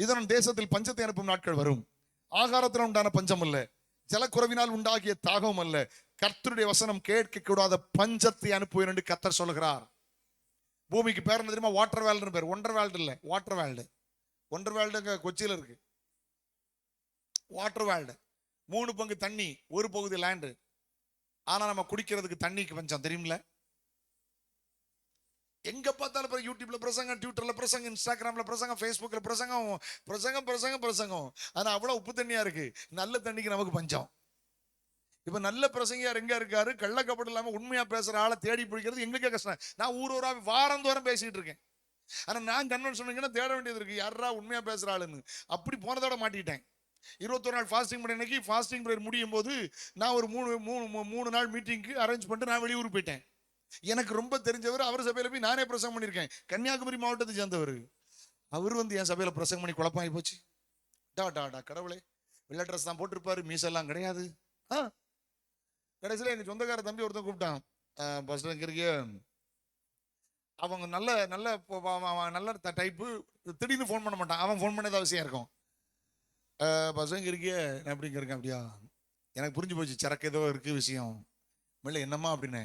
இதன் தேசத்தில் பஞ்சத்தை அனுப்பும் நாட்கள் வரும், ஆகாரத்தில் உண்டான பஞ்சம் அல்ல, ஜலக்குறைவினால் உண்டாகிய தாகம் அல்ல, கர்த்தருடைய வசனம் கேட்க கூடாத பஞ்சத்தை அனுப்புவேன் என்று கர்த்தர் சொல்கிறார். பூமிக்கு பேர் என்ன தெரியுமா? வாட்டர் வேல்டுன்னு பேர். ஒண்டர் வேல்டு இல்ல, வாட்டர் வேல்டு. ஒண்டர் வேல்டு கொச்சியில இருக்கு. வாட்டர் வேல்டு 3 பங்கு தண்ணி, 1 பகுதி லேண்டு. ஆனா நம்ம குடிக்கிறதுக்கு தண்ணிக்கு பஞ்சம் தெரியுமில்ல? எங்க பார்த்தாலும் யூடியூப்ல பிரசங்கம், ட்விட்டர்ல பிரசங்கம், இன்ஸ்டாகிராம்ல பிரசங்கம், ஃபேஸ்புக்ல பிரசங்கம் பிரசங்கம் பிரசங்கம் பிரசங்கம். ஆனா அவ்வளவு உப்பு தண்ணியா இருக்கு. நல்ல தண்ணிக்கு நமக்கு பஞ்சம். இப்ப நல்ல பிரசங்கியார் எங்க இருக்காரு? கள்ளக்கப்பட்டு இல்லாம உண்மையா பேசுற ஆளை தேடி பிடிக்கிறது எங்களுக்கே கஷ்டம். நான் ஊரா வாரந்தோறும் பேசிட்டு இருக்கேன். ஆனா நான் கன்வென்ஷன் சொன்னீங்கன்னா தேட வேண்டியது இருக்கு, யாரா உண்மையா பேசுற ஆளுன்னு. அப்படி போனதோட மாட்டிட்டேன். 21 நாள் ஃபாஸ்டிங் பண்ண அன்னைக்கு ஃபாஸ்டிங் பிரேயர் முடியும் போது நான் ஒரு 3 நாள் மீட்டிங்க்கு அரேஞ்ச் பண்ணிட்டு நான் வெளியூர் போயிட்டேன். எனக்கு ரொம்ப தெரிஞ்சவர், அவர் சபையில போய் நானே பிரசங்கம் பண்ணியிருக்கேன். கன்னியாகுமரி மாவட்டத்தை சேர்ந்தவர். அவர் என் சபையில பிரசங்கம் பண்ணி குழப்பமாகி போச்சு. கடவுளே, வெள்ளை ட்ரெஸ் தான் போட்டிருப்பாரு, மீசெல்லாம் கிடையாது. கடைசியில் எங்க சொந்தக்கார தம்பி ஒருத்தன் கூப்பிட்டான். ஃபர்ஸ்ட் இங்க இருக்கு, அவங்க நல்ல நல்ல நல்ல டைப்பு. திடீர்னு ஃபோன் பண்ண மாட்டான். அவன் ஃபோன் பண்ணது அவசியம் இருக்கும். பசங்க இருக்கிய, நான் எப்படி இருக்கேன்? அப்படியா, எனக்கு புரிஞ்சு போச்சு, சரக்கு ஏதோ இருக்கு விஷயம். இல்லை என்னம்மா அப்படின்னு.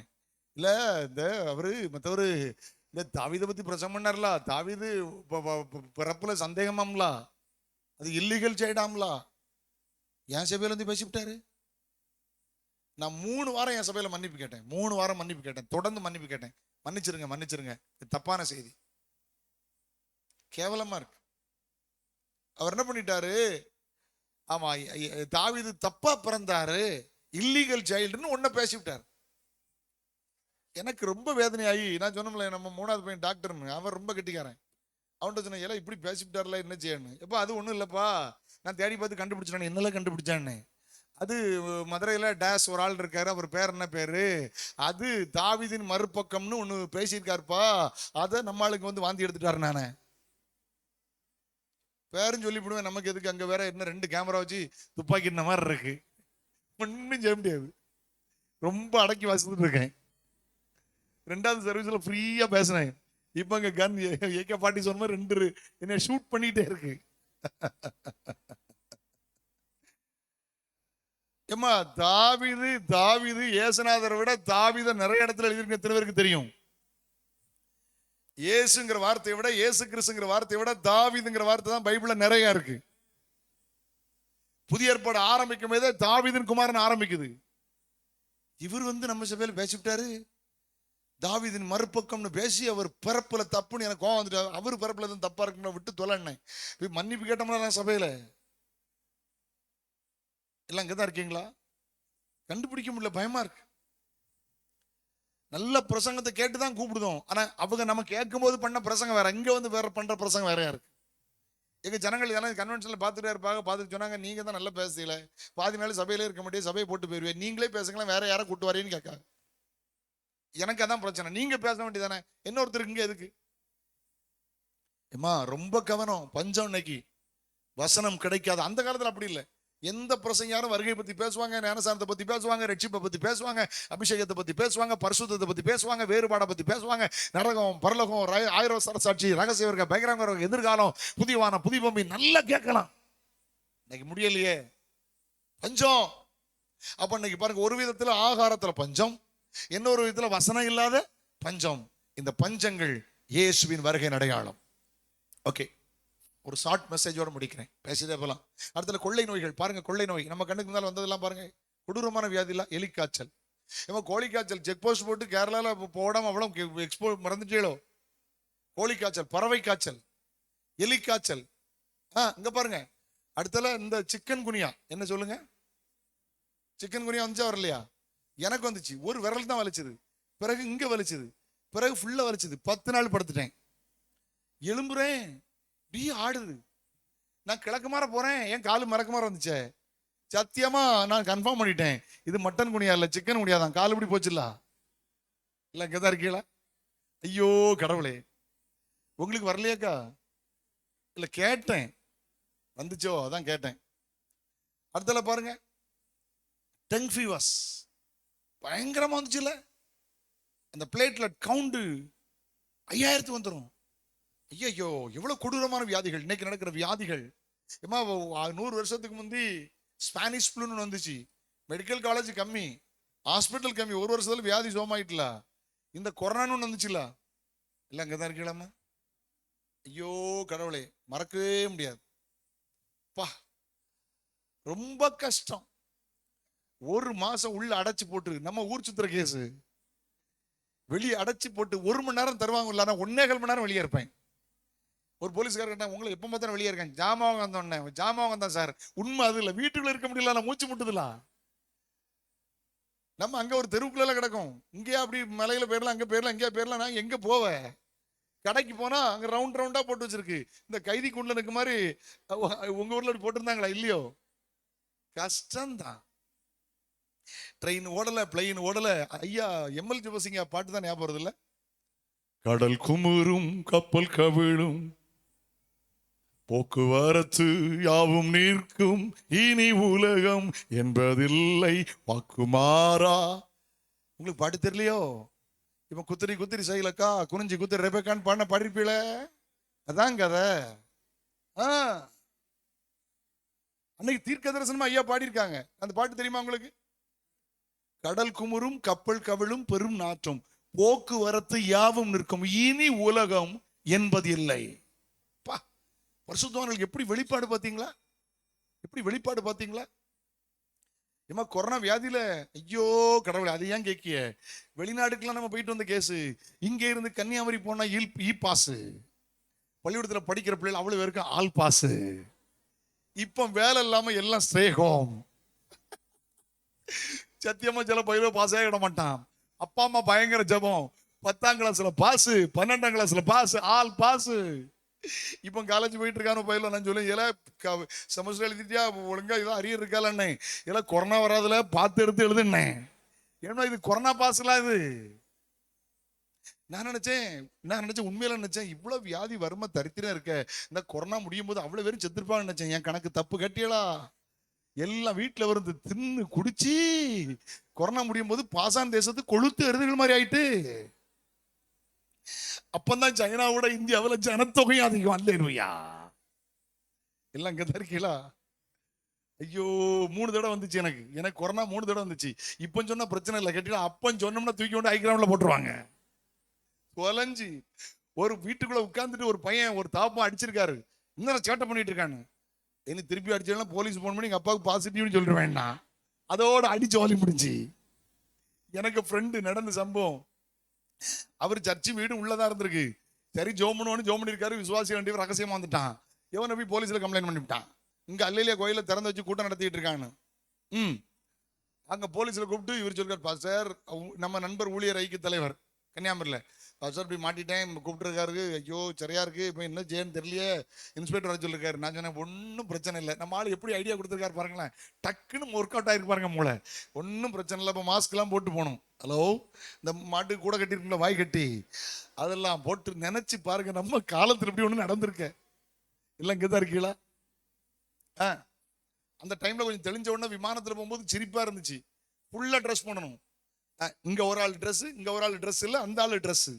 இல்லை, இந்த அவரு மற்றவர் இந்த தாவீதை பத்தி பிரசங்கம் பண்ணார்ல, தாவீது பிறப்புல சந்தேகமாம்ல, அது இல்லீகல் செய்டாம்ல, என் சபையில இருந்து பேசிவிட்டாரு. நான் 3 வாரம் என் சபையில மன்னிப்பு கேட்டேன். 3 வாரம் மன்னிப்பு கேட்டேன், தொடர்ந்து மன்னிப்பு கேட்டேன். மன்னிச்சிருங்க மன்னிச்சிருங்க, தப்பான செய்தி, கேவலமா இருக்கு. அவர் என்ன பண்ணிட்டாரு? ஆமா, தாவீது தப்பா பிறந்தாரு, இல்லீகல் சைல்டுன்னு ஒன்ன பேசிவிட்டார். எனக்கு ரொம்ப வேதனையாகி நான் சொன்னோம்ல, நம்ம 3வது பையன் டாக்டர்னு, அவன் ரொம்ப கெட்டிக்காரன். அவன்கிட்ட சொன்னேன், எல்லாம் இப்படி பேசிவிட்டார்ல, என்ன செய்யணும்? எப்போ அது ஒன்றும் இல்லைப்பா, நான் தேடி பார்த்து கண்டுபிடிச்சானே. என்னெல்லாம் கண்டுபிடிச்சான்னு? அது மதுரையில் டேஸ் ஒரு ஆள் இருக்காரு, அவர் பேர் என்ன பேரு, அது தாவீதின் மறுபக்கம்னு ஒன்று பேசியிருக்காருப்பா, அதை நம்ம ஆளுக்கு வாந்தி எடுத்துட்டாரு. நானே பேரும் சொல்லிவிடுவேன், நமக்கு எதுக்கு? அங்கே வேற என்ன 2 கேமரா வச்சு துப்பாக்கின மாதிரி இருக்கு, ஒன்றும் செய்ய முடியாது. ரொம்ப அடக்கி வாசித்துட்டு இருக்கேன். 2வது சர்வீஸ்ல ஃப்ரீயா பேசினேன். இப்ப அங்க கன் AK-47 சொன்ன மாதிரி 2 என்ன ஷூட் பண்ணிட்டே இருக்கு. ஏமா, தாவீது ஏசுநாதரை விட தாவீதை நிறைய இடத்துல எழுதியிருக்க எத்தனை பேருக்கு தெரியும்? ஏசுங்கிற வார்த்தையை விட, ஏசு கிறிஸ்துங்கிற வார்த்தையை விட தாவீதுங்கிற வார்த்தை தான் பைபிள்ல நிறைய இருக்கு. புதிய ஏற்பாடு ஆரம்பிக்கும் போதே தாவீதின் குமாரன் ஆரம்பிக்குது. இவர் நம்ம சபையில பேசிவிட்டாரு, தாவீதின் மறுபக்கம்னு பேசி, அவர் பிறப்புல தப்புன்னு எனக்கு கோவம் வந்துட்டாரு. அவர் பிறப்புல தான் தப்பா இருக்குன்னு விட்டு தொலைன்னேன். போய் மன்னிப்பு கேட்டோம்னா நான் சபையில எல்லாம் இங்கதான் இருக்கீங்களா? கண்டுபிடிக்க முடியல, பயமா இருக்கு. நல்ல பிரசங்கத்தை கேட்டுதான் கூப்பிடுதோம். ஆனா அவங்க நம்ம கேட்கும் போது பண்ண பிரசங்கம் வேற, இங்க வேற பண்ற பிரசங்கம் வேறையா இருக்கு. எங்க ஜனங்கள் எல்லாம் கன்வென்ஷன்ல பார்த்துட்டே இருப்பாங்க. பார்த்துட்டு சொன்னாங்க, நீங்க தான் நல்லா பேசல, பாதி நாள் சபையிலே இருக்க மாட்டேன், சபையை போட்டு போயிருவேன், நீங்களே பேசுங்களேன், வேற யாரை கூட்டு வரேன்னு கேட்காங்க. எனக்கு அதான் பிரச்சனை. நீங்க பேச வேண்டியதானே, இன்னொருத்தருக்கு இங்க எதுக்கு? ஏமா ரொம்ப கவனம். பஞ்சம் இன்னைக்கு வசனம் கிடைக்காது. அந்த காலத்துல அப்படி இல்லை. எந்த பிரசங்கியாரும் வருகை பத்தி பேசுவாங்க, ஞானசானத்தை பத்தி பேசுவாங்க, ரட்சிப்பை பத்தி பேசுவாங்க, அபிஷேகத்தை பத்தி பேசுவாங்க, பரிசுத்தத்தை பத்தி பேசுவாங்க, வேறுபாடை பத்தி பேசுவாங்க, நரகம், பரலோகம், 1000 சரசாட்சி, ரகசிய வர்க்க, பயங்கர எதிர்காலம், புதியவான புதிய பூமி நல்லா கேட்கலாம். இன்னைக்கு முடியலையே, பஞ்சம். அப்ப இன்னைக்கு பாருங்க, ஒரு விதத்துல ஆகாரத்துல பஞ்சம், இன்னொரு விதத்துல வசனம் இல்லாத பஞ்சம். இந்த பஞ்சங்கள் இயேசுவின் வருகை அடையாளம். ஓகே, ஒரு ஷார்ட் மெசேஜோட முடிக்கிறேன், பேசிட்டே போகலாம். அடுத்த கொள்ளை நோய்கள் பாருங்க. கொள்ளை நோய் நம்ம கண்ணுக்கு முன்னால் வந்ததெல்லாம் பாருங்க. கொடூரமான வியாதி எல்லாம் எலிக்காய்ச்சல். ஏமா கோழிக்காய்ச்சல் செக் போஸ்ட் போட்டு கேரளால போடாம அவ்வளவு எக்ஸ்போ மறந்துட்டீங்களோ. கோழிக்காய்ச்சல், பறவை காய்ச்சல், எலிக்காய்ச்சல். இங்க பாருங்க. அடுத்தல இந்த சிக்கன் குனியா, என்ன சொல்லுங்க, சிக்கன் குனியா வந்துச்சா வரலையா? எனக்கு வந்துச்சு. ஒரு விரல் தான் வலிச்சது, பிறகு இங்க வலிச்சது, பிறகு ஃபுல்லா வலிச்சது. 10 நாள் படுத்துட்டேன். எலும்புறேன், ஆடுது. நான் கிழக்கு மாற போறேன், என் காலு மறக்க மாற வந்துச்சே. சத்தியமா நான் கன்ஃபார்ம் பண்ணிட்டேன், இது மட்டன் குனியா இல்ல, சிக்கன் குனியா தான். காலு இப்படி போச்சுல்ல, இல்ல இங்கதான் இருக்கீங்களா? ஐயோ கடவுளே, உங்களுக்கு வரலையாக்கா? இல்ல கேட்டேன், வந்துச்சோ அதான் கேட்டேன். அடுத்தல பாருங்க, டெங் ஃபீவர்ஸ் பயங்கரமா வந்துச்சுல்ல. அந்த பிளேட்ல கவுண்ட் 5000 வந்துடும். ஐயோ எவ்வளவு கொடூரமான வியாதிகள் இன்னைக்கு நடக்கிற வியாதிகள். 100 வருஷத்துக்கு முந்தி ஸ்பானிஷ் ஃப்ளூன்னு வந்துச்சு. மெடிக்கல் காலேஜ் கம்மி, ஹாஸ்பிட்டல் கம்மி, ஒரு வருஷத்துல வியாதி சோமாயிட்டல. இந்த கொரோனான்னு வந்துச்சுல, இல்ல அங்கதான் இருக்கலாமா? ஐயோ கடவுளே, மறக்கவே முடியாது. பா ரொம்ப கஷ்டம். ஒரு மாசம் உள்ள அடைச்சு போட்டு, நம்ம ஊர் சுத்துற கேஸ், வெளியே அடைச்சு போட்டு 1 மணி நேரம் தருவாங்க. இல்ல 1.25 மணி நேரம் வெளியே இருப்பேன். ஒரு போலீஸ்கார கேட்டா, உங்களை எப்ப பார்த்தா வெளியே இருக்கேன், ஜாமான் வந்தோடனே. ஜாமான் வந்தான் சார். உண்மை அது இல்லை, வீட்டுக்குள்ள இருக்க முடியல, நான் மூச்சு முட்டுதுலாம். நம்ம அங்க ஒரு தெருவுக்குள்ள கிடக்கும். இங்கேயா அப்படி மலையில போயிடலாம், அங்க போயிடலாம், இங்கேயா போயிடலாம். நான் எங்க போவேன்? கடைக்கு போனா அங்க ரவுண்ட் ரவுண்டா போட்டு வச்சிருக்கு. இந்த கைதி குண்டனுக்கு மாதிரி உங்க ஊர்ல போட்டிருந்தாங்களா இல்லையோ? கஷ்டம்தான். ட்ரெயின் ஓடல, பிளைன் ஓடல. ஐயா எம்எல் ஜிவசிங்க பாட்டு தான் ஞாபகம் இல்ல. கடல் குமுறும், கப்பல் கவிழும், போக்குவரத்து யாவும் நிற்கும், இனி உலகம் என்பதில்லை வாக்குமாறா. உங்களுக்கு பாட்டு தெரியலையோ? இப்ப குத்திரி குத்திரி சைலக்கா, குனிஞ்சி குத்திரி ரெபேக்கான்னு பாடின பாடிருப்பீல, அதான் கதை. அன்னைக்கு தீர்க்க தரிசனமா ஐயா பாடியிருக்காங்க. அந்த பாட்டு தெரியுமா உங்களுக்கு? கடல் குமுறும், கப்பல் கவிழும், பெரும் நாற்றம், போக்குவரத்து யாவும் நிற்கும், இனி உலகம் என்பது இல்லை. பரிசுத்தவான்களுக்கு எப்படி வெளிப்பாடு பார்த்தீங்களா? எப்படி வெளிப்பாடு பார்த்தீங்களா? ஏமா கொரோனா வியாதியில ஐயோ கடவுளை, அது ஏன் கேட்கிய? வெளிநாடுக்கெல்லாம் நம்ம போயிட்டு வந்த கேஸ். இங்க இருந்து கன்னியாகுமரி போனா இ பாஸ், பள்ளிக்கூடத்துல படிக்கிற பிள்ளைகள் அவ்வளவு பேருக்கு ஆல் பாஸ். இப்ப வேலை இல்லாம எல்லாம் ஸ்டே ஹோம். சத்தியமா சில பயிரோ பாஸ் ஆகிட மாட்டான். அப்பா அம்மா பயங்கர ஜபம், 10ஆம் கிளாஸ்ல பாஸ், 12ஆம் கிளாஸ்ல பாஸ், ஆல் பாஸ். இப்ப காலேஜ் போயிட்டு இருக்கான பயில நான் சொல்லுவேன், எல்லாம் செமஸ்டர் எழுதிட்டியா, ஒழுங்கா ஏதோ அரியர் இருக்காலன்னே, எல்லாம் கொரோனா வராதுல பார்த்து எடுத்து எழுதுனேன். ஏன்னா இது கொரோனா பாஸ்லாம். இது நான் நினைச்சேன் உண்மையில நினைச்சேன், இவ்வளவு வியாதி வறுமை தரித்திரம் இருக்க, இந்த கொரோனா முடியும் போது அவ்வளவு பேரும் செத்துருப்பான்னு நினைச்சேன். என் கணக்கு தப்பு கட்டியலா. எல்லாம் வீட்டுல வந்து தின்னு குடிச்சு கொரோனா முடியும் போது பாசான் தேசத்து கொளுத்து எருதுகள் மாதிரி ஆயிட்டு. அப்பந்தான் சைனாவோட இந்தியாவில் ஜனத்தொகையும் அதிகம். அல்லேலூயா. எல்லாம் இங்கதான் இருக்கீங்களா? ஐயோ 3 தடவை வந்துச்சு எனக்கு கொரோனா 3 தடவை வந்துச்சு. இப்ப சொன்னா பிரச்சனை இல்லை, கேட்டீங்களா? அப்பன் சொன்னோம்னா தூக்கி கொண்டு ஹைகிரவுண்ட்ல போட்டுருவாங்க. கொலைஞ்சி ஒரு வீட்டுக்குள்ள உட்கார்ந்துட்டு ஒரு பையன் ஒரு தாப்பா அடிச்சிருக்காரு, இன்னும் சேட்டை பண்ணிட்டு இருக்கானு. என்ன திருப்பி அடிச்சா போலீஸ் போன் பண்ணி எங்க அப்பாவுக்கு பாசிட்டிவ்னு சொல்லிடுவேன்னா, அதோட அடிச்சு ஓலி முடிஞ்சு. எனக்கு ஃப்ரெண்டு நடந்த சம்பவம். அவர் சர்ச்சு வீடு உள்ளதா இருந்திருக்கு. சரி ஜோம் பண்ணிருக்காரு, விசுவாசி வேண்டிய ரகசியமா வந்துட்டான். இவனை போய் போலீஸ்ல கம்ப்ளைண்ட் பண்ணிவிட்டான். இங்க அல்லையா கோயில திறந்து வச்சு கூட்டம் நடத்திட்டு இருக்கான்னு. அங்க போலீஸ்ல கூப்பிட்டு இவர் சொல்றாரு, பாஸ்டர் நம்ம நண்பர் ஊழியர் ஐக்கிய தலைவர் கன்னியாகுமரியில பாஸ்டர் இப்படி மாட்டிட்டேன், கூப்பிட்டுருக்காரு, ஐயோ சரியா இருக்கு, இப்போ என்ன செய்யன்னு தெரியலையே, இன்ஸ்பெக்டர் வர சொல்லிருக்காரு. நான் சொன்னேன் ஒன்றும் பிரச்சனை இல்லை, நம்ம ஆள் எப்படி ஐடியா கொடுத்துருக்காரு பாருங்களேன், டக்குன்னு ஒர்க் அவுட் ஆயிருக்கு பாருங்க மூளை. ஒன்றும் பிரச்சனை இல்லை, இப்போ மாஸ்க்லாம் போட்டு போகணும். ஹலோ, இந்த மாட்டு கூட கட்டிருக்கல வாய் கட்டி, அதெல்லாம் போட்டு நினைச்சு பாருங்க, நம்ம காலத்தில் இப்படி ஒன்று நடந்திருக்க இல்லை. இங்கே தான் இருக்கீங்களா? அந்த டைம்ல கொஞ்சம் தெளிஞ்ச உடனே விமானத்தில் போகும்போது சிரிப்பா இருந்துச்சு. ஃபுல்லா ட்ரெஸ் பண்ணணும். இங்க ஒரு ஆள் ட்ரெஸ், இங்க ஒரு ஆள் ட்ரெஸ் இல்லை, அந்த ஆள் ட்ரெஸ்.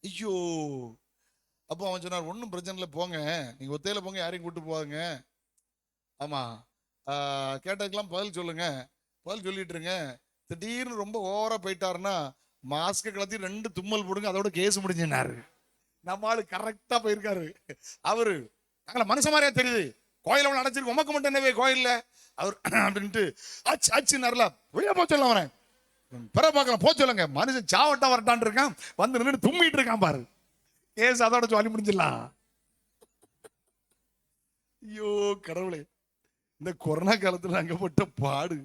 ஐயோ, அப்போ அவன் சொன்னார் ஒன்றும் பிரச்சனை இல்லை, போங்க நீங்க ஒத்தையில போங்க, யாரையும் கூட்டு போவாங்க. ஆமா, கேட்டதுக்கெல்லாம் பதில் சொல்லுங்க, பதில் சொல்லிட்டு இருங்க. திடீர்னு ரொம்ப ஓவரா போயிட்டாருன்னா மாஸ்க கலத்தி 2 தும்மல் போடுங்க, அதோட கேஸ் முடிஞ்சினாரு. நம்ம ஆளு கரெக்டா போயிருக்காரு. அவரு நாங்கள மனுஷ மாதிரியா தெரியுது, கோயில அவன் அடைச்சிருக்கு, உமக்கு மட்டும் என்னவே கோயில்ல அவர் அப்படின்ட்டு ஆச்சு ஆச்சு நரல வெளியே போக சொல்ல வரேன், பிற பார்க்கலாம் போக சொல்லுங்க. மனுஷன் சாவட்டா வரட்டான் இருக்கான், வந்து நின்று தும்மிட்டு இருக்கான் பாரு, கேஸ் அதோட சொல்லி முடிஞ்சிடலாம். ஐயோ கடவுளே, இந்த கொரோனா காலத்துல அங்க போட்ட பாடு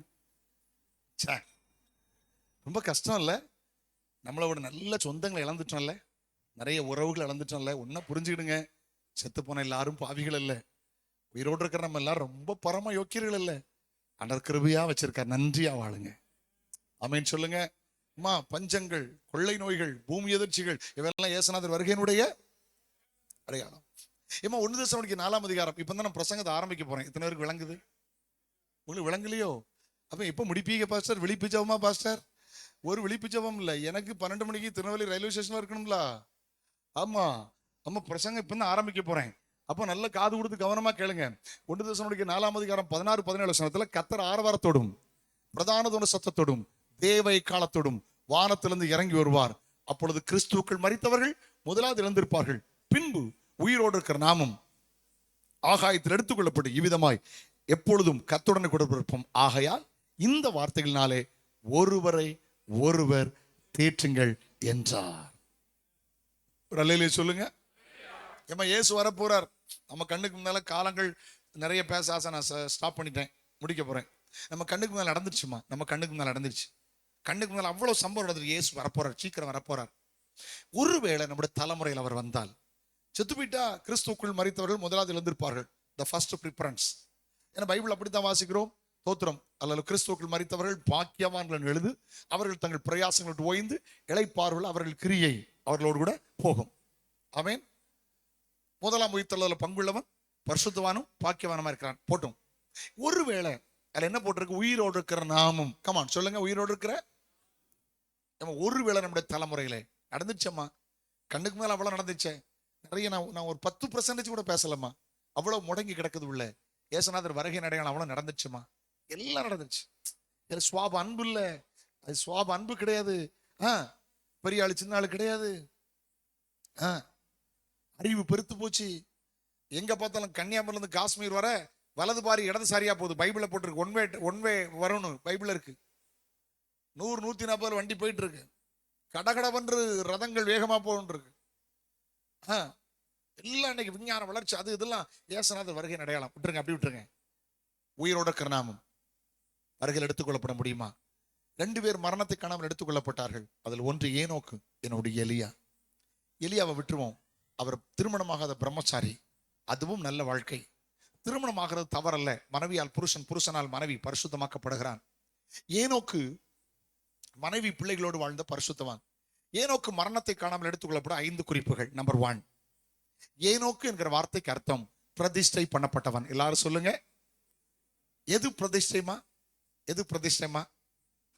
ரொம்ப கஷ்டம் இல்ல. நம்மளோட நல்ல சொந்தங்களை இழந்துட்டோம்ல, நிறைய உறவுகள் இழந்துட்டோம்ல. ஒன்னும் புரிஞ்சுக்கிடுங்க, செத்து போன எல்லாரும் பாவிகள் இல்ல, உயிரோடு இருக்கிற நம்ம எல்லாரும் ரொம்ப பரம யோக்கியர்கள் இல்ல. அண்டர் கிருபையா வச்சிருக்கார், நன்றியா வாழுங்க. ஆமேன் சொல்லுங்க. அம்மா, பஞ்சங்கள், கொள்ளை நோய்கள், பூமி எதிர்ச்சிகள், இவெல்லாம் இயேசுநாதர் வருகையினுடைய அடையாளம். ஏமா 1 தெசலோனிக்கேயர் 4ஆம் அதிகாரம், இப்ப தான் நான் பிரசங்கத்தை ஆரம்பிக்க போறேன். இத்தனை பேருக்கு விளங்குது? உங்களுக்கு விளங்கலையோ? அப்ப எப்ப முடிப்பீங்க பாஸ்டர்? விழிப்பு ஜெபமா பாஸ்டர்? ஒரு விழிப்பு ஜெபம் இல்ல, எனக்கு 12 மணிக்கு திருநெல்வேலி ரயில்வே ஸ்டேஷன்ல இருக்கணும்ல. ஆமா, நம்ம பிரசங்கம் இப்ப தான் ஆரம்பிக்க போறேன். அப்போ நல்ல காது கொடுத்து கவனமா கேளுங்க. 1 தெசலோனிக்கேயர் 4ஆம் அதிகாரம் 16, 17 வசனத்துல கர்த்தர் ஆரவாரத்தோடும் பிரதான தூண சத்தத்தோடும் தேவ காலத்தோடும் வானத்திலிருந்து இறங்கி வருவார். அப்பொழுது கிறிஸ்துவுக்குள் மரித்தவர்கள் முதலாவது இழந்திருப்பார்கள், பின்பு உயிரோடு இருக்கிற நாமும் ஆகாயத்தில் எடுத்துக்கொள்ளப்படும். இவ்விதமாய் எப்பொழுதும் கர்த்தருடனே கூட இருப்போம். ஆகையால் இந்த வார்த்தைகளினாலே ஒருவரை ஒருவர் தேற்றுங்கள் என்றார். ஒரு அல்லேலூயா சொல்லுங்க. ஏமா இயேசு வர போறார். நம்ம கண்ணுக்கு முன்னால காலங்கள் நிறைய பேச ஆசை, நான் ஸ்டாப் பண்ணிட்டேன், முடிக்க போறேன். நம்ம கண்ணுக்கு முன்னால நடந்துருச்சுமா, நம்ம கண்ணுக்கு முன்னால நடந்துருச்சு. கண்ணுக்கு முன்னால அவ்வளவு சம்பவம் நடந்துருக்கு. இயேசு வரப்போறார், சீக்கிரம் வரப்போறார். ஒருவேளை நம்முடைய தலைமுறையில் அவர் வந்தால், செத்து போயிட்டா கிறிஸ்துவுக்குள் மரித்தவர்கள் முதலாவது இழந்திருப்பார்கள், த ஃபர்ஸ்ட் ப்ரிஃபரன்ஸ். ஏன்னா பைபிள் அப்படித்தான் வாசிக்கிறோம். தோத்திரம், அல்லது கிறிஸ்துவுக்குள் மரித்தவர்கள் பாக்கியவான்கள் எழுது, அவர்கள் தங்கள் பிரயாசங்கள் ஓய்ந்து இளைப்பார்கள், அவர்கள் கிரியை அவர்களோடு கூட போகும். ஆமென். முதலாம் உயிர்த்தெழுதலில் பங்குள்ளவன் பரிசுத்தவானும் பாக்கியவானமா இருக்கிறான் போட்டும். ஒருவேளை அதுல என்ன போட்டிருக்கு? உயிரோடு இருக்கிற நாமும். கமான் சொல்லுங்க, உயிரோடு இருக்கிற. ஒருவேளை நம்முடைய தலைமுறையில நடந்துச்சம்மா, கண்ணுக்கு மேல அவ்வளவு நடந்துச்சே. நிறைய நான் ஒரு 10% கூட பேசலம்மா, அவ்வளவு முடங்கி கிடக்குது உள்ள. இயேசுநாதர் வருகை அடையாளம் அவ்வளவு நடந்துச்சுமா, எல்லாம் நடந்துச்சு. இது சுவாப அன்பு இல்ல, அது சுவாப அன்பு கிடையாது. பெரிய ஆளு சின்ன ஆளு கிடையாது. அறிவு பெருத்து போச்சு. எங்க பார்த்தாலும் கன்னியாகுமரியில இருந்து காஷ்மீர் வர வலது பாரி இடதுசாரியா போகுது. பைபிள்ல போட்டிருக்கு ஒன்வே வரணும், பைபிள் இருக்கு. 100, 140 வண்டி போயிட்டு இருக்கு. கடகடவென்று ரதங்கள் வேகமா போகிட்டு இருக்கு. எல்லாம் இன்னைக்கு விஞ்ஞான வளர்ச்சி, அது இதெல்லாம் இயேசுநாதர் வருகை அடையாளம். விட்டுருங்க, அப்படி விட்டுருங்க. உயிரோட இருக்கிற நாமும் வருகையில் எடுத்துக்கொள்ளப்பட முடியுமா? 2 பேர் மரணத்தை காணாமல் எடுத்துக்கொள்ளப்பட்டார்கள். அதில் ஒன்று ஏனோக்கு, என்னுடைய எலியா. எலியாவை விட்டுருவோம், அவர் திருமணமாகாத பிரம்மச்சாரி, அதுவும் நல்ல வாழ்க்கை. திருமணமாகிறது தவறல்ல, மனைவியால் புருஷன், புருஷனால் மனைவி பரிசுத்தமாக்கப்படுகிறான். ஏனோக்கு மனைவி பிள்ளைகளோடு வாழ்ந்த பரிசுத்தவான். ஏனோக்கு மரணத்தை காணாமல் எடுத்துக்கொள்ளப்பட 5 குறிப்புகள். நம்பர் 1, ஏனோக்கு என்கிற வார்த்தைக்கு அர்த்தம் பிரதிஷ்டை பண்ணப்பட்டவன். எல்லாரும் சொல்லுங்க, எது பிரதிஷ்டைமா? எது பிரதிஷ்டைமா?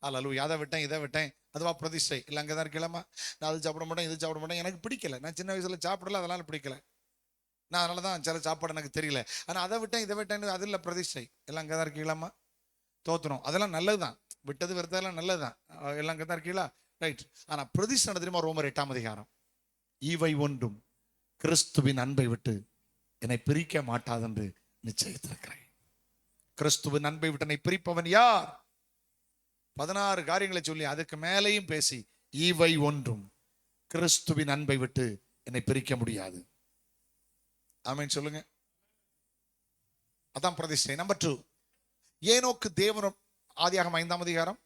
அல்லேலூயா. அதை விட்டேன், இதை விட்டேன், அதுவா பிரதிஷ்டை இல்லை? அங்கதான் இருக்கலாமா, நான் அது சாப்பிட மாட்டேன், இது சாப்பிட மாட்டேன், எனக்கு பிடிக்கல, நான் சின்ன வயசுல சாப்பிடல, அதனால பிடிக்கல, நான் அதனாலதான் சில சாப்பாடு எனக்கு தெரியல, ஆனா அதை விட்டேன் இதை விட்டேன், அது இல்லை பிரதிஷ்டை. எல்லாம் அங்கதான் இருக்கீங்களாமா? தோத்துறோம், அதெல்லாம் நல்லதுதான், விட்டது விரதெல்லாம் நல்லதுதான், எல்லாம் அங்கதான் இருக்கீங்களா? ரைட். ஆனா பிரதிஷ்டை தெரியுமா? ரோமர் 8ஆம் அதிகாரம், இவை ஒன்றும் கிறிஸ்துவின் அன்பை விட்டு என்னை பிரிக்க மாட்டாது என்று நிச்சயித்திருக்கிறேன். கிறிஸ்துவின் அன்பை விட்டு என்னை பிரிப்பவன் யார்? 16 காரியங்களை சொல்லி அதுக்கு மேலையும் பேசி, இவை ஒன்றும் கிறிஸ்துவின் அன்பை விட்டு என்னை பிரிக்க முடியாது. ஆமென் சொல்லுங்க. அதான் பிரதிஷ்டை. நம்பர் 2, ஏனோக்கு தேவன். ஆதியாகமம் 5ஆம் அதிகாரம்,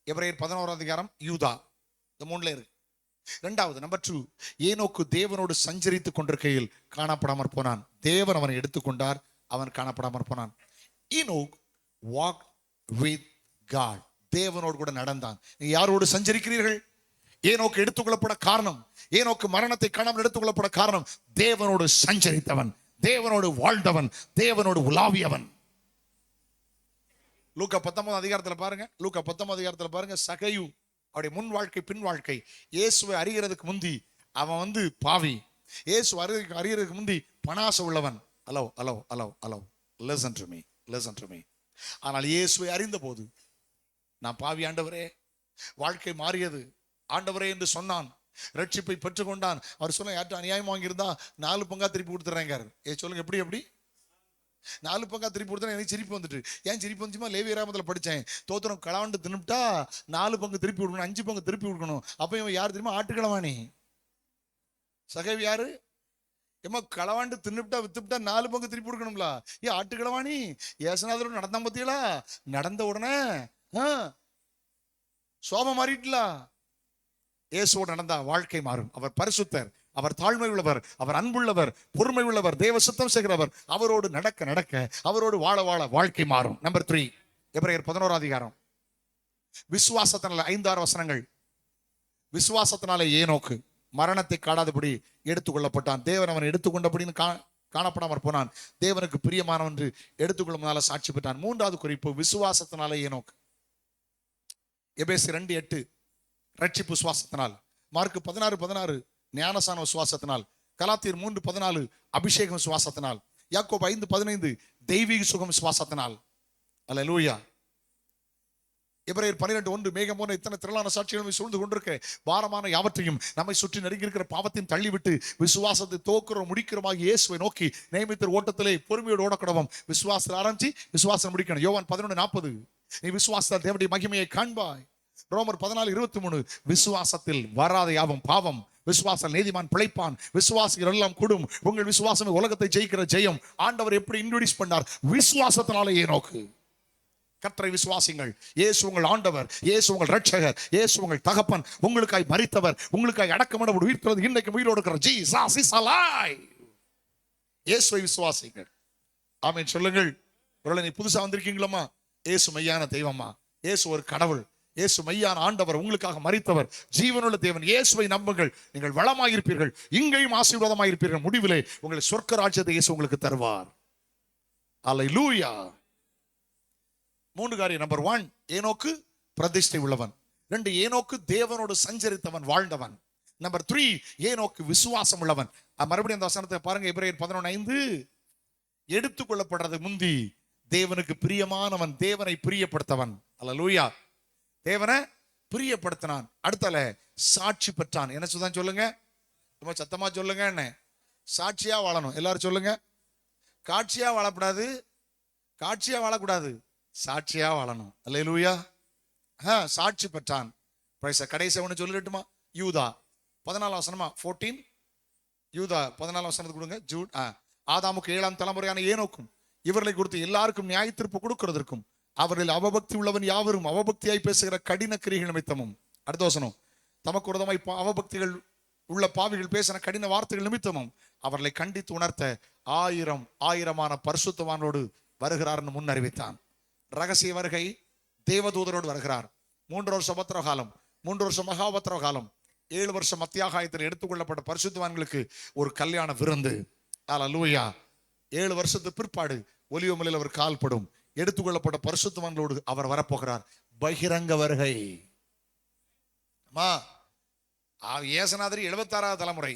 எபிரேயர் 11ஆம் அதிகாரம், யூதா, இந்த 3ல இருக்கு. இரண்டாவது நம்பர் 2, ஏனோக்கு தேவனோடு சஞ்சரித்துக் கொண்டிருக்கையில் காணப்படாமற் போனான். தேவன் அவனை எடுத்துக்கொண்டார், அவன் காணப்படாமற் போனான். ஈனோக் வாக் வித் காட், தேவனோடு கூட நடந்தான். நீங்க யாரோடு சஞ்சரிக்கிறீர்கள்? ஏனோக்கு எடுத்துக்கொள்ளப்பட காரணம், ஏனோக்கு மரணத்தை காணாமல் எடுத்துக்கொள்ளப்பட காரணம், தேவனோடு சஞ்சரித்தவன், தேவனோடு வாழ்ந்தவன், தேவனோடு உலாவியவன். லூக்கா 19 அதிகாரத்தில் பாருங்க, லூக்கா 19 அதிகாரத்தில் பாருங்க, சகையு அவருடைய முன் வாழ்க்கை பின் வாழ்க்கை. இயேசுவை அறிகிறதுக்கு முந்தி அவன் பாவி, இயேசு அறிகிறதுக்கு முந்தி பணாசை உள்ளவன். Hello hello hello hello listen to me, listen to me. ஆனால் இயேசுவை அறிந்த போது, நான் பாவி ஆண்டவரே, வாழ்க்கை மாறியது ஆண்டவரே என்று சொன்னான், ரட்சிப்பை பெற்றுக்கொண்டான். அவர் சொன்ன, யார்ட்ட அநியாயம் வாங்கியிருந்தா 4 பங்கா திருப்பி கொடுத்துறேங்க. சொல்லுங்க, எப்படி எப்படி 4 பங்கா திருப்பி கொடுத்தா எனக்கு சிரிப்பு வந்துட்டு. ஏன் சிரிப்பு வந்துச்சுமா? லேவியராமத்தில் படித்தேன், தோத்திரம் களவாண்டு தின்னுட்டா 4 பங்கு திருப்பி கொடுக்கணும், 5 பங்கு திருப்பி கொடுக்கணும். அப்போ இவன் யார் தெரியுமா? ஆட்டுக்களவாணி. சகைவி யாரு? ஏமா களவாண்டு தின்னுட்டா வித்துட்டா 4 பங்கு திருப்பி கொடுக்கணும்ல. ஏன் ஆட்டுக்களவாணி? ஏசுநாதரோட நடந்தான் பத்தியலா? நடந்த உடனே சோபம் மாறிட்டுலா. இயேசுவோடு நடந்தா வாழ்க்கை மாறும். அவர் பரிசுத்தர், அவர் தாழ்மை உள்ளவர், அவர் அன்புள்ளவர், பொறுமை உள்ளவர், தேவ சுத்தம் செய்கிறவர். அவரோடு நடக்க நடக்க, அவரோடு வாழ வாழ வாழ்க்கை மாறும். நம்பர் 3, எபிரேயர் 11 அதிகாரம். விசுவாசத்தினால 5-6 வசனங்கள். விசுவாசத்தினாலே ஏனோக்கு மரணத்தை காணாதபடி எடுத்துக்கொள்ளப்பட்டான். தேவன் அவன் எடுத்துக்கொண்டபடின்னு காணப்படாமற் போனான். தேவனுக்கு பிரியமானவன் என்று எடுத்துக்கொள்ளும் சாட்சி பெற்றான். 3வது குறிப்பு, விசுவாசத்தினாலே ஏனோக்கு. எபேசியர் 2:8 ரட்சிப்பு விசுவாசத்தினால். மார்க் 16:16 ஞானசான விசுவாசத்தினால். கலாத்தியர் 3:14 அபிஷேகம் விசுவாசத்தினால். யாக்கோபு 5:15 தெய்வீக சுகம் விசுவாசத்தினால். அல்லேலூயா. எபிரேயர் 12:1 மேகம் போன்ற இத்தனை திரளான சாட்சிகளை சூழ்ந்து கொண்டிருக்க பாரமான யாவற்றையும் நம்மை சுற்றி நெருங்கியிருக்கிற பாவத்தையும் தள்ளிவிட்டு விசுவாசத்தை தோக்குறோம் முடிக்கிறோமாக இயேசுவை நோக்கி நியமித்த ஓட்டத்திலே பொறுமையோடு ஓடக்கடவும். விசுவாசத்தில் ஆரம்பிச்சு விசுவாசம் முடிக்கணும். யோவான் 11:40 நீ விசுவாசத்தால் தேவனுடைய மகிமையை காண்பாய். ரோமர் 14:23 விசுவாசத்தில் வராத யாவும் பாவம், விசுவாச நீதிமான் பிழைப்பான், விசுவாசிகள் எல்லாம் கூடும். உங்கள் விசுவாசம் உலகத்தை ஜெயிக்கிற ஜெயம். ஆண்டவர் எப்படி இன்ட்ரோடியூஸ் பண்ணார்? விசுவாசத்தினாலே ஏனோக்கு. கர்த்தரை விசுவாசிங்கள். இயேசு உங்கள் ஆண்டவர், இயேசு உங்கள் ரட்சகர், இயேசு உங்கள் தகப்பன், உங்களுக்காய் மரித்தவர், உங்களுக்காய் அடக்கமான உயிர்த்தெழுந்து இன்னைக்கு உயிரோடு இருக்கிற ஜீசஸ் இஸ் அலைவ். இயேசுவை விசுவாசிங்கள். ஆமென் சொல்லுங்கள். ஒருவேளை நீ புதுசா வந்திருக்கீங்களா? இயேசு மெய்யான தெய்வமா, இயேசு ஒரு கடவுள், இயேசு மெய்யான ஆண்டவர், உங்களுக்காக மரித்தவர், ஜீவனுள்ள தேவன். இயேசுவை நம்புங்கள், நீங்கள் வளமாயிருப்பீர்கள், இங்கேயும் ஆசீர்வாதமாயிருப்பீர்கள். முடிவிலே உங்களை சொர்க்க ராஜ்யத்தை இயேசு உங்களுக்கு தருவார். அல்லேலூயா. 3 காரியம். நம்பர் 1 ஏனோக்கு பிரதிஷ்டை உள்ளவன். 2 ஏனோக்கு தேவனோடு சஞ்சரித்தவன், வாழ்ந்தவன். நம்பர் 3 ஏனோக்கு விசுவாசம் உள்ளவன். மறுபடியும் அந்த வசனத்தை பாருங்க, எபிரேயர் 11:5 எடுத்துக்கொள்ளப்படுறது முந்தி தேவனுக்கு பிரியமானவன், தேவனை பிரியப்படுத்தவன். அல்லேலூயா. தேவனை பிரியப்படுத்தினான். அடுத்தல சாட்சி பெற்றான். என்ன சொல்லுங்க, ரொம்ப சத்தமா சொல்லுங்க. என்ன சாட்சியா வாழணும். எல்லாரும் சொல்லுங்க. காட்சியா வாழக்கூடாது, காட்சியா வாழக்கூடாது, சாட்சியா வாழணும். அல்லேலூயா. சாட்சி பெற்றான். கடைசி ஒன்று சொல்லிட்டுமா? யூதா 14 வசனமா 14 யூதா 14 வசனத்துக்கு கொடுங்க. ஜூட் ஆதாமுக்கு 7ஆம் தலைமுறையான ஏனோக்கும் இவர்களை குறித்து எல்லாருக்கும் நியாய தீர்ப்பு கொடுக்கிறதற்கும் அவர்கள் அவபக்தி உள்ளவன் யாவரும் அவபக்தியாய் பேசுகிற கடின கிரிகள் நிமித்தமும். அடுத்த வசனம், தமக்கு விரோதமாய் அவபக்திகள் உள்ள பாவிகள் பேசின கடின வார்த்தைகள் நிமித்தமும் அவர்களை கண்டித்து உணர்த்த 1000 பரிசுத்தவானோடு வருகிறார்னு முன் அறிவித்தான். ரகசிய வருகை, தேவதூதரோடு வருகிறார். 3 வருஷம் உபத்திரவ காலம், 3 வருஷம் மகா உபத்திரவ காலம், 7 வருஷம் மத்தியாகாயத்தில் எடுத்துக்கொள்ளப்பட்ட பரிசுத்தவான்களுக்கு ஒரு கல்யாண விருந்து. அல்லேலூயா. 7 வருஷத்துக்கு பிற்பாடு ஒலிவ மலையில் அவர் கால்படும். எடுத்துக்கொள்ளப்பட்ட பரிசுத்தவான்களோடு அவர் வரப்போகிறார். பகிரங்க வருகை. இயேசுநாதர் 76வது தலைமுறை,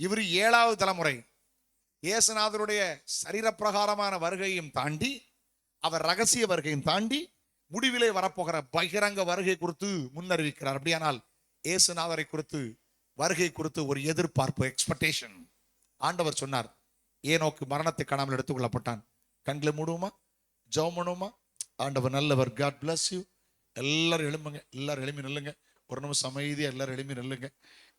இவர் 7வது தலைமுறை. இயேசுநாதருடைய சரீரப்பிரகாரமான வருகையும் தாண்டி, அவர் ரகசிய வருகையும் தாண்டி முடிவிலே வரப்போகிற பகிரங்க வருகை குறித்து முன்னறிவிக்கிறார். அப்படியானால் இயேசுநாதரை குறித்து, வருகை குறித்து ஒரு எதிர்பார்ப்பு, எக்ஸ்பெக்டேஷன். ஆண்டவர் சொன்னார், ஏனோக்கு மரணத்தை காணாமல் எடுத்துக்கொள்ளப்பட்டான். கண்களை மூடுவோமா? ஜெபம் பண்ணுவோமா? ஆண்டவர் நல்லவர். God bless you. எல்லாரும் எழும்புங்க, எல்லாரும் எழுப்பி நில்லுங்க. ஒரு நிமிஷம் அமைதியா எல்லாரும் எழுப்பி நில்லுங்க.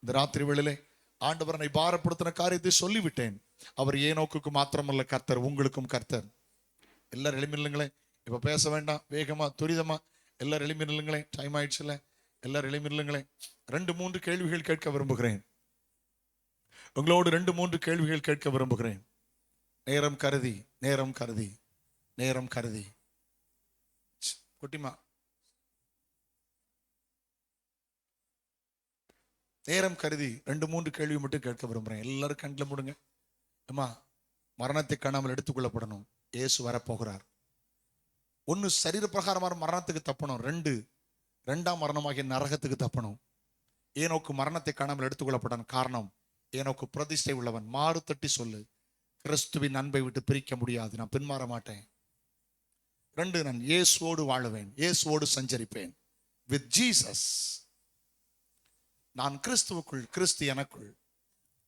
இந்த ராத்திரி வேளையிலே ஆண்டவர் என்னை பாரப்படுத்தின காரியத்தை சொல்லிவிட்டேன். அவர் ஏனோக்கு மாத்திரமல்ல கர்த்தர், உங்களுக்கும் கர்த்தர். எல்லாரும் எழுப்பி நில்லுங்களேன். இப்ப பேச வேண்டாம், வேகமா துரிதமா எல்லாரும் எழுப்பி நில்லுங்களேன். டைம் ஆயிடுச்சுல. எல்லாரும் இளைஞர்களே 2-3 கேள்விகள் கேட்க விரும்புகிறேன். உங்களோடு 2-3 கேள்விகள் கேட்க விரும்புகிறேன். நேரம் கருதி குட்டிமா, நேரம் கருதி 2-3 கேள்வி மட்டும் கேட்க விரும்புகிறேன். எல்லாரும் கண்ணில் மூடுங்க. அம்மா, மரணத்தை காணாமல் எடுத்துக்கொள்ளப்படணும். இயேசு வரப்போகிறார். 1, சரீர பிரகாரமான மரணத்துக்கு தப்பணும். 2, 2ஆம் மரணமாகிய நரகத்துக்கு தப்பணும். ஏனோக்கு மரணத்தை காணாமல் எடுத்துக்கொள்ளப்படான். காரணம், ஏனோக்கு பிரதிஷ்டை உள்ளவன். மாறு தட்டி சொல்லு, கிறிஸ்துவின் அன்பை விட்டு பிரிக்க முடியாது. நான் பின்மாற மாட்டேன். 2, நான் இயேசுவோடு வாழுவேன், இயேசுவோடு சஞ்சரிப்பேன். With Jesus. நான் கிறிஸ்துவுக்குள், கிறிஸ்து எனக்குள்.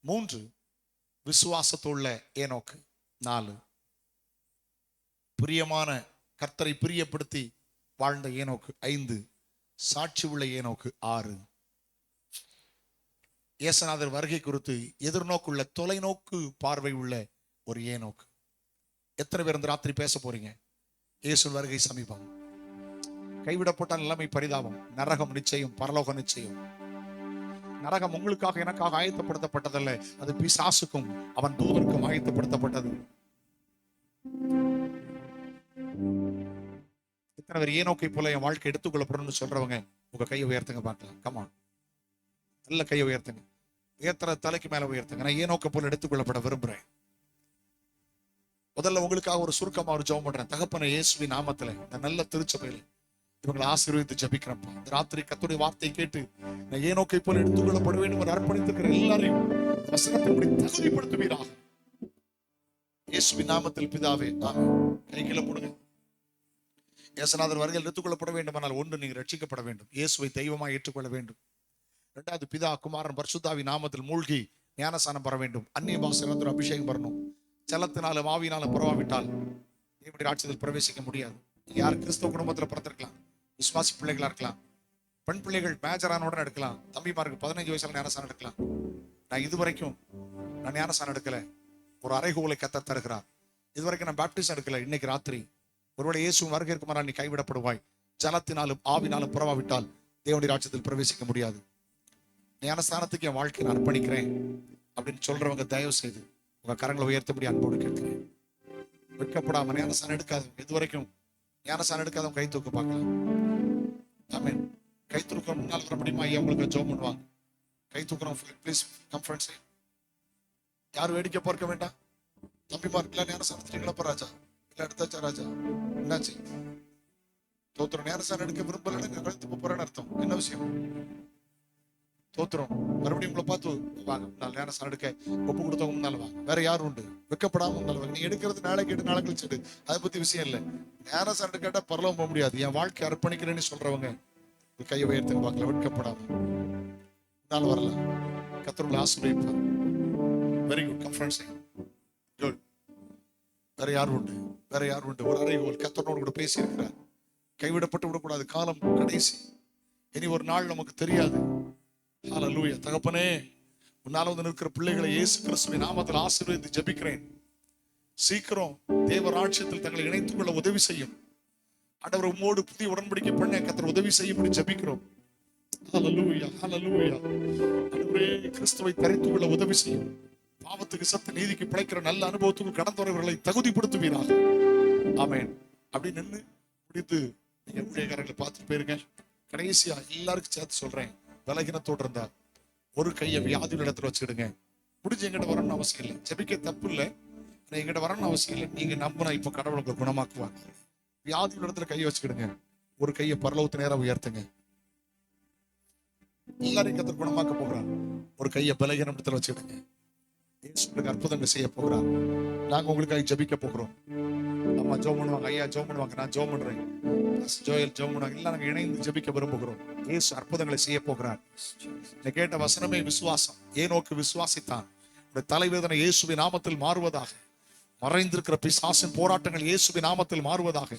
3, விசுவாசத்துள்ள ஏனோக்கு. 4, பிரியமான கர்த்தரை பிரியப்படுத்தி வாழ்ந்த ஏனோக்கு. 5, சாட்சி உள்ள ஏனோக்கு. 6, இயேசுநாதர் வருகை குறித்து எதிர்நோக்குள்ள தொலைநோக்கு பார்வை உள்ள ஒரு ஏனோக்கு. எத்தனை பேர் இந்த ராத்திரி பேச போறீங்க? இயேசு வருகை சமீபம். கைவிடப்பட்ட நிலைமை பரிதாபம். நரகம் நிச்சயம், பரலோகம் நிச்சயம். நரகம் உங்களுக்காக எனக்காக ஆயத்தப்படுத்தப்பட்டதல்ல, அது பிசாசுக்கும் அவன் தூதருக்கும் ஆயத்தப்படுத்தப்பட்டது. எத்தனை பேர் ஏனோக்கை போல என் வாழ்க்கை எடுத்துக்கொள்ளப்படணும்னு சொல்றவங்க உங்க கையை உயர்த்துங்க பார்க்கலாம். கமான், நல்ல கையை உயர்த்துங்க. உயர்த்துற தலைக்கு மேல உயர்த்துங்க. நான் ஏனோக்கை போல எடுத்துக்கொள்ளப்பட விரும்புறேன். முதல்ல உங்களுக்காக ஒரு சுருக்கமா ஒரு ஜெபம் பண்றேன். தகப்பனை இயேசுவின் நாமத்துல இந்த நல்ல திருச்சபையில இவங்களை ஆசீர்வதித்து ஜபிக்கிறப்பா. இந்த ராத்திரி கர்த்தருடைய வார்த்தையை கேட்டு நான் ஏனோக்கை போல எடுத்துக்கொள்ளப்பட வேண்டும் என்று அர்ப்பணித்துக்கிற எல்லாரையும் வசனத்தின்படி தகுதிப்படுத்துவீராக. இயேசுவின் நாமத்தில் பிதாவே, ஆமென். கைகளை போடுங்க. இயேசுநாதர் வருகையில் எடுத்துக்கொள்ளப்பட வேண்டுமானால் 1, நீங்க ரட்சிக்கப்பட வேண்டும், இயேசுவை தெய்வமாக ஏற்றுக்கொள்ள வேண்டும். 2, பிதா குமாரன் பரிசுத்தாவி நாமத்தில் மூழ்கி ஞானஸ்நானம் பெற வேண்டும். அந்நிய பாஷையில் அபிஷேகம் வரணும். ஜலத்தினாலும் ஆவியினாலும் புறவாவிட்டால் தேவனுடைய ராஜ்யத்தில் பிரவேசிக்க முடியாது. யார் கிறிஸ்தவ குடும்பத்தில் பிறந்திருக்கலாம், விசுவாசி பிள்ளைகளா இருக்கலாம், பெண் பிள்ளைகள் மேஜரான உடனே எடுக்கலாம். தம்பிமாருக்கு 15 வயசுல ஞானஸ்நானம் எடுக்கலாம். நான் இதுவரைக்கும் ஞானஸ்நானம் எடுக்கல. ஒரு அறைகூலை கர்த்தர் தருகிறார். இதுவரைக்கும் நான் பேப்டிசம் எடுக்கல. இன்னைக்கு ராத்திரி ஒருவேளை இயேசு வருகை இருக்குமானால் நீ கைவிடப்படுவாய். ஜலத்தினாலும் ஆவினாலும் புறவாவிட்டால் தேவனுடைய ராஜ்யத்தில் பிரவேசிக்க முடியாது. ஞானஸ்நானத்துக்கு என் வாழ்க்கையை நான் அர்ப்பணிக்கிறேன் அப்படின்னு சொல்றவங்க தயவு செய்து உங்க கரங்களை உயர்த்தபடி அன்போடு கேட்கிறேன். வெட்கப்படாம ஞானஸ்நானம் எடுக்காதவங்க, இதுவரைக்கும் ஞானஸ்நானம் எடுக்காதவங்க கை தூக்க பார்க்கலாம். ஆமென். கை தூக்க முன்னால் வர முடியுமா? ஐயா உங்களுக்கு ஜெபம் பண்ணுவாங்க. கை தூக்குறோம். Please come friends. யாரும் வேடிக்கை பார்க்க வேண்டாம். தம்பி பார்க்கலாம். ஞானஸ்நானத்துக்கு ராஜா இல்ல எடுத்தாச்சா ராஜா? என்னாச்சு? தோத்திரம். ஞானஸ்நானம் எடுக்க விரும்பல, கழுத்து போறேன்னு அர்த்தம். என்ன விஷயம்? தோத்திரம். மறுபடியும் உங்களை பார்த்து வாங்க. நான் ஞானஸ்நானம் எடுக்க ஒப்பு கொடுத்தவங்க முன்னால வாங்க. வேற யாரும் உண்டு? வெக்கப்படாம முன்னால வாங்க. நீ எடுக்கிறது நாளை கேட்டு நாளை கழிச்சுட்டு அதை பத்தி விஷயம் இல்லை. ஞானஸ்நானம் எடுக்காட்டா பரலோகம் போக முடியாது. என் வாழ்க்கை அர்ப்பணிக்கிறேன்னு சொல்றவங்க கையை உயர்த்துங்க பார்க்கலாம். வெட்கப்படாம முன்னால வரலாம். கர்த்தர் ஆசீர்வதிப்பார். Very good. Come friends. Good. வேற யாரும் உண்டு? வேற யாரும் உண்டு? ஒரு அறைகோல் கர்த்தரோடு கூட பேசி இருக்கிறார். கைவிடப்பட்டு விடக்கூடாது. காலம் கடைசி. இனி ஒரு நாள் நமக்கு தெரியாது. ஹல்லேலூயா. தகப்பனே, முன்னால வந்து நிற்கிற பிள்ளைகளை இயேசு கிறிஸ்துவின் நாமத்தில் ஆசீர்வதித்து ஜெபிக்கிறேன். சீக்கிரம் தேவ ராஜ்யத்தில் தங்களை இணைத்துக் கொள்ள உதவி செய்யும். ஆண்டவர் உம்மோடு புதிய உடன்படிக்கை பண்ண கர்த்தர் உதவி செய்யும்படி ஜெபிக்கிறோம். ஹல்லேலூயா, ஹல்லேலூயா. ஆண்டவரே, கிறிஸ்துவை தரித்துக் கொள்ள உதவி செய்யும். பாவத்துக்கு சத்து நீதிக்கு பிழைக்கிற நல்ல அனுபவத்துக்கு கடந்து வரவர்களை தகுதிப்படுத்துவீராக. ஆமென். அப்படி நின்று பிடித்து நீங்க ஊழியக்காரர்களை பார்த்துட்டு போயிருங்க. கடைசியா எல்லாருக்கும் சேர்த்து சொல்றேன், பலகீனத்தோடு இருந்தா ஒரு கையை வியாதியுள்ள இடத்துல வச்சுக்கிடுங்க. முடிஞ்சு எங்கிட்ட வரணும்னு அவசியம் இல்லை. ஜெபிக்க தப்பு இல்லை, எங்கிட்ட வரணும்னு அவசியம் இல்லை. நீங்க நம்பினா இப்ப கடவுளுக்கு குணமாக்குவாங்க. வியாதியுள்ள இடத்துல கையை வச்சுக்கிடுங்க. ஒரு கையை பரலோகத்து நேரம் உயர்த்துங்க. எல்லாரையும் கர்த்தர் குணமாக்க போகிறார். ஒரு கையை பலகீன இடத்துல வச்சுக்கிடுங்க. இயேசுவுக்கு அற்புதங்கள் செய்ய போகிறார். நாங்க உங்களுக்காக ஜெபிக்க போகிறோம். அம்மா ஜெபம் பண்ணுவாங்க, ஐயா ஜெபம் பண்ணுவாங்க, நான் ஜெபம் பண்றேன், ஜோயல் ஜெபம் பண்ணுவாங்க. எல்லாம் நாங்க இணைந்து ஜெபிக்க விரும்புகிறோம். இயேசு அற்புதங்களை செய்ய போகிறார். நீ கேட்ட வசனமே விசுவாசம். ஏனோக்கு விசுவாசித்தான். தலைவேதனை இயேசுவின் நாமத்தில் மாறுவதாக. மறைந்திருக்கிற பிசாசின் போராட்டங்கள் இயேசுவின் நாமத்தில் மாறுவதாக.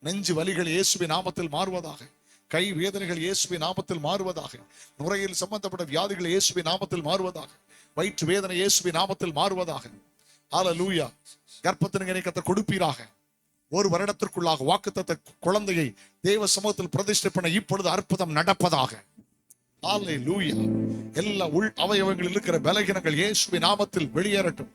நெஞ்சு வலிகள் இயேசுவின் நாமத்தில் மாறுவதாக. கை வேதனைகள் இயேசுவின் நாமத்தில் மாறுவதாக. நுரையில் சம்பந்தப்பட்ட வியாதிகள் இயேசுவின் நாமத்தில் மாறுவதாக. வயிற்று வேதனை இயேசுவின் நாமத்தில் மாறுவதாக. ஹல்லேலூயா. கர்ப்பத்தின் கர்த்தர் கொடுப்பீராக. 1 வருடத்திற்குள்ளாக வாக்குத்தத்த குழந்தையை தேவ சமூகத்தில் பிரதிஷ்டை பண்ண இப்பொழுது அற்புதம் நடப்பதாக. ஹல்லேலூயா. எல்லா உள் அவயவங்களில் இருக்கிற பலகீனங்கள் இயேசுவின் நாமத்தில் வெளியேறட்டும்.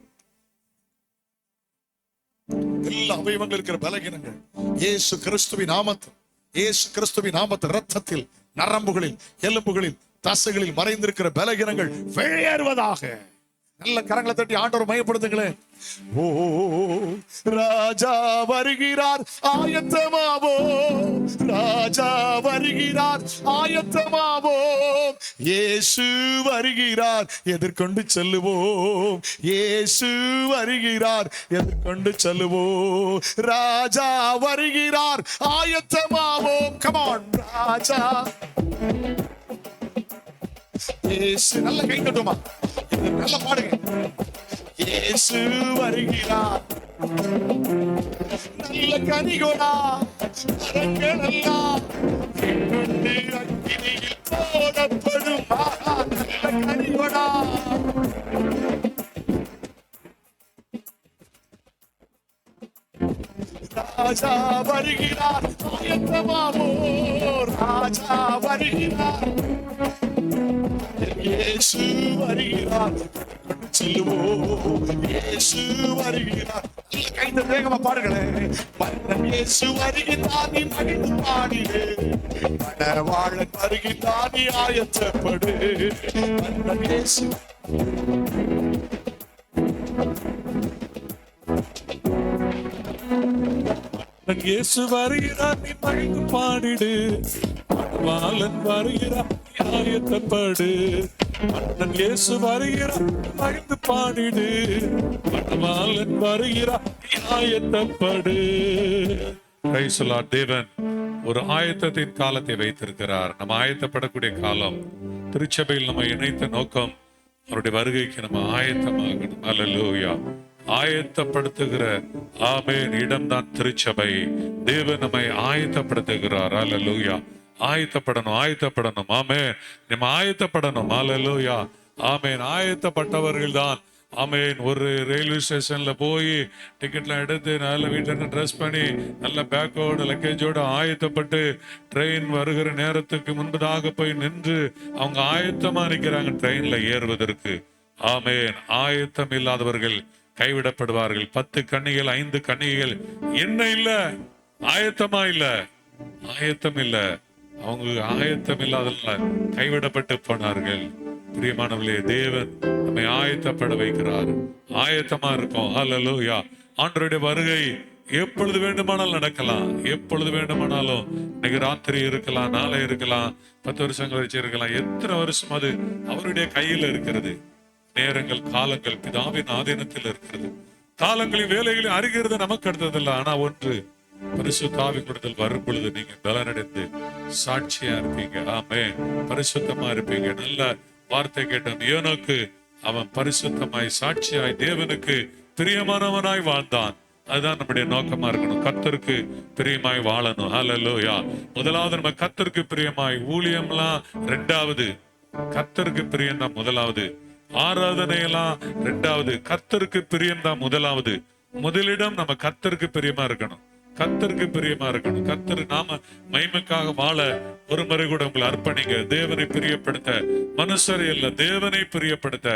எல்லா அவயவங்களில் இருக்கிற பலகீனங்கள் இயேசு கிறிஸ்துவின் நாமத்தில், இயேசு கிறிஸ்துவின் நாமத்தில், இரத்தத்தில், நரம்புகளில், எலும்புகளில், தசைகளில் மறைந்திருக்கிற பலகீனங்கள் வெளியேறுவதாக. நல்ல கரங்களை தட்டி ஆண்டவர் மையப்படுத்துங்களேன். ஓ ராஜா வருகிறார், ஆயத்தமாவோ. ராஜா வருகிறார், ஆயத்தமாவோ. இயேசு வருகிறார், எதிர்கொண்டு செல்லுவோம். இயேசு வருகிறார், எதிர்கொண்டு செல்லுவோம். ராஜா வருகிறார், ஆயத்தமாவோம். கம் ஆன் ராஜா. இயேசு நல்ல கை தட்டுமா, நல்ல பாடுங்க. இயேசு வருகிறார், நல்ல கனிகொடா. மரங்கள் எல்லாம் அக்கினியில் போடப்படும். நல்ல கனிகொடா. ராஜா வருகிறார், ஆயத்தமாவோ. ராஜா வருகிறார், இயேசு வருகிறார், செல்லுவோம். இயேசு வருகிறார். கைந்த வேகமா பாடுங்களேன். இயேசு வருகிறார், நீ மகிழ்ந்து பாடிடு. மணவாளன் வருகிறார், நீ ஆயத்தப்படு. இயேசு இயேசு வருகிறார், நீ மகிழ்ந்து பாடிடு. மணவாளன் வருகிறார், நீ ஆயத்தப்படு. மன்னன் இயேசு வருகிறார், மகிழ்ந்து பாடிடு. மணவாளன் வருகிறார், நீ ஆயத்தப்படு. Price the Lord. தேவன் ஒரு ஆயத்தத்தின் காலத்தை வைத்திருக்கிறார். நம்ம ஆயத்தப்படக்கூடிய காலம். திருச்சபையில் நம்ம இணைத்த நோக்கம் அவருடைய வருகைக்கு நம்ம ஆயத்தமாகணும். அல்லேலூயா. ஆயத்தப்படுத்துகிற ஆமென் இடம்தான் திருச்சபை. தேவன் நம்மை ஆயத்தப்படுத்துகிறார். அல்லேலூயா. ஆயத்தப்படணும், ஆயத்தப்படணும். ஆமென். நம்ம ஆயத்தப்படணும். அல்லேலூயா. ஆமென். ஆயத்தப்பட்டவர்கள் தான் ஆமென். ஒரு ரயில்வே ஸ்டேஷன்ல போய் டிக்கெட்லாம் எடுத்து நல்ல வீட்டில் ட்ரெஸ் பண்ணி நல்ல பேக்கோட லக்கேஜோட ஆயத்தப்பட்டு ட்ரெயின் வருகிற நேரத்துக்கு முன்பதாக போய் நின்று அவங்க ஆயத்தமா நிற்கிறாங்க ட்ரெயின்ல ஏறுவதற்கு. ஆமென். ஆயத்தம் இல்லாதவர்கள் கைவிடப்படுவார்கள். 10 கன்னிகள் 5 கன்னிகைகள் என்ன இல்ல, ஆயத்தமா இல்ல, ஆயத்தம் இல்ல. அவங்க ஆயத்தம் இல்லாதல்ல கைவிடப்பட்டு போனார்கள். பிரியமானவர்களே, தேவன் நம்மை ஆயத்தப்பட வைக்கிறார். ஆயத்தமா இருக்கும். ஹல்லேலூயா. ஆண்டவருடைய வருகை எப்பொழுது வேண்டுமானாலும் நடக்கலாம். எப்பொழுது வேண்டுமானாலும் இன்னைக்கு ராத்திரி இருக்கலாம், நாளை இருக்கலாம், 10 வருஷங்கள் கழிச்சு இருக்கலாம். எத்தனை வருஷம் அது அவருடைய கையில் இருக்கிறது. நேரங்கள், காலங்கள் பிதாவின் ஆதீனத்தில் இருக்கிறது. காலங்களின் வேலைகளில் அறிகிறது நமக்கு அடுத்ததில்லை. ஆனா ஒன்று, பரிசுத்த ஆவிக்குள் வரும் பொழுது நீங்க பலனடைந்து சாட்சியா இருப்பீங்க. ஆமென். பரிசுத்தமா இருப்பீங்க. நல்ல வார்த்தை கேட்டோம். ஏனோக்கு அவன் பரிசுத்தமாய் சாட்சியாய் தேவனுக்கு பிரியமானவனாய் வாழ்ந்தான். அதுதான் நம்முடைய நோக்கமா இருக்கணும். கர்த்தருக்கு பிரியமாய் வாழணும். ஹல்லேலூயா. முதலாவது நம்ம கர்த்தருக்கு பிரியமாய் ஊழியம்லாம் ரெண்டாவது, கர்த்தருக்கு பிரியம் தான் முதலாவது. ஆராதனையெல்லாம் ரெண்டாவது, கர்த்தருக்கு பிரியம் தான் முதலாவது. முதலிடம் நம்ம கர்த்தருக்கு பிரியமா இருக்கணும். கர்த்தருக்கு பிரியமா இருக்கணும். கர்த்தர் நாம மகிமைக்காக வாழ ஒரு முறை கூட உங்களை அர்ப்பணிங்க. தேவனை பிரியப்படுத்த, மனுஷரை அல்ல தேவனை பிரியப்படுத்த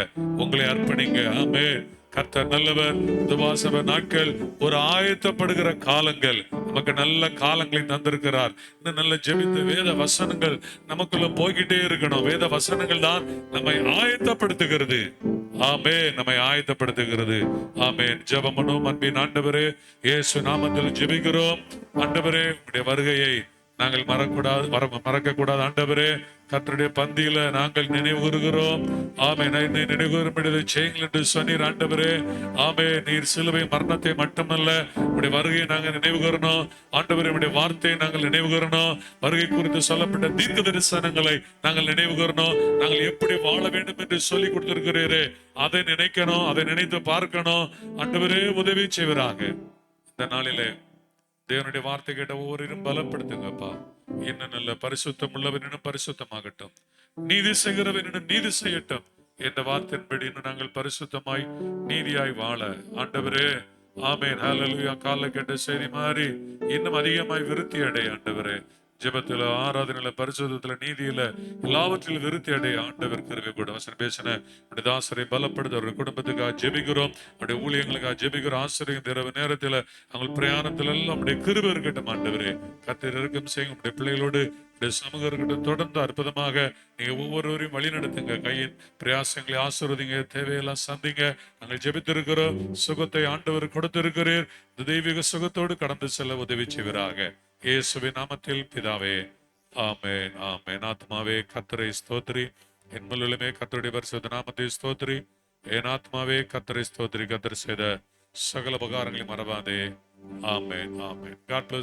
உங்களை அர்ப்பணிங்க. ஆமென். கர்த்தர் நல்லவர். உபவாச நாட்கள் ஒரு ஆயத்தப்படுகிற காலங்கள். நமக்கு நல்ல காலங்களை தந்திருக்கிறார். இன்னும் நல்ல ஜெபித்து வேத வசனங்கள் நமக்குள்ள போய்கிட்டே இருக்கணும். வேத வசனங்கள் தான் நம்மை ஆயத்தப்படுத்துகிறது. ஆமென். நம்மை ஆயத்தப்படுத்துகிறது. ஆமென். ஜெபம் பண்ணுவோம். அன்பின் ஆண்டவரே, இயேசு நாமத்தில் ஜெபிக்கிறோம். ஆண்டவரே, உம்முடைய வருகையை நாங்கள் மறக்க கூடாது. ஆண்டவரே, கர்த்தருடைய பந்தியில நாங்கள் நினைவு கூறுகிறோம். ஆமென். நினைவு கூறும்படி செய்யுங்கள் என்று சொன்னீர். ஆண்டவரே, ஆமென். நீர் சிலுவை மரணத்தை மட்டுமல்ல, உடைய வருகையை நாங்கள் நினைவு கூறணும். ஆண்டவரே, உடைய வார்த்தையை நாங்கள் நினைவு கூறணும். வருகை குறித்து சொல்லப்பட்ட தீர்க்க தரிசனங்களை நாங்கள் நினைவு கூறணும். நாங்கள் எப்படி வாழ வேண்டும் என்று சொல்லி கொடுத்திருக்கிறீரே, அதை நினைக்கணும், அதை நினைத்து பார்க்கணும். ஆண்டவரே, உதவி செய்வராக. இந்த நாளிலே தேவனுடைய வார்த்தை கேட்ட ஒவ்வொருவரும் பலப்படுத்துங்கப்பா. இன்னும் நல்ல பரிசுத்தம் உள்ளவனினும் பரிசுத்தமாகட்டும், நீதி செய்கிறவனினும் நீதி செய்யட்டும் என்ற வார்த்தையின்படி இன்னும் நாங்கள் பரிசுத்தமாய் நீதியாய் வாழ ஆண்டவரே. ஆமென். ஹல்லேலூயா. காலை கேட்ட செய்தி மாதிரி இன்னும் அதிகமாய் விருத்தி அடைய ஆண்டவரே. ஜெபத்துல, ஆராதனையில, பரிசுத்தத்துல, நீதியில, எல்லாவற்றிலும் விருத்தி அடைய ஆண்டவர் கிருபை கூட. வசனம் பேசின தாசரை பலப்படுத்த அவருடைய குடும்பத்துக்காக ஜெபிக்கிறோம். அவருடைய ஊழியங்களுக்காக ஜெபிக்கிறோம். ஆசிரியர் இரவு நேரத்துல அவங்க பிரயாணத்துல எல்லாம் நம்முடைய கிருபை இருக்கட்டும் ஆண்டவரே. கர்த்தர் இருக்கும் செய்யும். நம்முடைய பிள்ளைகளோடு சமூகம் இருக்கட்டும். தொடர்ந்து அற்புதமாக நீங்க ஒவ்வொருவரையும் வழி நடத்துங்க. கையின் பிரயாசங்களை ஆசீர்வதிங்க. தேவையெல்லாம் சந்திங்க. நாங்கள் ஜெபித்திருக்கிறோம். சுகத்தை ஆண்டவர் கொடுத்திருக்கிறீர். இந்த தெய்வீக சுகத்தோடு கடந்து செல்ல உதவி செய்வீராக. இயேசுவின் நாமத்தில் பிதாவே, ஆமென், ஆமென். ஆத்மாவே கர்த்தரை ஸ்தோத்திரி, என் முழுமே கர்த்தருடைய பரிசுத்த நாமத்தை ஸ்தோத்திரி. என் ஆத்மாவே கர்த்தரை ஸ்தோத்திரி. கர்த்தர் செய்த சகல உபகாரங்களை மறவாதே. ஆமென், ஆமென். God bless.